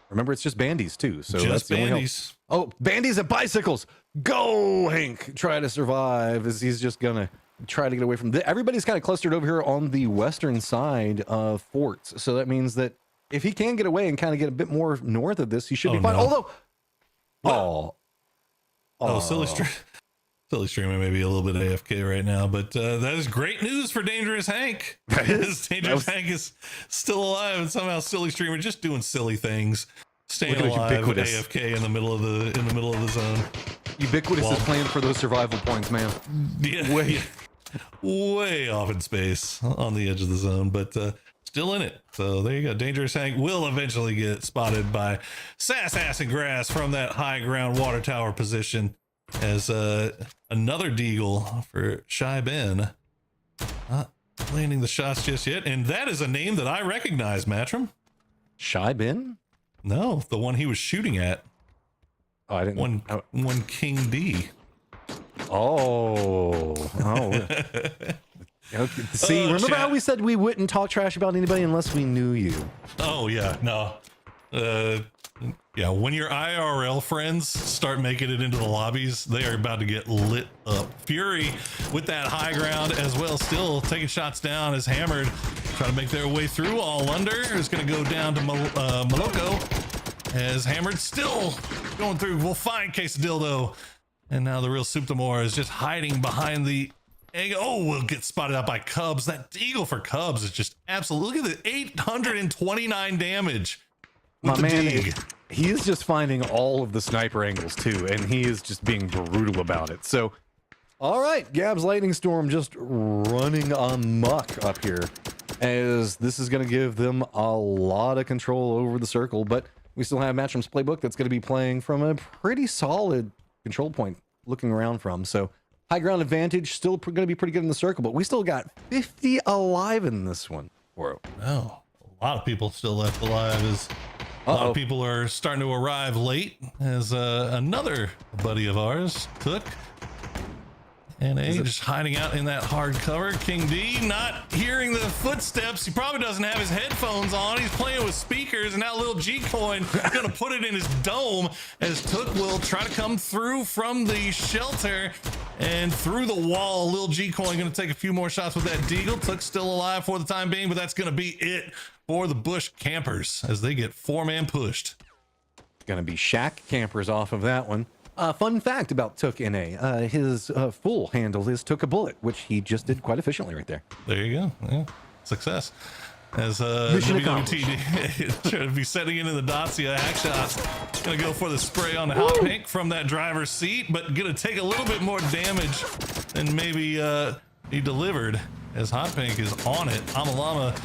Remember, it's just bandies too. So just that's the only bandies. help. Oh, bandies and bicycles. Go, Hank. Try to survive as he's just going to try to get away from everybody's kind of clustered over here on the western side of forts. So that means that if he can get away and kind of get a bit more north of this, he should be fine. No. Although, Silly streaming maybe a little bit AFK right now, but that is great news for Dangerous Hank. Dangerous Hank is still alive, and somehow Silly streamer just doing silly things, staying alive, AFK in the middle of the zone. Ubiquitous is playing for those survival points, man. Yeah, way off in space on the edge of the zone, but still in it. So there you go. Dangerous Hank will eventually get spotted by Sass, Ass, and Grass from that high ground water tower position. As another Deagle for Shy Ben. Not landing the shots just yet. And that is a name that I recognize, Matchroom. Shy Ben? No, the one he was shooting at. Oh, I didn't. One King D. Oh. Okay. See, remember how we said we wouldn't talk trash about anybody unless we knew you? Oh, yeah. No. Yeah, when your IRL friends start making it into the lobbies, they are about to get lit up. Fury with that high ground as well, still taking shots down as Hammered trying to make their way through. All under is going to go down to Moloko as Hammered still going through. We'll find Quesadildo. And now the real Suptamore is just hiding behind the And, oh, we'll get spotted out by Cubs. That Deagle for Cubs is just absolute. Look at the 829 damage. My man, he is just finding all of the sniper angles too, and he is just being brutal about it. So, all right, Gab's Lightning Storm just running amok up here, as this is going to give them a lot of control over the circle, but we still have Matchroom's playbook that's going to be playing from a pretty solid control point looking around from. So high ground advantage, still going to be pretty good in the circle, but we still got 50 alive in this one. Whoa. Oh, a lot of people still left alive as a lot of people are starting to arrive late, as another buddy of ours, Cook, and just hiding out in that hard cover. King D not hearing the footsteps. He probably doesn't have his headphones on. He's playing with speakers, and now little G-Coin gonna put it in his dome as Took will try to come through from the shelter and through the wall. Little G-Coin gonna take a few more shots with that Deagle. Took's still alive for the time being, but that's gonna be it for the Bush campers as they get 4-man pushed. Gonna be Shack campers off of that one. Fun fact about Took NA, his full handle is Took a Bullet, which he just did quite efficiently right there. There you go. Yeah. Success. As Mission WWTD trying to be setting into the Dacia hack shots. Gonna go for the spray on the Hot Pink from that driver's seat, but gonna take a little bit more damage than maybe he delivered, as Hot Pink is on it. Amalama.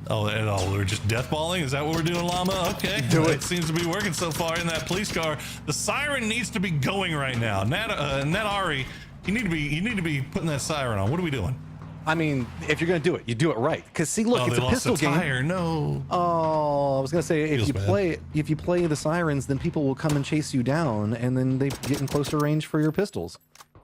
Oh, and we're just deathballing? Is that what we're doing, Llama? Okay. Do it. It seems to be working so far in that police car. The siren needs to be going right now. Nat Ari, you need to be putting that siren on. What are we doing? I mean, if you're gonna do it, you do it right. Cause see, look, it's a pistol game. Tire. No. Oh, I was gonna say if Feels you play the sirens, then people will come and chase you down, and then they get in closer range for your pistols.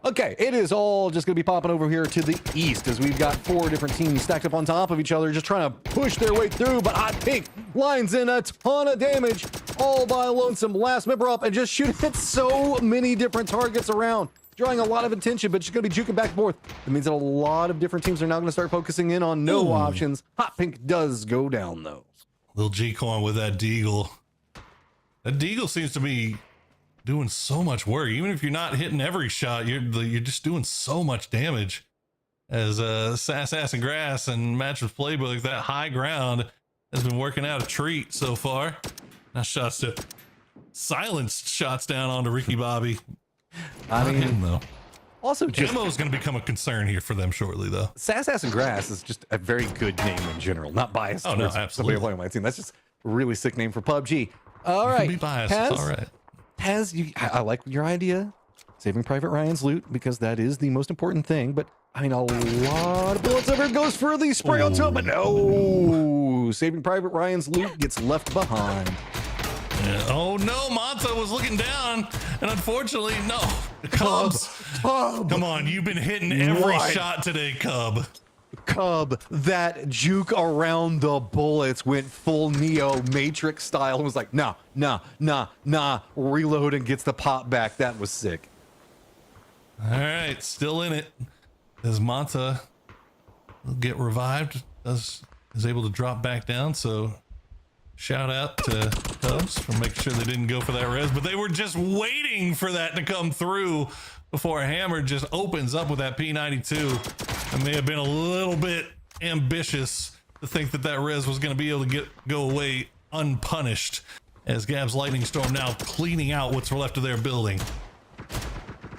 Okay, it is all just going to be popping over here to the east, as we've got 4 different teams stacked up on top of each other, just trying to push their way through, but Hot Pink lines in a ton of damage, all by Lonesome. Last member up and just shooting at so many different targets around, drawing a lot of attention, but just going to be juking back and forth. It means that a lot of different teams are now going to start focusing in on no options. Hot Pink does go down, though. Little G-Coin with that Deagle. That Deagle seems to be doing so much work. Even if you're not hitting every shot, you're just doing so much damage. As Sass Ass and Grass and Matchroom's playbook, that high ground has been working out a treat so far. Now shots to silenced shots down onto Ricky Bobby. I mean, though. Also, just ammo is going to become a concern here for them shortly, though. Sass Ass and Grass is just a very good name in general, not biased. Oh no, absolutely. Somebody playing on my team. That's just a really sick name for PUBG. All right, be biased. It's all right. I like your idea, saving Private Ryan's loot, because that is the most important thing. But I mean, a lot of bullets over goes for the spray on top, but no, saving Private Ryan's loot gets left behind. Yeah. Oh no, Monta was looking down, and unfortunately, no. Cubs. Come on, you've been hitting every shot today, Cub. That juke around the bullets went full Neo Matrix style and was like, nah, reload and gets the pop back. That was sick. All right, still in it. As Monta will get revived, is able to drop back down. So shout out to Cubs for making sure they didn't go for that res, but they were just waiting for that to come through before Hammer just opens up with that P92. It may have been a little bit ambitious to think that that res was going to be able to go away unpunished, as Gab's Lightning Storm now cleaning out what's left of their building.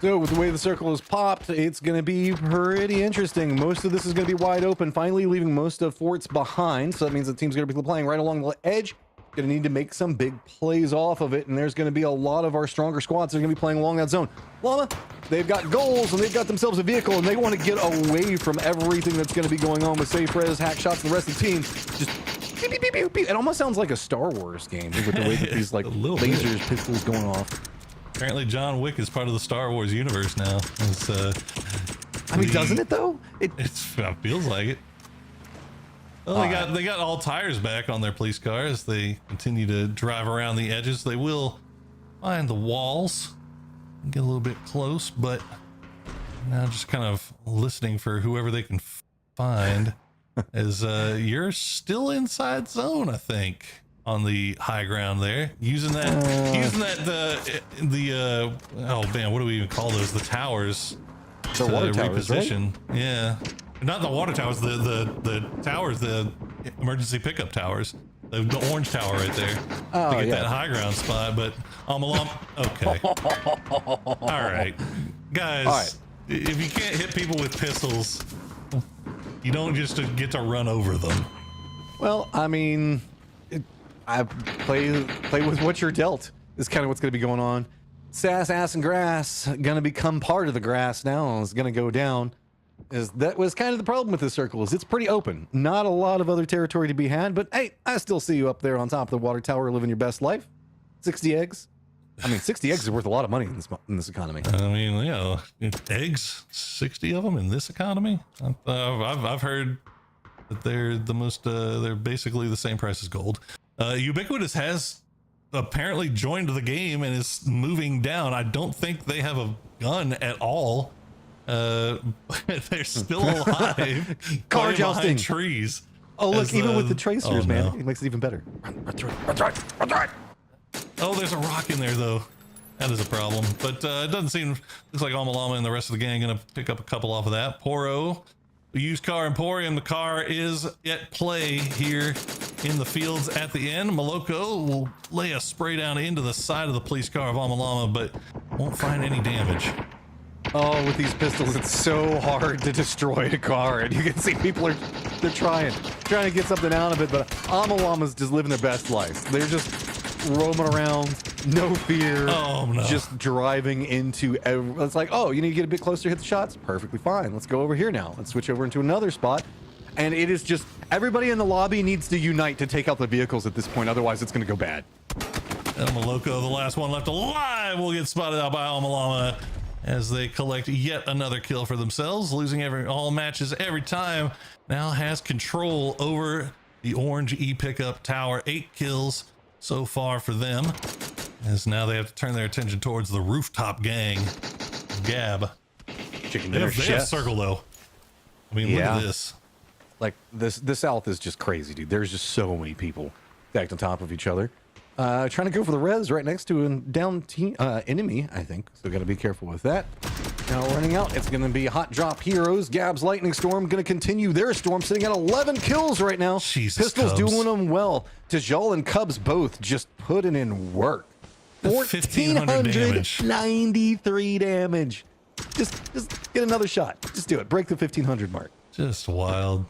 So with the way the circle is popped, it's going to be pretty interesting. Most of this is going to be wide open, finally leaving most of forts behind. So that means the team's going to be playing right along the edge. Going to need to make some big plays off of it, and there's going to be a lot of our stronger squads that are going to be playing along that zone. Llama, they've got goals, and they've got themselves a vehicle, and they want to get away from everything that's going to be going on with safe res, hack shots, and the rest of the team. Just beep, beep, beep, beep, beep. It almost sounds like a Star Wars game with the way that these like lasers, pistols going off. Apparently John Wick is part of the Star Wars universe now. It's, I mean, doesn't it though? It feels like it. Well, they got all tires back on their police car as they continue to drive around the edges. They will find the walls, get a little bit close, but now just kind of listening for whoever they can find. As you're still inside zone, I think, on the high ground there, using that oh man, what do we even call those? The towers They're water towers, right? reposition. Yeah, not the water towers, the towers, the emergency pickup towers. The orange tower right there to get that high ground spot, but okay. All right, guys. If you can't hit people with pistols, you don't just get to run over them. Well, I mean, I play with what you're dealt is kind of what's going to be going on. Sass, ass, and grass going to become part of the grass now. It's going to go down. That was kind of the problem with this circle, is it's pretty open. Not a lot of other territory to be had, but hey, I still see you up there on top of the water tower living your best life. 60 eggs. I mean, 60 eggs is worth a lot of money in this economy. I mean, you know, eggs, 60 of them in this economy. I've heard that they're the most, they're basically the same price as gold. Ubiquitous has apparently joined the game and is moving down. I don't think they have a gun at all. They're still alive. Car jousting. Trees. Oh, look, even with the tracers, man, it makes it even better. Run. Oh, there's a rock in there, though. That is a problem. But it doesn't seem... Looks like Amalama and the rest of the gang going to pick up a couple off of that. Poro, the used car emporium. The car is at play here in the fields at the end. Moloko will lay a spray down into the side of the police car of Amalama, but won't find any damage. Oh, with these pistols, it's so hard to destroy a car, and you can see people they're trying to get something out of it, but Amalama's just living their best life. They're just roaming around, no fear, just driving into it's like, oh, you need to get a bit closer to hit the shots? Perfectly fine. Let's go over here now. Let's switch over into another spot. And it is just, everybody in the lobby needs to unite to take out the vehicles at this point, otherwise it's going to go bad. El Moloko, the last one left alive, will get spotted out by Amalama as they collect yet another kill for themselves, losing all matches every time. Now has control over the orange E-pickup tower. 8 kills so far for them, as now they have to turn their attention towards the rooftop gang. Gab. Chicken They dinner have Circle, though. I mean, look at this. Like, the South is just crazy, dude. There's just so many people stacked on top of each other. Trying to go for the res right next to a down team, enemy, I think. So got to be careful with that. Now running out, it's going to be Hot Drop Heroes. Gab's Lightning Storm going to continue their storm, sitting at 11 kills right now. Jesus, Pistols Cubs. doing them well. Tajal and Cubs both just putting in work. 1,493 damage. Just get another shot. Just do it. Break the 1,500 mark. Just wild.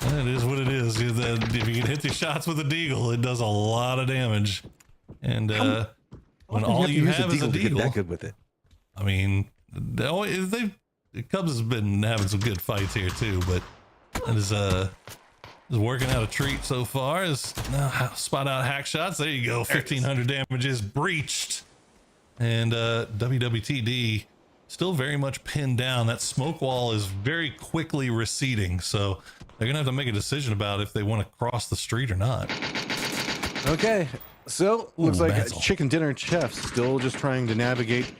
It is what it is. If you can hit the shots with a deagle, it does a lot of damage. And when all you have is a deagle, that good with it. I mean, the Cubs has been having some good fights here too, but it is working out a treat so far. Is spot out hack shots. There you go. 1,500 damage is breached, and WWTD still very much pinned down. That smoke wall is very quickly receding, so they're gonna have to make a decision about if they want to cross the street or not. Okay, so looks like Basil. Chicken Dinner Chef still just trying to navigate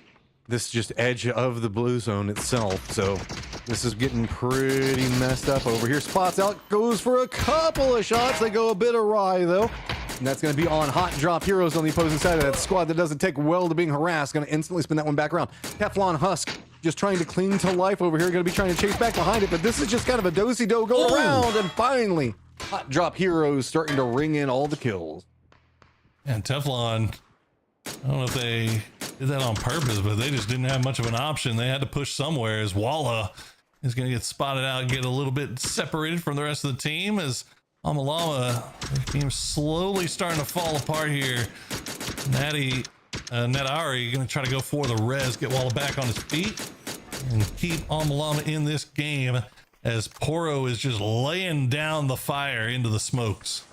this just edge of the blue zone itself. So this is getting pretty messed up over here. Spots out, goes for a couple of shots. They go a bit awry though. And that's going to be on Hot Drop Heroes on the opposing side of that squad that doesn't take well to being harassed. Going to instantly spin that one back around. Teflon Husk just trying to cling to life over here. Going to be trying to chase back behind it, but this is just kind of a do-si-do go around. And finally, Hot Drop Heroes starting to ring in all the kills. And Teflon, I don't know if they did that on purpose, but they just didn't have much of an option. They had to push somewhere, as Walla is going to get spotted out and get a little bit separated from the rest of the team, as Amalama, the team's slowly starting to fall apart here. Netari going to try to go for the res, get Walla back on his feet, and keep Amalama in this game, as Poro is just laying down the fire into the smokes.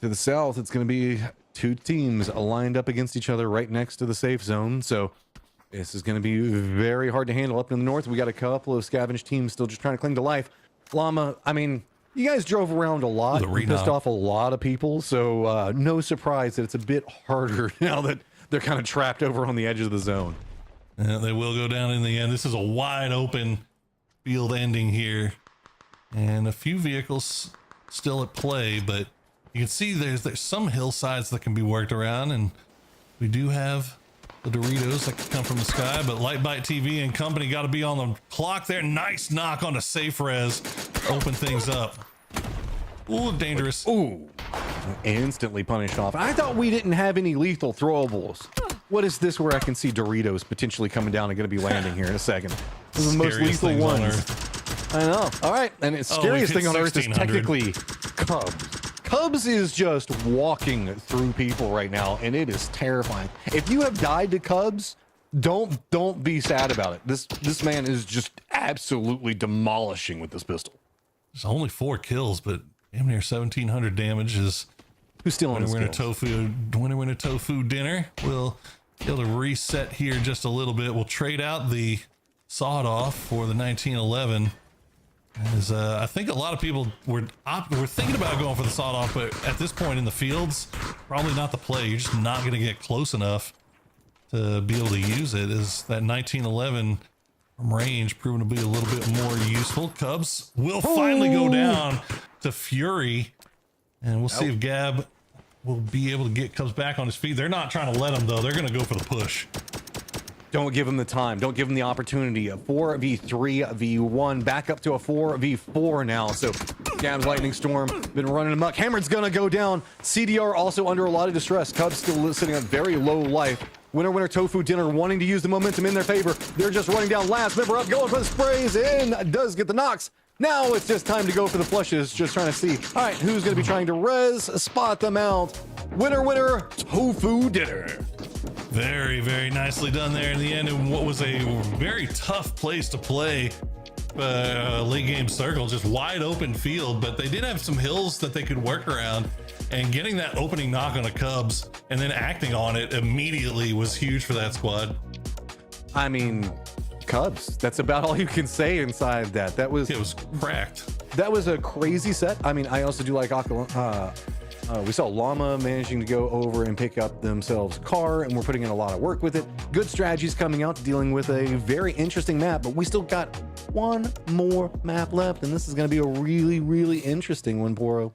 To the south, it's going to be two teams lined up against each other right next to the safe zone. So this is going to be very hard to handle. Up in the north, we got a couple of scavenged teams still just trying to cling to life. Llama, I mean, you guys drove around a lot, pissed off a lot of people. So no surprise that it's a bit harder now that they're kind of trapped over on the edge of the zone. Yeah, they will go down in the end. This is a wide open field ending here, and a few vehicles still at play, but you can see there's some hillsides that can be worked around, and we do have the Doritos that could come from the sky, but Lightbite TV and company got to be on the clock there. Nice knock on the safe res. Open things up. Ooh, dangerous. Ooh, instantly punished off. I thought we didn't have any lethal throwables. What is this where I can see Doritos potentially coming down and going to be landing here in a second? This is the most Scariest lethal things on ones. Earth. I know. All right. And the scariest thing on Earth is 1600. technically Cubs. Cubs is just walking through people right now, and it is terrifying. If you have died to Cubs, don't be sad about it. This man is just absolutely demolishing with this pistol. There's only 4 kills, but damn near 1,700 damage is. Who's stealing his Winner kills? winner tofu dinner. We'll be able to reset here just a little bit. We'll trade out the sawed off for the 1911. As I think a lot of people were thinking about going for the sawed off, but at this point in the fields, probably not the play. You're just not going to get close enough to be able to use it. Is that 1911 from range proving to be a little bit more useful? Cubs will finally go down to Fury, and we'll see if Gab will be able to get Cubs back on his feet. They're not trying to let him though. They're going to go for the push. Don't give him the time. Don't give him the opportunity. A 4v3v1 back up to a 4v4 now. So Gab's Lightning Storm been running amok. Hammered's gonna go down. CDR also under a lot of distress. Cubs still sitting at very low life. Winner tofu dinner wanting to use the momentum in their favor. They're just running down last member up, going for the sprays in. Does get the knocks. Now it's just time to go for the flushes. Just trying to see, all right, who's going to be trying to res, spot them out. Winner, tofu dinner. Very, very nicely done there in the end, in what was a very tough place to play. Late game circle, just wide open field, but they did have some hills that they could work around, and getting that opening knock on the Cubs and then acting on it immediately was huge for that squad. I mean, Cubs, that's about all you can say inside that. It was cracked. That was a crazy set. I mean, I also do like we saw Llama managing to go over and pick up themselves car, and we're putting in a lot of work with it. Good strategies coming out, dealing with a very interesting map, but we still got one more map left, and this is going to be a really, really interesting one, Poro.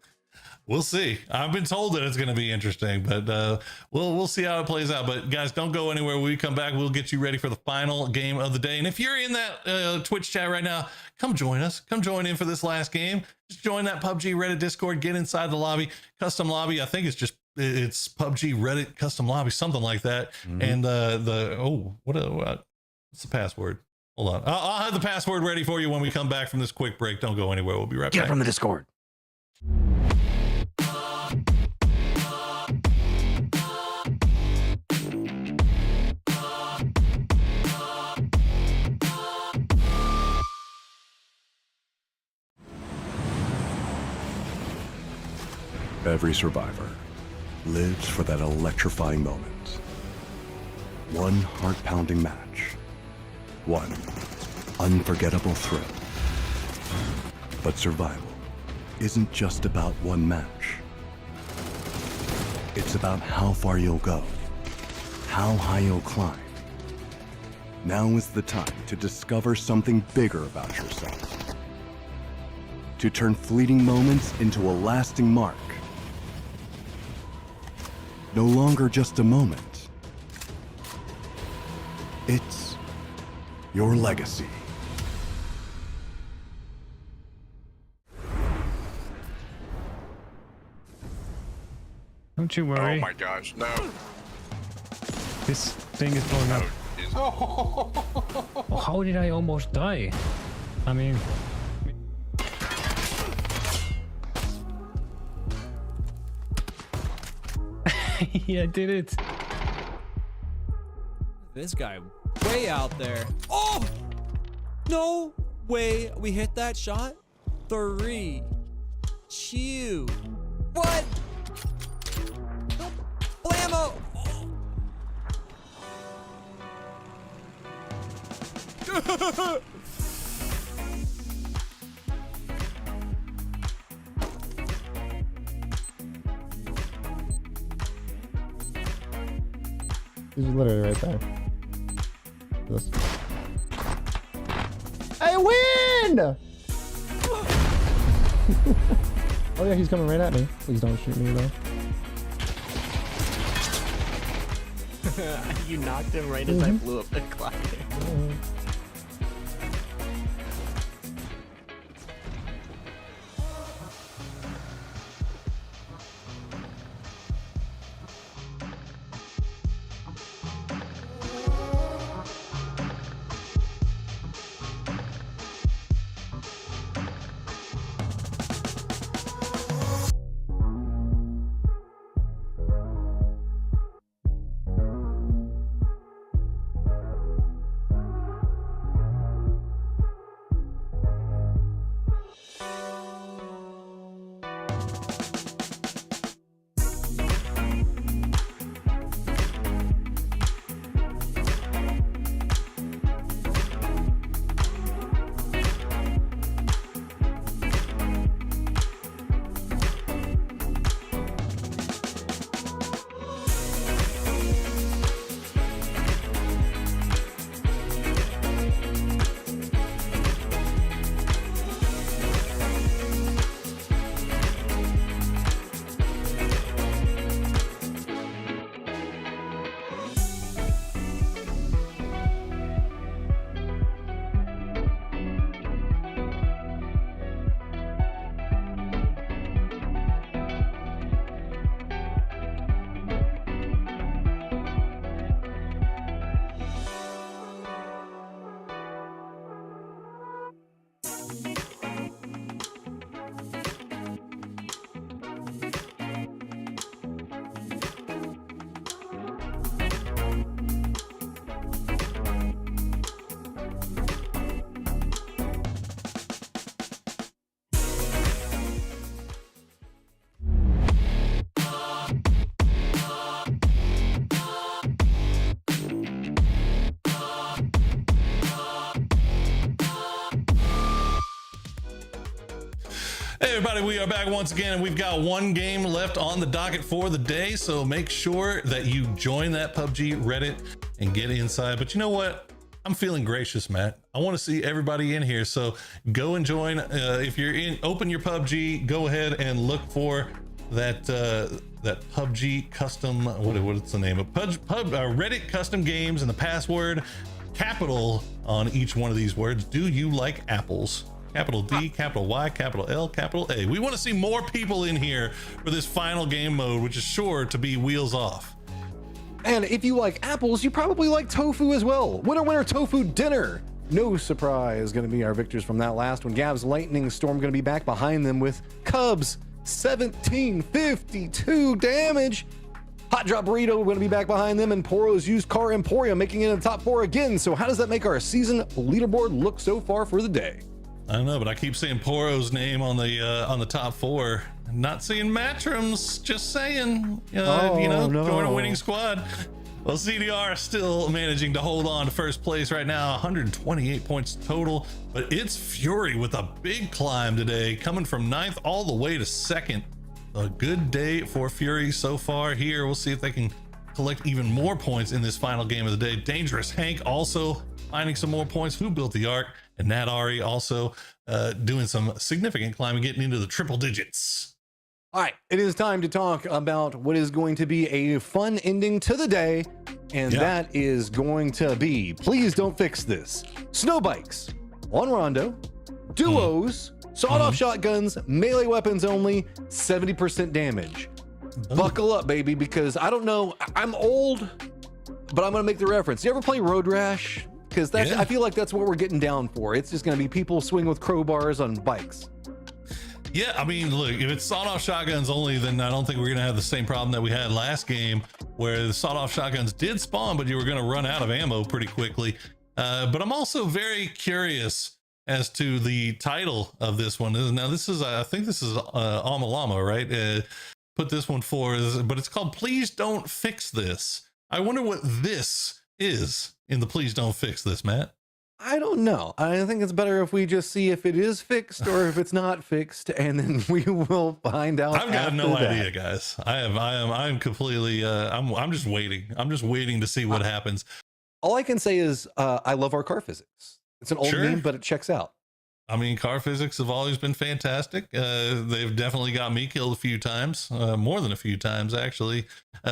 We'll see. I've been told that it's going to be interesting, but we'll see how it plays out. But guys, don't go anywhere. When we come back, we'll get you ready for the final game of the day. And if you're in that Twitch chat right now, come join us. Come join in for this last game. Just join that PUBG Reddit Discord. Get inside the lobby, custom lobby. I think it's PUBG Reddit custom lobby, something like that. Mm-hmm. And what's the password? Hold on. I'll have the password ready for you when we come back from this quick break. Don't go anywhere. We'll be right back. Get from the Discord. Every survivor lives for that electrifying moment. One heart-pounding match. One unforgettable thrill. But survival isn't just about one match. It's about how far you'll go, how high you'll climb. Now is the time to discover something bigger about yourself. To turn fleeting moments into a lasting mark. No longer just a moment. It's your legacy. Don't you worry. Oh my gosh, no. This thing is blowing up. Oh, how did I almost die? I mean... Yeah, I did it. This guy way out there. Oh! No way we hit that shot. 3, 2. What? Blammo! He's literally right there. This. I win! Oh yeah, he's coming right at me. Please don't shoot me though. You knocked him right as I blew up the glider. Hey everybody, we are back once again, and we've got one game left on the docket for the day, so make sure that you join that PUBG Reddit and get inside. But you know what? I'm feeling gracious, Matt. I want to see everybody in here, so go and join. If you're in, open your PUBG, go ahead and look for that that PUBG custom, what's the name of Reddit custom games, and the password capital on each one of these words. Do you like apples? Capital D, capital Y, capital L, capital A. We want to see more people in here for this final game mode, which is sure to be wheels off. And if you like apples, you probably like tofu as well. Winner, winner, tofu dinner. No surprise, going to be our victors from that last one. Gav's lightning storm going to be back behind them with Cubs 1752 damage. Hot Drop Burrito going to be back behind them, and Poro's Used Car Emporium making it in the top 4 again. So how does that make our season leaderboard look so far for the day? I don't know, but I keep seeing Poro's name on the top 4. Not seeing Matrim's, just saying. No. Join a winning squad. Well, CDR still managing to hold on to first place right now, 128 points total, but it's Fury with a big climb today, coming from 9th all the way to 2nd. A good day for Fury so far here. We'll see if they can collect even more points in this final game of the day. Dangerous Hank also finding some more points. Who Built the Ark? And Nat Ari also doing some significant climbing, getting into the triple digits. All right, it is time to talk about what is going to be a fun ending to the day, and that is going to be, please don't fix this, snow bikes on Rondo, duos, sawed-off shotguns, melee weapons only, 70% damage. Buckle up, baby, because I don't know, I'm old, but I'm gonna make the reference. You ever play Road Rash? Because that's, I feel like that's what we're getting down for. It's just going to be people swing with crowbars on bikes. Yeah, I mean, look, if it's sawed-off shotguns only, then I don't think we're going to have the same problem that we had last game, where the sawed-off shotguns did spawn, but you were going to run out of ammo pretty quickly. But I'm also very curious as to the title of this one. Now, this is, I think this is Amalama, right? Put this one for, but it's called Please Don't Fix This. I wonder what this is in the Please Don't Fix This, Matt. I don't know. I think it's better if we just see if it is fixed or if it's not fixed, and then we will find out. I've got no idea, guys. I'm completely I'm just waiting. I'm just waiting to see what happens. All I can say is I love our car physics. It's an old meme, but it checks out. I mean, car physics have always been fantastic. They've definitely got me killed a few times, more than a few times actually.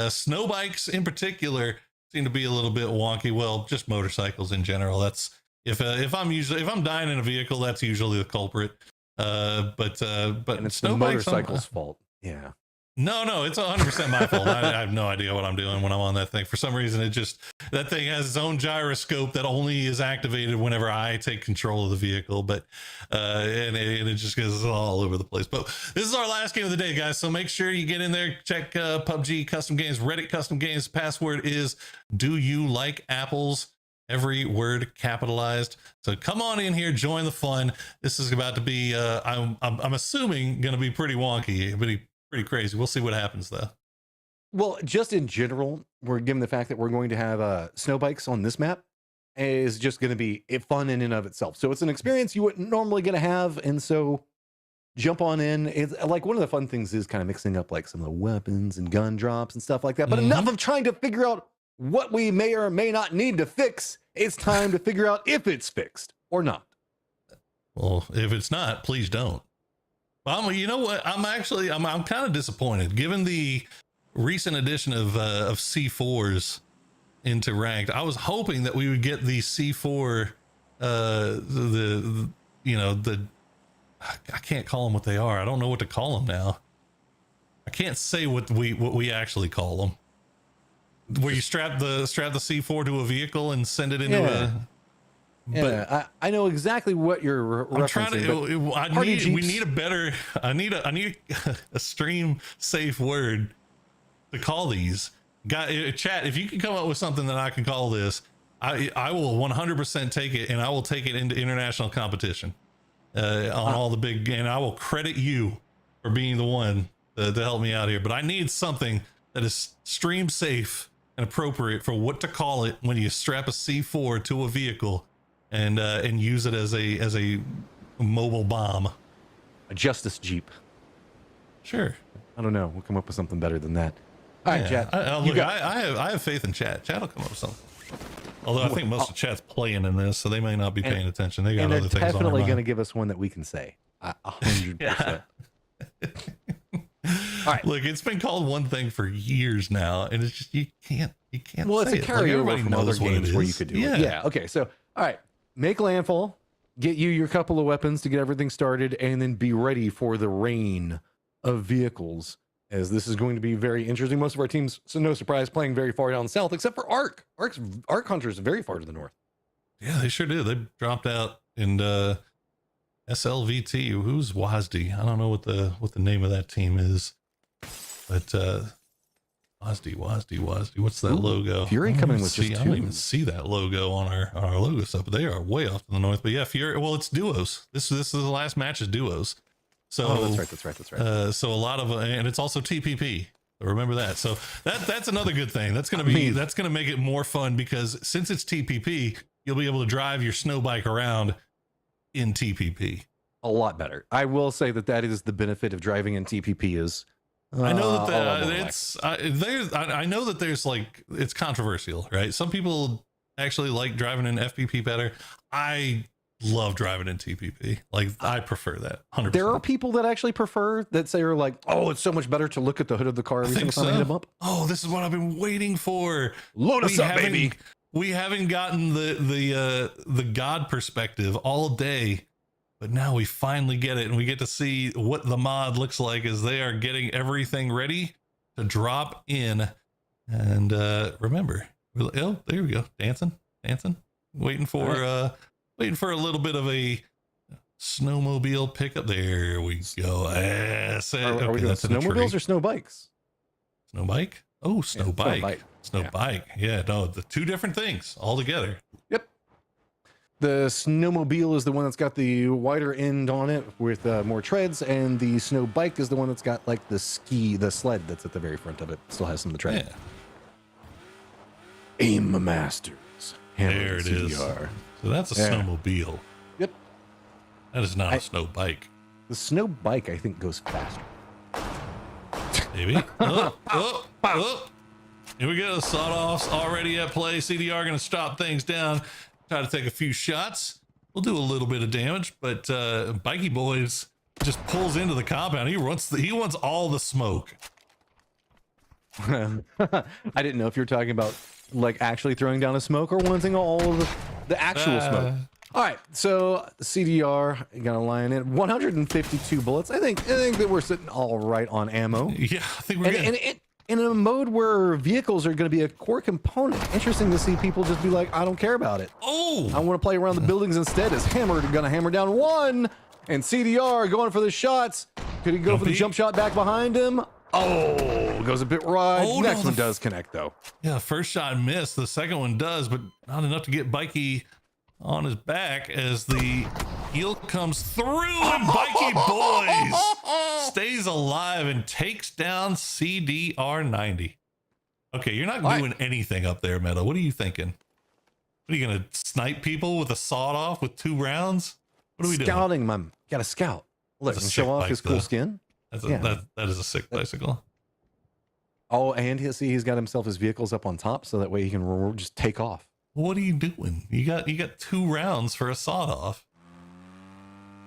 Snow bikes in particular seem to be a little bit wonky. Well, just motorcycles in general. That's if I'm dying in a vehicle, that's usually the culprit. But And it's the snow bikes, motorcycle's fault. Yeah. No, it's 100% my fault. I have no idea what I'm doing when I'm on that thing. For some reason, that thing has its own gyroscope that only is activated whenever I take control of the vehicle. But and it just goes all over the place. But this is our last game of the day, guys. So make sure you get in there, check PUBG Custom Games, Reddit Custom Games. Password is "Do you like apples?" Every word capitalized. So come on in here, join the fun. This is about to be I'm assuming going to be pretty wonky, pretty crazy. We'll see what happens though. Well, just in general, we're given the fact that we're going to have snow bikes on this map is just going to be fun in and of itself. So it's an experience you wouldn't normally going to have. And so jump on in. It's like one of the fun things is kind of mixing up like some of the weapons and gun drops and stuff like that. But enough of trying to figure out what we may or may not need to fix. It's time to figure out if it's fixed or not. Well, if it's not, please don't. You know what? I'm kind of disappointed given the recent addition of C4s into ranked. I was hoping that we would get the C4, I can't call them what they are. I don't know what to call them now. I can't say what we actually call them. Where you strap the C4 to a vehicle and send it into a. But I know exactly what you're referencing. I'm trying to. We need a better. I need a stream safe word to call these. Chat, if you can come up with something that I can call this, I will 100% take it, and I will take it into international competition on all the big. And I will credit you for being the one to help me out here. But I need something that is stream safe and appropriate for what to call it when you strap a C4 to a vehicle. And use it as a mobile bomb. A Justice Jeep. Sure. I don't know. We'll come up with something better than that. All right, chat. I have faith in chat. Chat will come up with something. Although I think most of chat's playing in this, so they may not be paying attention. They got other things on their mind. They're definitely going to give us one that we can say. 100%. All right. Look, it's been called one thing for years now, and it's just you can't. Well, it's a carryover from other games where you could do it. Yeah. Okay. So, all right. Make landfall, get you your couple of weapons to get everything started, and then be ready for the rain of vehicles, as this is going to be very interesting. Most of our teams, so no surprise, playing very far down south, except for Ark. Ark Hunters very far to the north. Yeah, they sure did. They dropped out in SLVT. Who's WASD? I don't know what the name of that team is, but WASD. What's that logo? Fury coming with just two. I don't even see that logo on our logo stuff, but they are way off to the north. But yeah, Fury. Well, it's duos. This is the last match is duos. So that's right. So a lot of and it's also TPP. Remember that. So that's another good thing. That's gonna make it more fun because since it's TPP, you'll be able to drive your snow bike around in TPP. A lot better. I will say that is the benefit of driving in TPP is. I know that I know that there's like it's controversial, right? Some people actually like driving in FPP better. I love driving in TPP. Like I prefer that 100%. There are people that actually prefer that say are like, oh, it's so much better to look at the hood of the car every single time I hit them up. Oh, this is what I've been waiting for. Load us up, baby. We haven't gotten the God perspective all day. But now we finally get it, and we get to see what the mod looks like as they are getting everything ready to drop in. And remember, oh, there we go, dancing, waiting for a little bit of a snowmobile pickup. There we go. Are we doing snowmobiles or snow bikes? Snow bike? Oh, snow bike. Snow bike. Yeah, no, the two different things all together. Yep. The snowmobile is the one that's got the wider end on it with more treads, and the snow bike is the one that's got like the sled that's at the very front of it. Still has some of the tread. Yeah. Aim Masters. There it is. So that's a snowmobile. Yep. That is not a snow bike. The snow bike, I think, goes faster. Maybe. Oh. Here we go. Sawed-offs already at play. CDR going to stop things down. Try to take a few shots. We'll do a little bit of damage, but Bikey Boys just pulls into the compound. He wants all the smoke. I didn't know if you were talking about like actually throwing down a smoke or wanting all of the actual smoke? All right, so CDR got a line in 152 bullets. I think that we're sitting all right on ammo. Yeah, I think we're good. And in a mode where vehicles are going to be a core component, interesting to see people just be like, I don't care about it. Oh, I want to play around the buildings instead. Is Hammer going to hammer down one? And CDR going for the shots. Could he go for the jump shot back behind him? Oh, goes a bit wide. Oh, Next no, one does connect though. Yeah, first shot missed. The second one does, but not enough to get Bikey on his back as the heel comes through, and Bikey Boys stays alive and takes down CDR90. Okay, you're not doing anything up there, Meta. What are you thinking? What are you gonna snipe people with a sawed off with 2 rounds? What are we doing? Scouting, man. Got to scout. Look, and show off his cool skin. That is a sick bicycle. Oh, and he's got himself his vehicles up on top, so that way he can just take off. What are you doing? You got 2 rounds for a sawed off.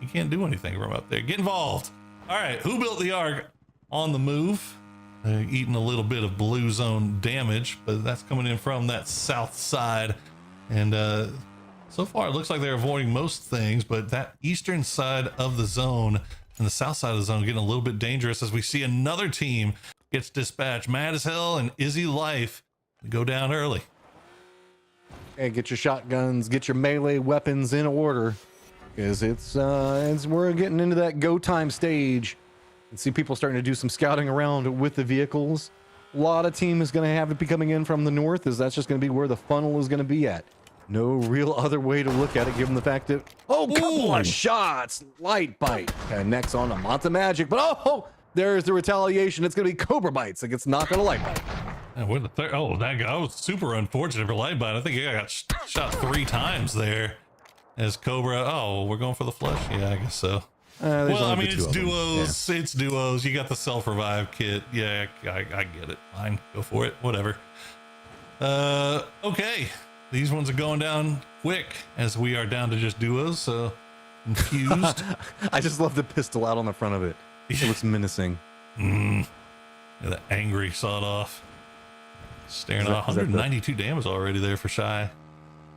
You can't do anything from up there. Get involved. All right, who built the Ark on the move? Eating a little bit of blue zone damage, but that's coming in from that south side. And so far it looks like they're avoiding most things, but that eastern side of the zone and the south side of the zone getting a little bit dangerous as we see another team gets dispatched. Mad as Hell and Izzy Life go down early. Hey, get your shotguns, get your melee weapons in order, because it's we're getting into that go time stage. And see people starting to do some scouting around with the vehicles. A lot of team is going to have it be coming in from the north, as that's just going to be where the funnel is going to be at. No real other way to look at it, given the fact that couple of shots, light bite connects on a Manta Magic, but there's the retaliation. It's going to be Cobra bites that gets knocked on a light bite. And what the third? Oh, that guy was super unfortunate for light bite. I think he got shot 3 times there. As Cobra, we're going for the flesh. Yeah, I guess so. Well, I mean, it's duos. Yeah. It's duos. You got the self-revive kit. Yeah, I get it. Fine, go for it. Whatever. Okay. These ones are going down quick as we are down to just duos. So confused. I just love the pistol out on the front of it. It looks menacing. Yeah, the angry sawed off. Staring at 192 damage already there for Shy.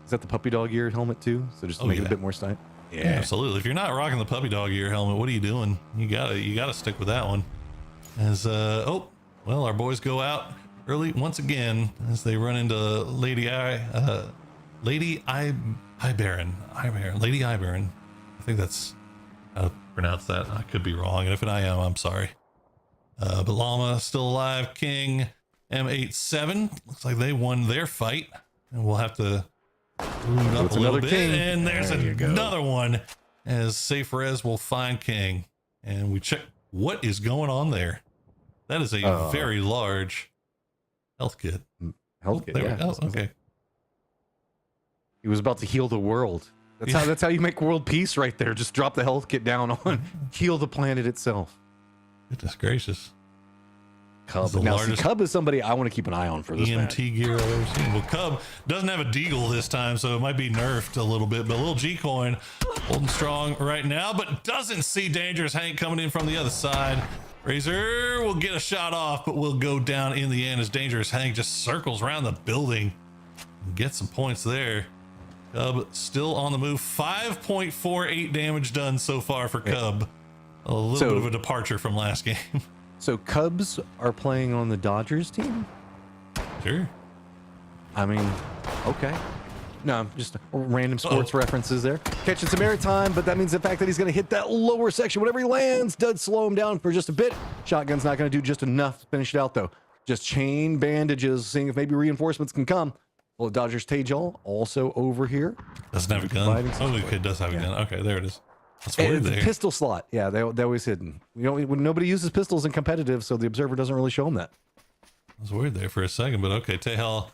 Is that the puppy dog ear helmet too? So just to make it a bit more stylish. Yeah, absolutely. If you're not rocking the puppy dog ear helmet, what are you doing? You gotta stick with that one. As well, our boys go out early once again as they run into Lady Ibaron. Lady Ibaron. I think that's how to pronounce that. I could be wrong, and if I am, I'm sorry. But Llama still alive. King M87 looks like they won their fight, and we'll have to loot up a little bit. King. And there's another one as Safe Res will find King, and we check what is going on there. That is a very large health kit. Health kit. Okay. He was about to heal the world. That's how you make world peace right there. Just drop the health kit down on heal the planet itself. Goodness gracious. Cub. Now, Cub is somebody I want to keep an eye on for this EMT gear I've ever seen. Well, Cub doesn't have a deagle this time, so it might be nerfed a little bit, but a little G-Coin holding strong right now, but doesn't see Dangerous Hank coming in from the other side. Razor will get a shot off, but will go down in the end as Dangerous Hank just circles around the building and gets some points there. Cub still on the move. 5.48 damage done so far for Cub. A little bit of a departure from last game. So Cubs are playing on the Dodgers team? Sure. I mean, okay. No, just random sports references there. Catching some airtime, but that means the fact that he's going to hit that lower section. Whatever he lands does slow him down for just a bit. Shotgun's not going to do just enough to finish it out, though. Just chain bandages, seeing if maybe reinforcements can come. Well, Dodgers Tajal also over here. Doesn't have a gun. Oh, okay, does have a gun. Okay, there it is. That's weird there. Pistol slot. Yeah, they're always hidden. Nobody uses pistols in competitive, so the observer doesn't really show them that. That's weird there for a second, but okay, Tehal,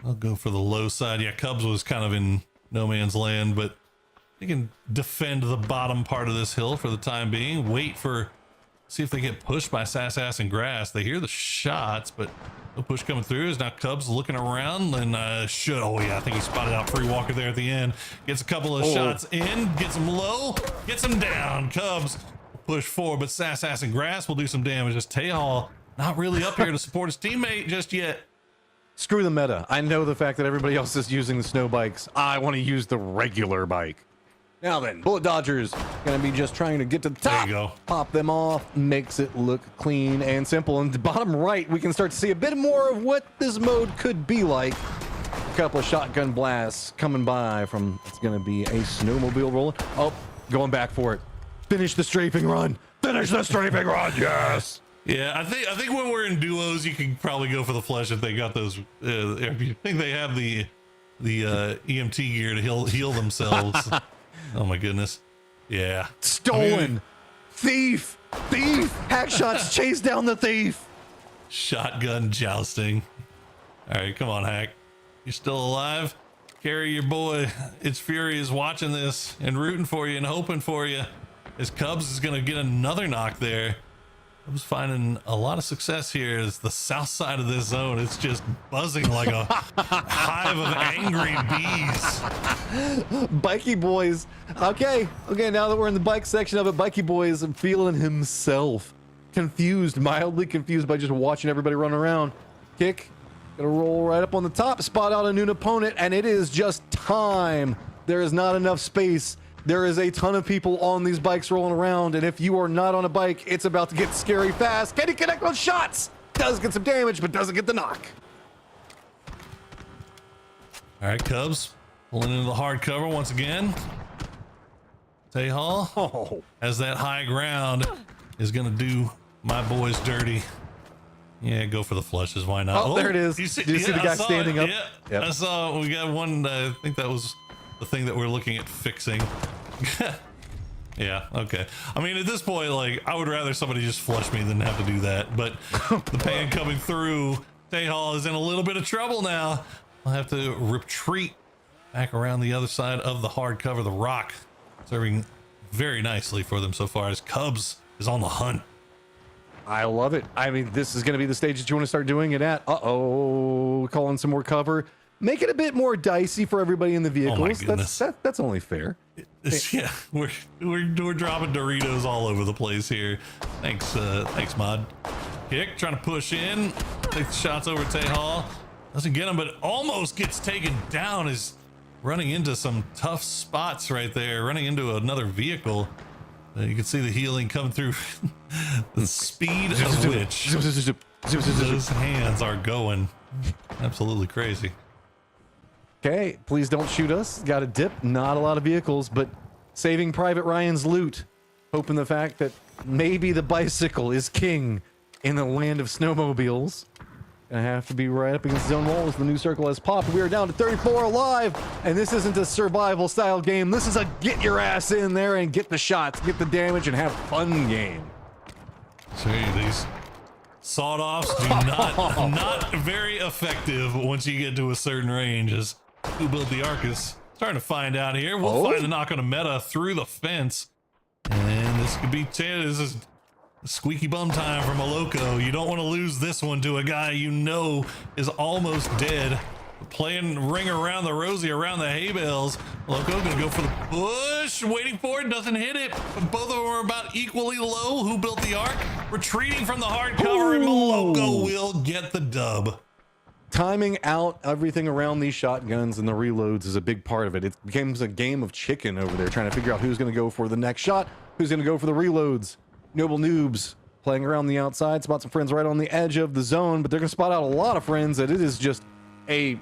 I'll go for the low side. Yeah, Cubs was kind of in no man's land, but they can defend the bottom part of this hill for the time being. See if they get pushed by Sass Ass and Grass. They hear the shots, but no push coming through. Is now Cubs looking around and I think he spotted out Free Walker there at the end. Gets a couple of shots in, gets him low, gets him down. Cubs push forward, but Sass Ass and Grass will do some damage as Tehal not really up here to support his teammate just yet. Screw the meta. I know the fact that everybody else is using the snow bikes. I want to use the regular bike. Now then, bullet dodgers gonna be just trying to get to the top. There you go. Pop them off, makes it look clean and simple. And the bottom right, we can start to see a bit more of what this mode could be like. A couple of shotgun blasts coming by from, it's gonna be a snowmobile rolling. Oh, going back for it. Finish the strafing run. Finish the strafing run. Yes. Yeah, I think when we're in duos, you can probably go for the flesh if they got those. If you think they have the EMT gear to heal themselves. Oh my goodness. Yeah. Stolen. Thief. Hack shots chase down the thief. Shotgun jousting. All right, come on, Hack. You still alive? Carry your boy. It's Fury is watching this and rooting for you and hoping for you. As Cubs is gonna get another knock there. I was finding a lot of success here as the south side of this zone. It's just buzzing like a hive of angry bees. Bikey boys. Okay, now that we're in the bike section of it, Bikey boys feeling himself. Confused, mildly confused by just watching everybody run around. Kick, gonna roll right up on the top, spot out a new opponent, and it is just time. There is not enough space. There is a ton of people on these bikes rolling around, and if you are not on a bike, it's about to get scary fast. Can he connect those shots? Does get some damage, but doesn't get the knock. All right, Cubs pulling into the hard cover once again. Tehal as that high ground is gonna do my boys dirty. Yeah, go for the flushes. Why not? Oh, there it is. Do you see the guy standing up? Yeah, yep. I saw. We got one. I think that was the thing that we're looking at fixing. Yeah, okay. I mean, at this point, like, I would rather somebody just flush me than have to do that. But the pan coming through, Tehal is in a little bit of trouble now. I'll have to retreat back around the other side of the hard cover. The rock serving very nicely for them so far as Cubs is on the hunt. I love it. I mean, this is going to be the stage that you want to start doing it at. Calling some more cover. Make it a bit more dicey for everybody in the vehicles. Oh my goodness. That's only fair. Yeah, we're dropping Doritos all over the place here. Thanks, Mod. Kick, trying to push in. Take the shots over Tehal. Doesn't get him, but almost gets taken down. Is running into some tough spots right there. Running into another vehicle. You can see the healing coming through. The speed of which those hands are going. Absolutely crazy. Okay, please don't shoot us. Got a dip. Not a lot of vehicles, but saving Private Ryan's loot. Hoping the fact that maybe the bicycle is king in the land of snowmobiles. Gonna have to be right up against zone wall as the new circle has popped. We are down to 34 alive, and this isn't a survival style game. This is a get your ass in there and get the shots, get the damage, and have fun game. See, these sawed-offs do not very effective once you get to a certain range. As who built the Arcus starting to find out here. We'll find the knock on a meta through the fence, and this could be this is squeaky bum time from a Loco. You don't want to lose this one to a guy you know is almost dead. Playing ring around the rosy around the hay bales. Loco gonna go for the push, waiting for it, doesn't hit it, but both of them are about equally low. Who built the arc? Retreating from the hard cover, and Loco will get the dub. Timing out everything around these shotguns and the reloads is a big part of it. It becomes a game of chicken over there, trying to figure out who's going to go for the next shot, who's going to go for the reloads. Noble noobs playing around the outside, spot some friends right on the edge of the zone, but they're going to spot out a lot of friends that it is just a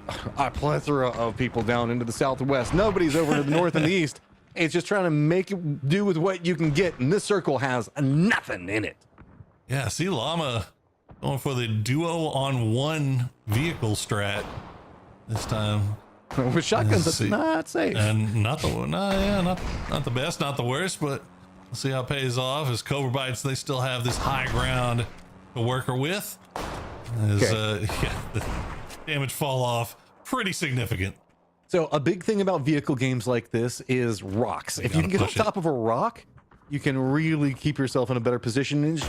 plethora of people down into the southwest. Nobody's over to the north and the east. It's just trying to make it do with what you can get, and this circle has nothing in it. Yeah, see Llama going for the duo on one vehicle strat this time. With shotguns, that's not safe. And not the best, not the worst, but we'll see how it pays off. As Cobra Bites, they still have this high ground to work her with. The damage fall off pretty significant. So a big thing about vehicle games like this is rocks. If you can get on top of a rock, you can really keep yourself in a better position. And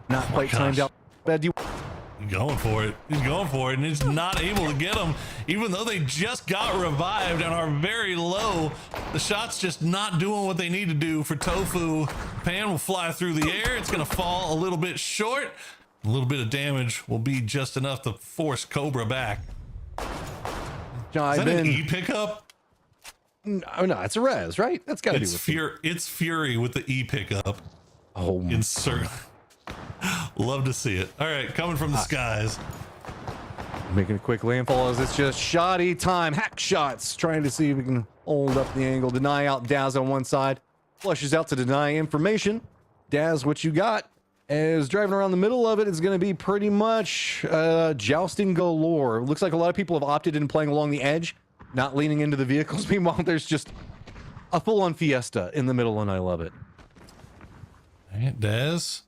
not quite timed out. Bad. He's going for it. He's going for it, and he's not able to get him, even though they just got revived and are very low. The shot's just not doing what they need to do for Tofu. Pan will fly through the air. It's going to fall a little bit short. A little bit of damage will be just enough to force Cobra back. Is that an E pickup? No, no, it's a res, right? That's gotta be It's Fury with the E pickup. Oh, insert. Love to see it. All right, coming from the skies. Making a quick landfall as it's just shoddy time. Hack shots, trying to see if we can hold up the angle. Deny out Daz on one side. Flushes out to deny information. Daz, what you got? As driving around the middle of it is going to be pretty much jousting galore. Looks like a lot of people have opted in playing along the edge, not leaning into the vehicles. Meanwhile, there's just a full-on fiesta in the middle, and I love it. All right, Daz.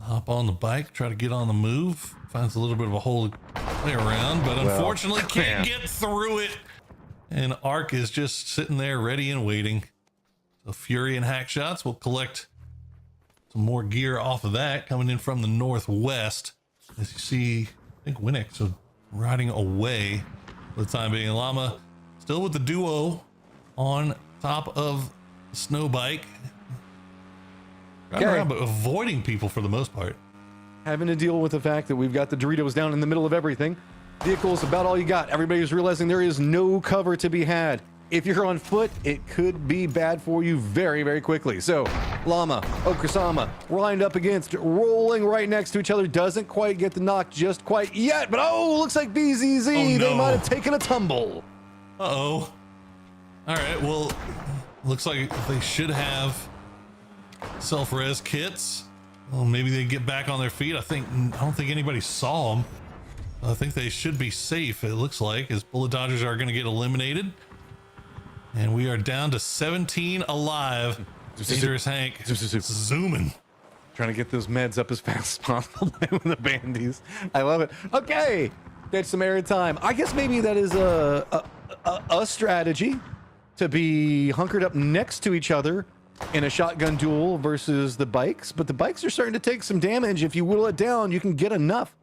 Hop on the bike, try to get on the move. Finds a little bit of a hole to play around, but unfortunately can't get through it. And Ark is just sitting there ready and waiting. So Fury and Hack Shots will collect some more gear off of that coming in from the northwest. As you see, I think Winnex is riding away for the time being. Llama still with the duo on top of the snow bike. Driving around, but avoiding people for the most part. Having to deal with the fact that we've got the Doritos down in the middle of everything. Vehicles about all you got. Everybody's realizing there is no cover to be had. If you're on foot, it could be bad for you very, very quickly. So, Llama, Okusama, lined up against, rolling right next to each other. Doesn't quite get the knock just quite yet, but looks like BZZ. They might have taken a tumble. Uh-oh. All right, well, looks like they should have self-res kits. Well, maybe they get back on their feet. I don't think anybody saw them. I think they should be safe, it looks like, as bullet dodgers are going to get eliminated. And we are down to 17 alive. Dangerous Hank zooming. Trying to get those meds up as fast as possible with the bandies. I love it. Okay, get some air time. I guess maybe that is a strategy to be hunkered up next to each other in a shotgun duel versus the bikes, but the bikes are starting to take some damage. If you whittle it down, you can get enough.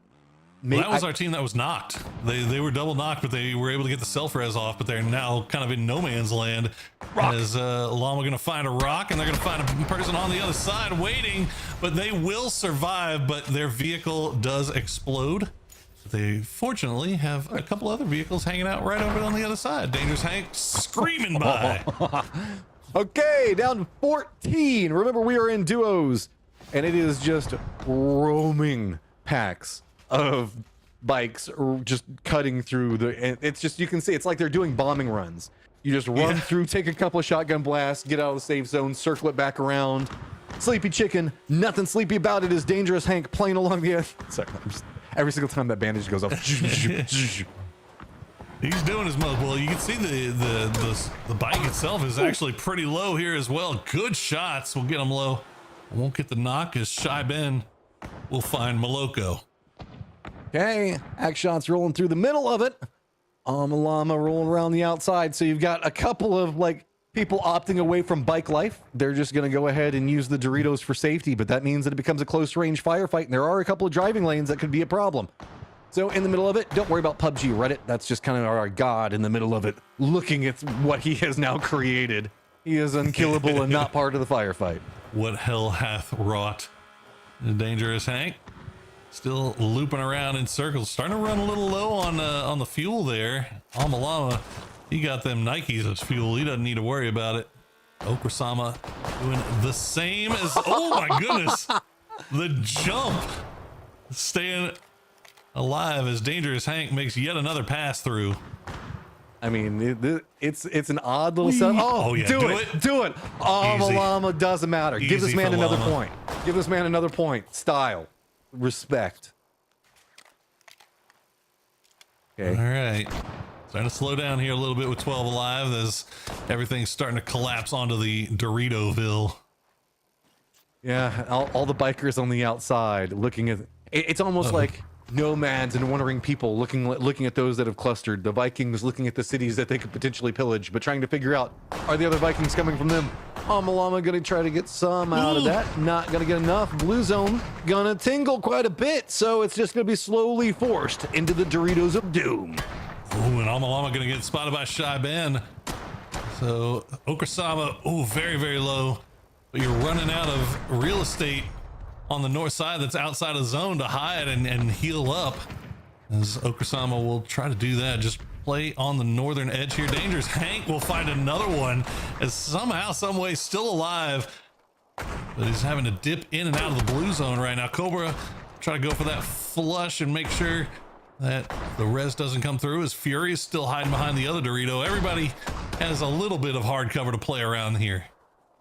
Well, that was our team that was knocked. They were double knocked, but they were able to get the self-res off, but they're now kind of in no man's land. As Llama gonna find a rock, and they're gonna find a person on the other side waiting, but they will survive, but their vehicle does explode. They fortunately have a couple other vehicles hanging out right over on the other side. Dangerous Hank screaming by. Okay, down to 14. Remember, we are in duos, and it is just roaming packs of bikes just cutting through and it's just, you can see it's like they're doing bombing runs. You just run through, take a couple of shotgun blasts, get out of the safe zone, circle it back around. Sleepy chicken, nothing sleepy about it, is Dangerous Hank playing along the edge. Sorry, every single time that bandage goes off. He's doing his most. Well, you can see the bike itself is actually pretty low here as well. Good shots will get him low. Won't get the knock as Shy Ben will find Moloko. Okay, Hack Shots rolling through the middle of it. Llama rolling around the outside. So you've got a couple of people opting away from bike life. They're just going to go ahead and use the Doritos for safety, but that means that it becomes a close range firefight, and there are a couple of driving lanes that could be a problem. So in the middle of it, don't worry about PUBG Reddit. That's just kind of our god in the middle of it, looking at what he has now created. He is unkillable and not part of the firefight. What hell hath wrought? Dangerous Hank still looping around in circles, starting to run a little low on the fuel there. Llama, he got them Nikes as fuel. He doesn't need to worry about it. Okusama doing the same as, oh my goodness, the jump, staying alive as Dangerous Hank makes yet another pass through. I mean, it's an odd little setup. Oh yeah, do it. Llama doesn't matter. Give this man another point. Give this man another point. Style, respect. Okay. All right. Starting to slow down here a little bit with 12 alive as everything's starting to collapse onto the Doritoville. Yeah, all the bikers on the outside looking at it's almost like nomads and wandering people looking at those that have clustered. The Vikings looking at the cities that they could potentially pillage, but trying to figure out, are the other Vikings coming from them? Llama gonna try to get some out of that. Not gonna get enough. Blue zone gonna tingle quite a bit, so it's just gonna be slowly forced into the Doritos of doom. Ooh, and Llama gonna get spotted by Shy Ben. So Okusama, very, very low. But you're running out of real estate on the north side that's outside of the zone to hide and heal up, as Okrasama will try to do that. Just play on the northern edge here. Dangerous Hank will find another one, as somehow, some way, still alive, but he's having to dip in and out of the blue zone right now. Cobra try to go for that flush and make sure that the res doesn't come through, as Fury is still hiding behind the other Dorito. Everybody has a little bit of hard cover to play around here.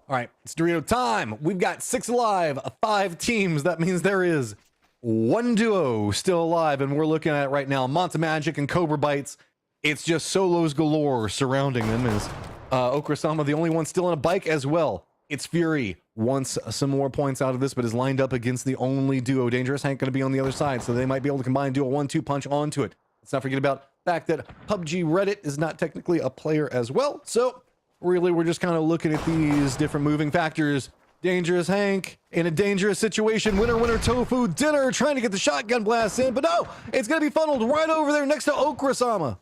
All right, it's Dorito time. We've got 6 alive, 5 teams. That means there is 1 duo still alive, and we're looking at right now Monta Magic and Cobra Bites. It's just solos galore surrounding them, as Okrasama, the only one still on a bike as well. It's Fury, wants some more points out of this, but is lined up against the only duo. Dangerous Hank going to be on the other side, so they might be able to combine, do a 1-2 punch onto it. Let's not forget about the fact that PUBG Reddit is not technically a player as well, so really we're just kind of looking at these different moving factors. Dangerous Hank in a dangerous situation. Winner tofu dinner, trying to get the shotgun blast in, but no, it's going to be funneled right over there next to Okrasama.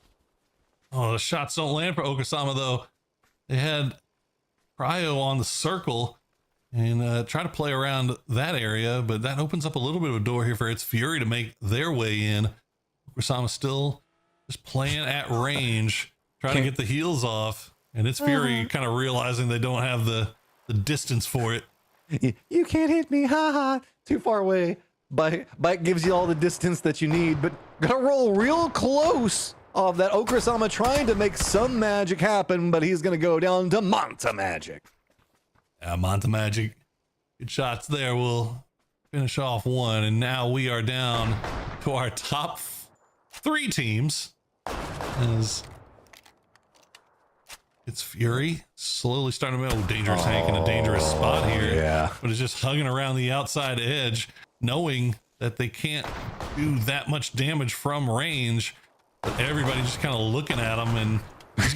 Oh, the shots don't land for Okrasama, though. They had Cryo on the circle and try to play around that area, but that opens up a little bit of a door here for its Fury to make their way in. Okrasama still just playing at range, trying to get the heals off, and its Fury kind of realizing they don't have the distance for it. You can't hit me, haha, too far away. Bike gives you all the distance that you need, but gotta roll real close of that. Okrasama trying to make some magic happen, but he's gonna go down to Monta Magic. Yeah, Monta Magic, good shots there. We'll finish off one, and now we are down to our top 3 teams. As it's Fury slowly starting to move. Dangerous Hank in a dangerous spot here. Yeah. But it's just hugging around the outside edge, knowing that they can't do that much damage from range. But everybody just kind of looking at him, and he's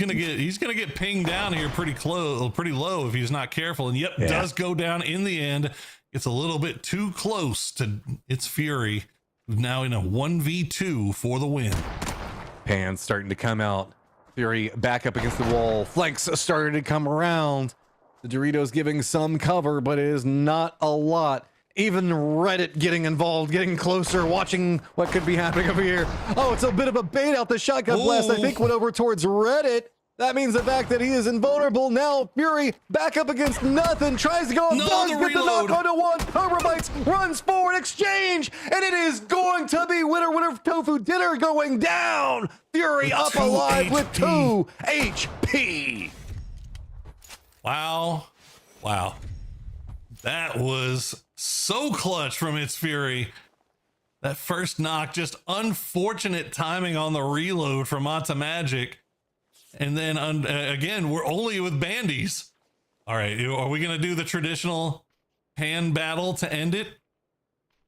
gonna get pinged down here pretty low if he's not careful. And does go down in the end. It's a little bit too close to its Fury, who's now in a 1v2 for the win. Pans starting to come out. Fury back up against the wall. Flanks starting to come around. The Doritos giving some cover, but it is not a lot. Even Reddit getting involved, getting closer, watching what could be happening over here. Oh, it's a bit of a bait out. The shotgun blast, I think, went over towards Reddit. That means the fact that he is invulnerable. Now Fury back up against nothing, tries to go up, does get the knock onto one. Cobra Bites runs forward, exchange, and it is going to be winner tofu dinner going down. Fury up alive with 2 HP. Wow. That was so clutch from its Fury. That first knock, just unfortunate timing on the reload from Monta Magic. And then again, we're only with bandies. All right, are we gonna do the traditional hand battle to end it?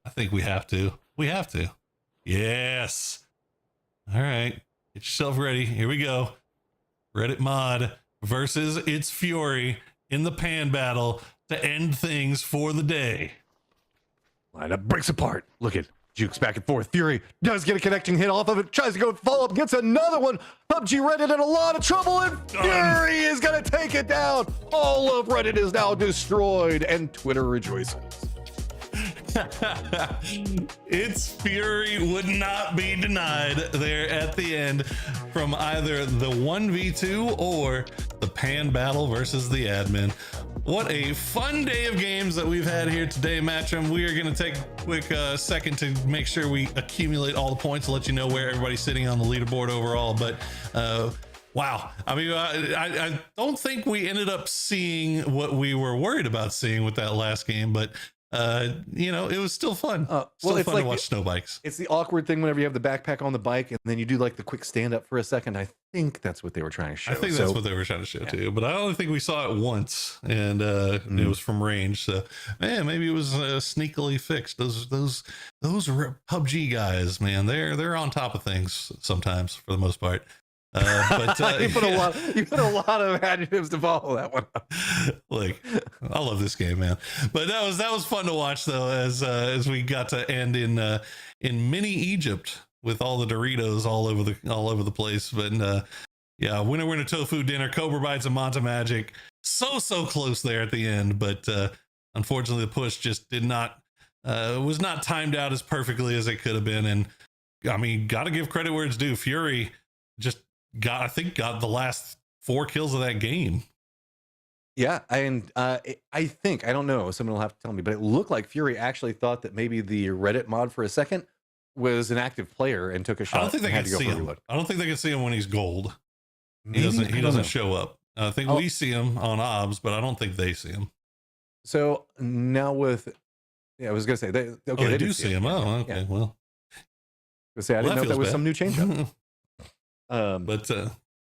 I think we have to. Yes. All right, get yourself ready. Here we go. Reddit mod versus its Fury in the pan battle to end things for the day. Lineup breaks apart. Look at Jukes back and forth. Fury does get a connecting hit off of it. Tries to go follow up. Gets another one. PUBG Reddit in a lot of trouble. And Fury is going to take it down. All of Reddit is now destroyed. And Twitter rejoices. Its Fury would not be denied there at the end from either the 1v2 or the pan battle versus the admin. What a fun day of games that we've had here today, Matcham. We are going to take a quick second to make sure we accumulate all the points and let you know where everybody's sitting on the leaderboard overall. But wow, I mean, I don't think we ended up seeing what we were worried about seeing with that last game, but you know, it was still fun. Still fun to watch snow bikes. It's the awkward thing whenever you have the backpack on the bike and then you do like the quick stand up for a second. I think that's what they were trying to show. I think that's what they were trying to show too, but I only think we saw it once, and it was from range. So man, maybe it was sneakily fixed. Those PUBG guys, man, they're on top of things sometimes for the most part. But you put a lot of adjectives to follow that one up. Like, I love this game, man. But that was fun to watch though, as we got to end in mini Egypt with all the Doritos all over the place. But yeah, winner tofu dinner, Cobra Bites and Monta Magic, so close there at the end, but unfortunately the push just did not was not timed out as perfectly as it could have been. And I mean, got to give credit where it's due. Fury just got the last 4 kills of that game. Yeah, and I think, I don't know, someone will have to tell me, but it looked like Fury actually thought that maybe the Reddit mod for a second was an active player and took a shot. I don't think they can see him. I don't think they can see him when he's gold. He doesn't show up. I think we see him on OBS, but I don't think they see him. So now with, I was gonna say they do see him. Oh, okay. Yeah. Well, I didn't know there was some new change up. But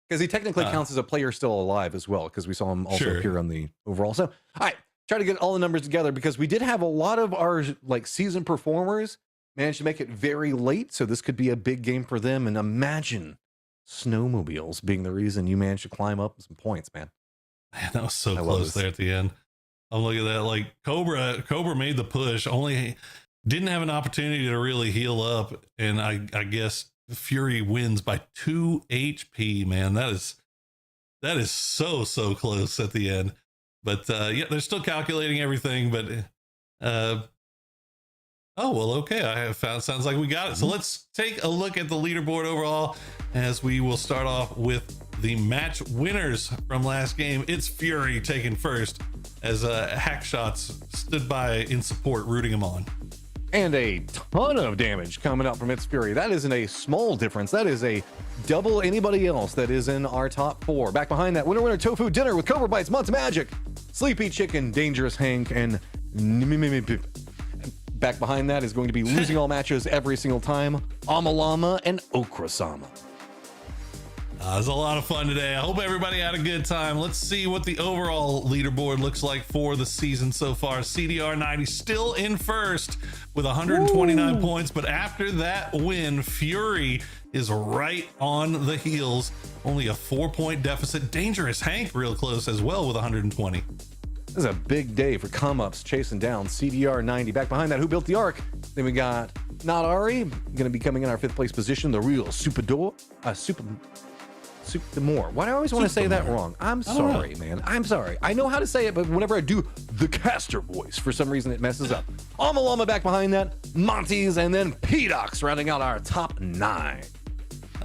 because he technically counts as a player still alive as well, because we saw him also appear on the overall. So, all right, try to get all the numbers together, because we did have a lot of our like season performers managed to make it very late. So this could be a big game for them. And imagine snowmobiles being the reason you managed to climb up some points, man. Man, that was so close there at the end. I'm looking at that. Like Cobra made the push, only didn't have an opportunity to really heal up, and I guess Fury wins by 2 HP. Man, that is so close at the end. But yeah, they're still calculating everything. But oh well, okay. I have found. Sounds like we got it. So let's take a look at the leaderboard overall, as we will start off with the match winners from last game. It's Fury taking first, as Hack Shots stood by in support, rooting him on. And a ton of damage coming out from It's Fury. That isn't a small difference. That is a double anybody else that is in our top 4. Back behind that, winner tofu dinner with Cobra Bites, Months Magic, Sleepy Chicken, Dangerous Hank, and back behind that is going to be losing all matches every single time, Amalama and Okrasama. It was a lot of fun today. I hope everybody had a good time. Let's see what the overall leaderboard looks like for the season so far. CDR90 still in first with 129 points, but after that win, Fury is right on the heels. Only a 4-point deficit. Dangerous Hank real close as well with 120. This is a big day for come-ups chasing down CDR90. Back behind that, Who Built the Ark? Then we got Not Ari, going to be coming in our 5th place position. The real Superdor, More. Why do I always want to say that wrong? I'm sorry, man. I'm sorry. I know how to say it, but whenever I do the caster voice, for some reason it messes up. Amalama back behind that, Monty's, and then P-Docs rounding out our top 9.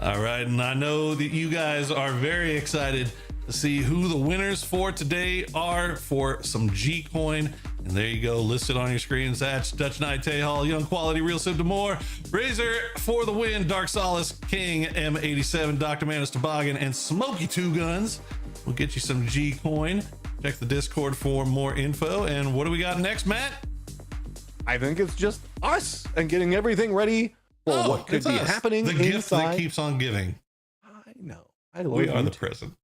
All right, and I know that you guys are very excited to see who the winners for today are for some G-Coin. And there you go, listed on your screens. That's Dutch Knight, Tay-Hall, Young Quality, Real Sim Demore, Razor for the win, Dark Solace, King, M87, Dr. Manus Toboggan, and Smoky Two Guns. We'll get you some G-Coin. Check the Discord for more info. And what do we got next, Matt? I think it's just us and getting everything ready for what could be happening the gift that keeps on giving. I know. I love we are the present.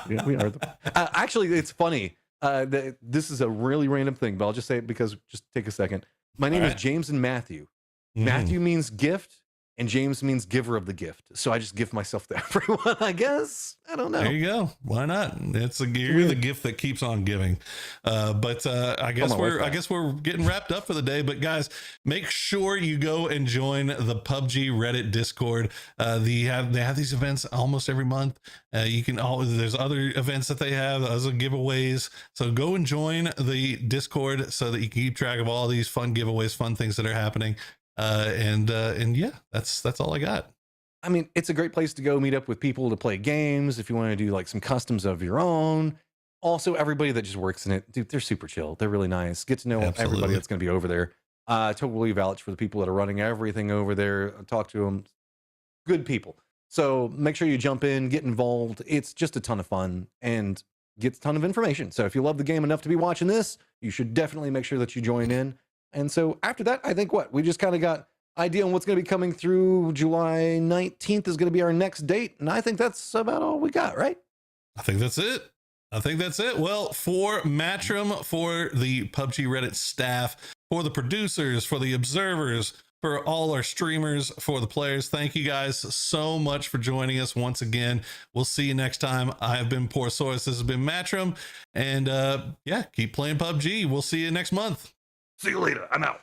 Yeah, we are. Actually, it's funny. This is a really random thing, but I'll just say it because just take a second. My name is James and Matthew. Matthew means gift, and James means giver of the gift. So I just give myself to everyone, I guess. I don't know. There you go. Why not? You're the gift that keeps on giving. But I guess we're getting wrapped up for the day. But guys, make sure you go and join the PUBG Reddit Discord. They have these events almost every month. There's other events that they have, other giveaways. So go and join the Discord so that you can keep track of all these fun giveaways, fun things that are happening. And yeah, that's all I got. I mean, it's a great place to go meet up with people to play games. If you want to do like some customs of your own. Also, everybody that just works in it, dude, they're super chill. They're really nice. Get to know everybody that's going to be over there. Totally vouch for the people that are running everything over there. Talk to them. Good people. So make sure you jump in, get involved. It's just a ton of fun and gets a ton of information. So if you love the game enough to be watching this, you should definitely make sure that you join in. And so after that, I think we just kind of got idea on what's going to be coming through. July 19th is going to be our next date. And I think that's about all we got, right? I think that's it. Well, for Matrim, for the PUBG Reddit staff, for the producers, for the observers, for all our streamers, for the players, thank you guys so much for joining us once again. We'll see you next time. I have been Poorsaurus. This has been Matrim. And yeah, keep playing PUBG. We'll see you next month. See you later. I'm out.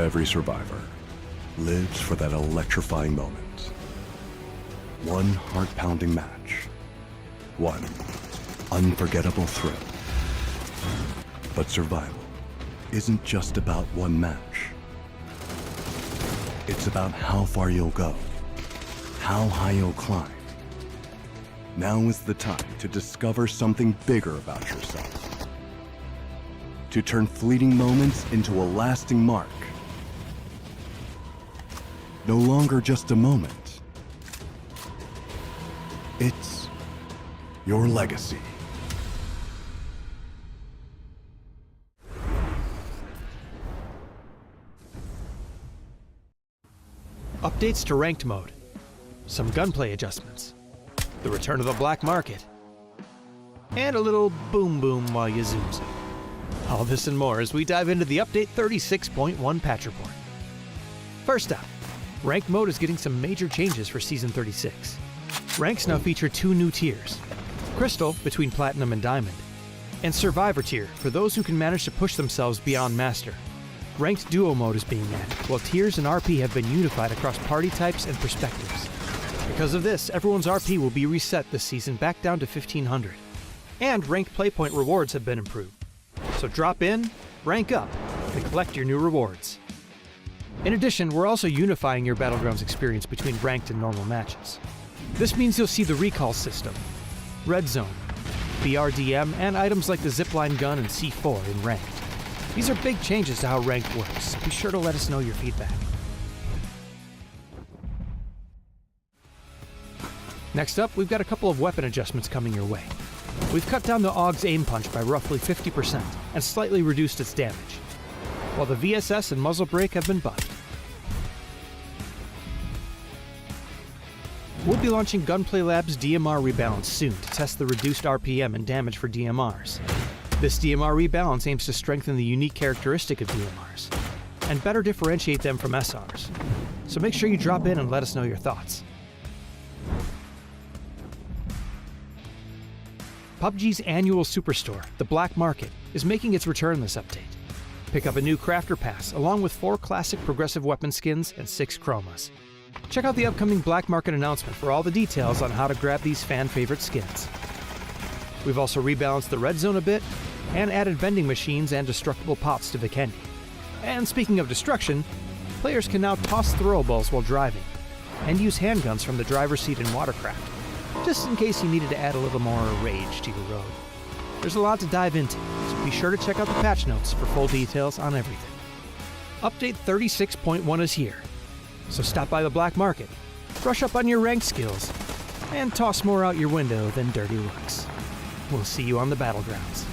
Every survivor lives for that electrifying moment. One heart-pounding match. One unforgettable thrill. But survival isn't just about one match. It's about how far you'll go, how high you'll climb. Now is the time to discover something bigger about yourself. To turn fleeting moments into a lasting mark. No longer just a moment. It's your legacy. Updates to ranked mode, some gunplay adjustments, the return of the black market, and a little boom boom while you zoom zoom. All this and more as we dive into the update 36.1 patch report. First up, ranked mode is getting some major changes for Season 36. Ranks now feature 2 new tiers, Crystal between Platinum and Diamond, and Survivor tier for those who can manage to push themselves beyond Master. Ranked Duo mode is being added, while tiers and RP have been unified across party types and perspectives. Because of this, everyone's RP will be reset this season back down to 1500. And ranked playpoint rewards have been improved. So drop in, rank up, and collect your new rewards. In addition, we're also unifying your Battlegrounds experience between ranked and normal matches. This means you'll see the recall system, Red Zone, BRDM, and items like the zipline gun and C4 in ranked. These are big changes to how ranked works, so be sure to let us know your feedback. Next up, we've got a couple of weapon adjustments coming your way. We've cut down the AUG's aim punch by roughly 50% and slightly reduced its damage, while the VSS and muzzle brake have been buffed. We'll be launching Gunplay Lab's DMR Rebalance soon to test the reduced RPM and damage for DMRs. This DMR rebalance aims to strengthen the unique characteristic of DMRs and better differentiate them from SRs. So make sure you drop in and let us know your thoughts. PUBG's annual superstore, the Black Market, is making its return this update. Pick up a new Crafter Pass along with 4 classic progressive weapon skins and 6 chromas. Check out the upcoming Black Market announcement for all the details on how to grab these fan-favorite skins. We've also rebalanced the red zone a bit and added vending machines and destructible pots to Vikendi. And speaking of destruction, players can now toss throwables while driving and use handguns from the driver's seat in Watercraft, just in case you needed to add a little more rage to your road. There's a lot to dive into, so be sure to check out the patch notes for full details on everything. Update 36.1 is here, so stop by the Black Market, brush up on your ranked skills, and toss more out your window than dirty looks. We'll see you on the Battlegrounds.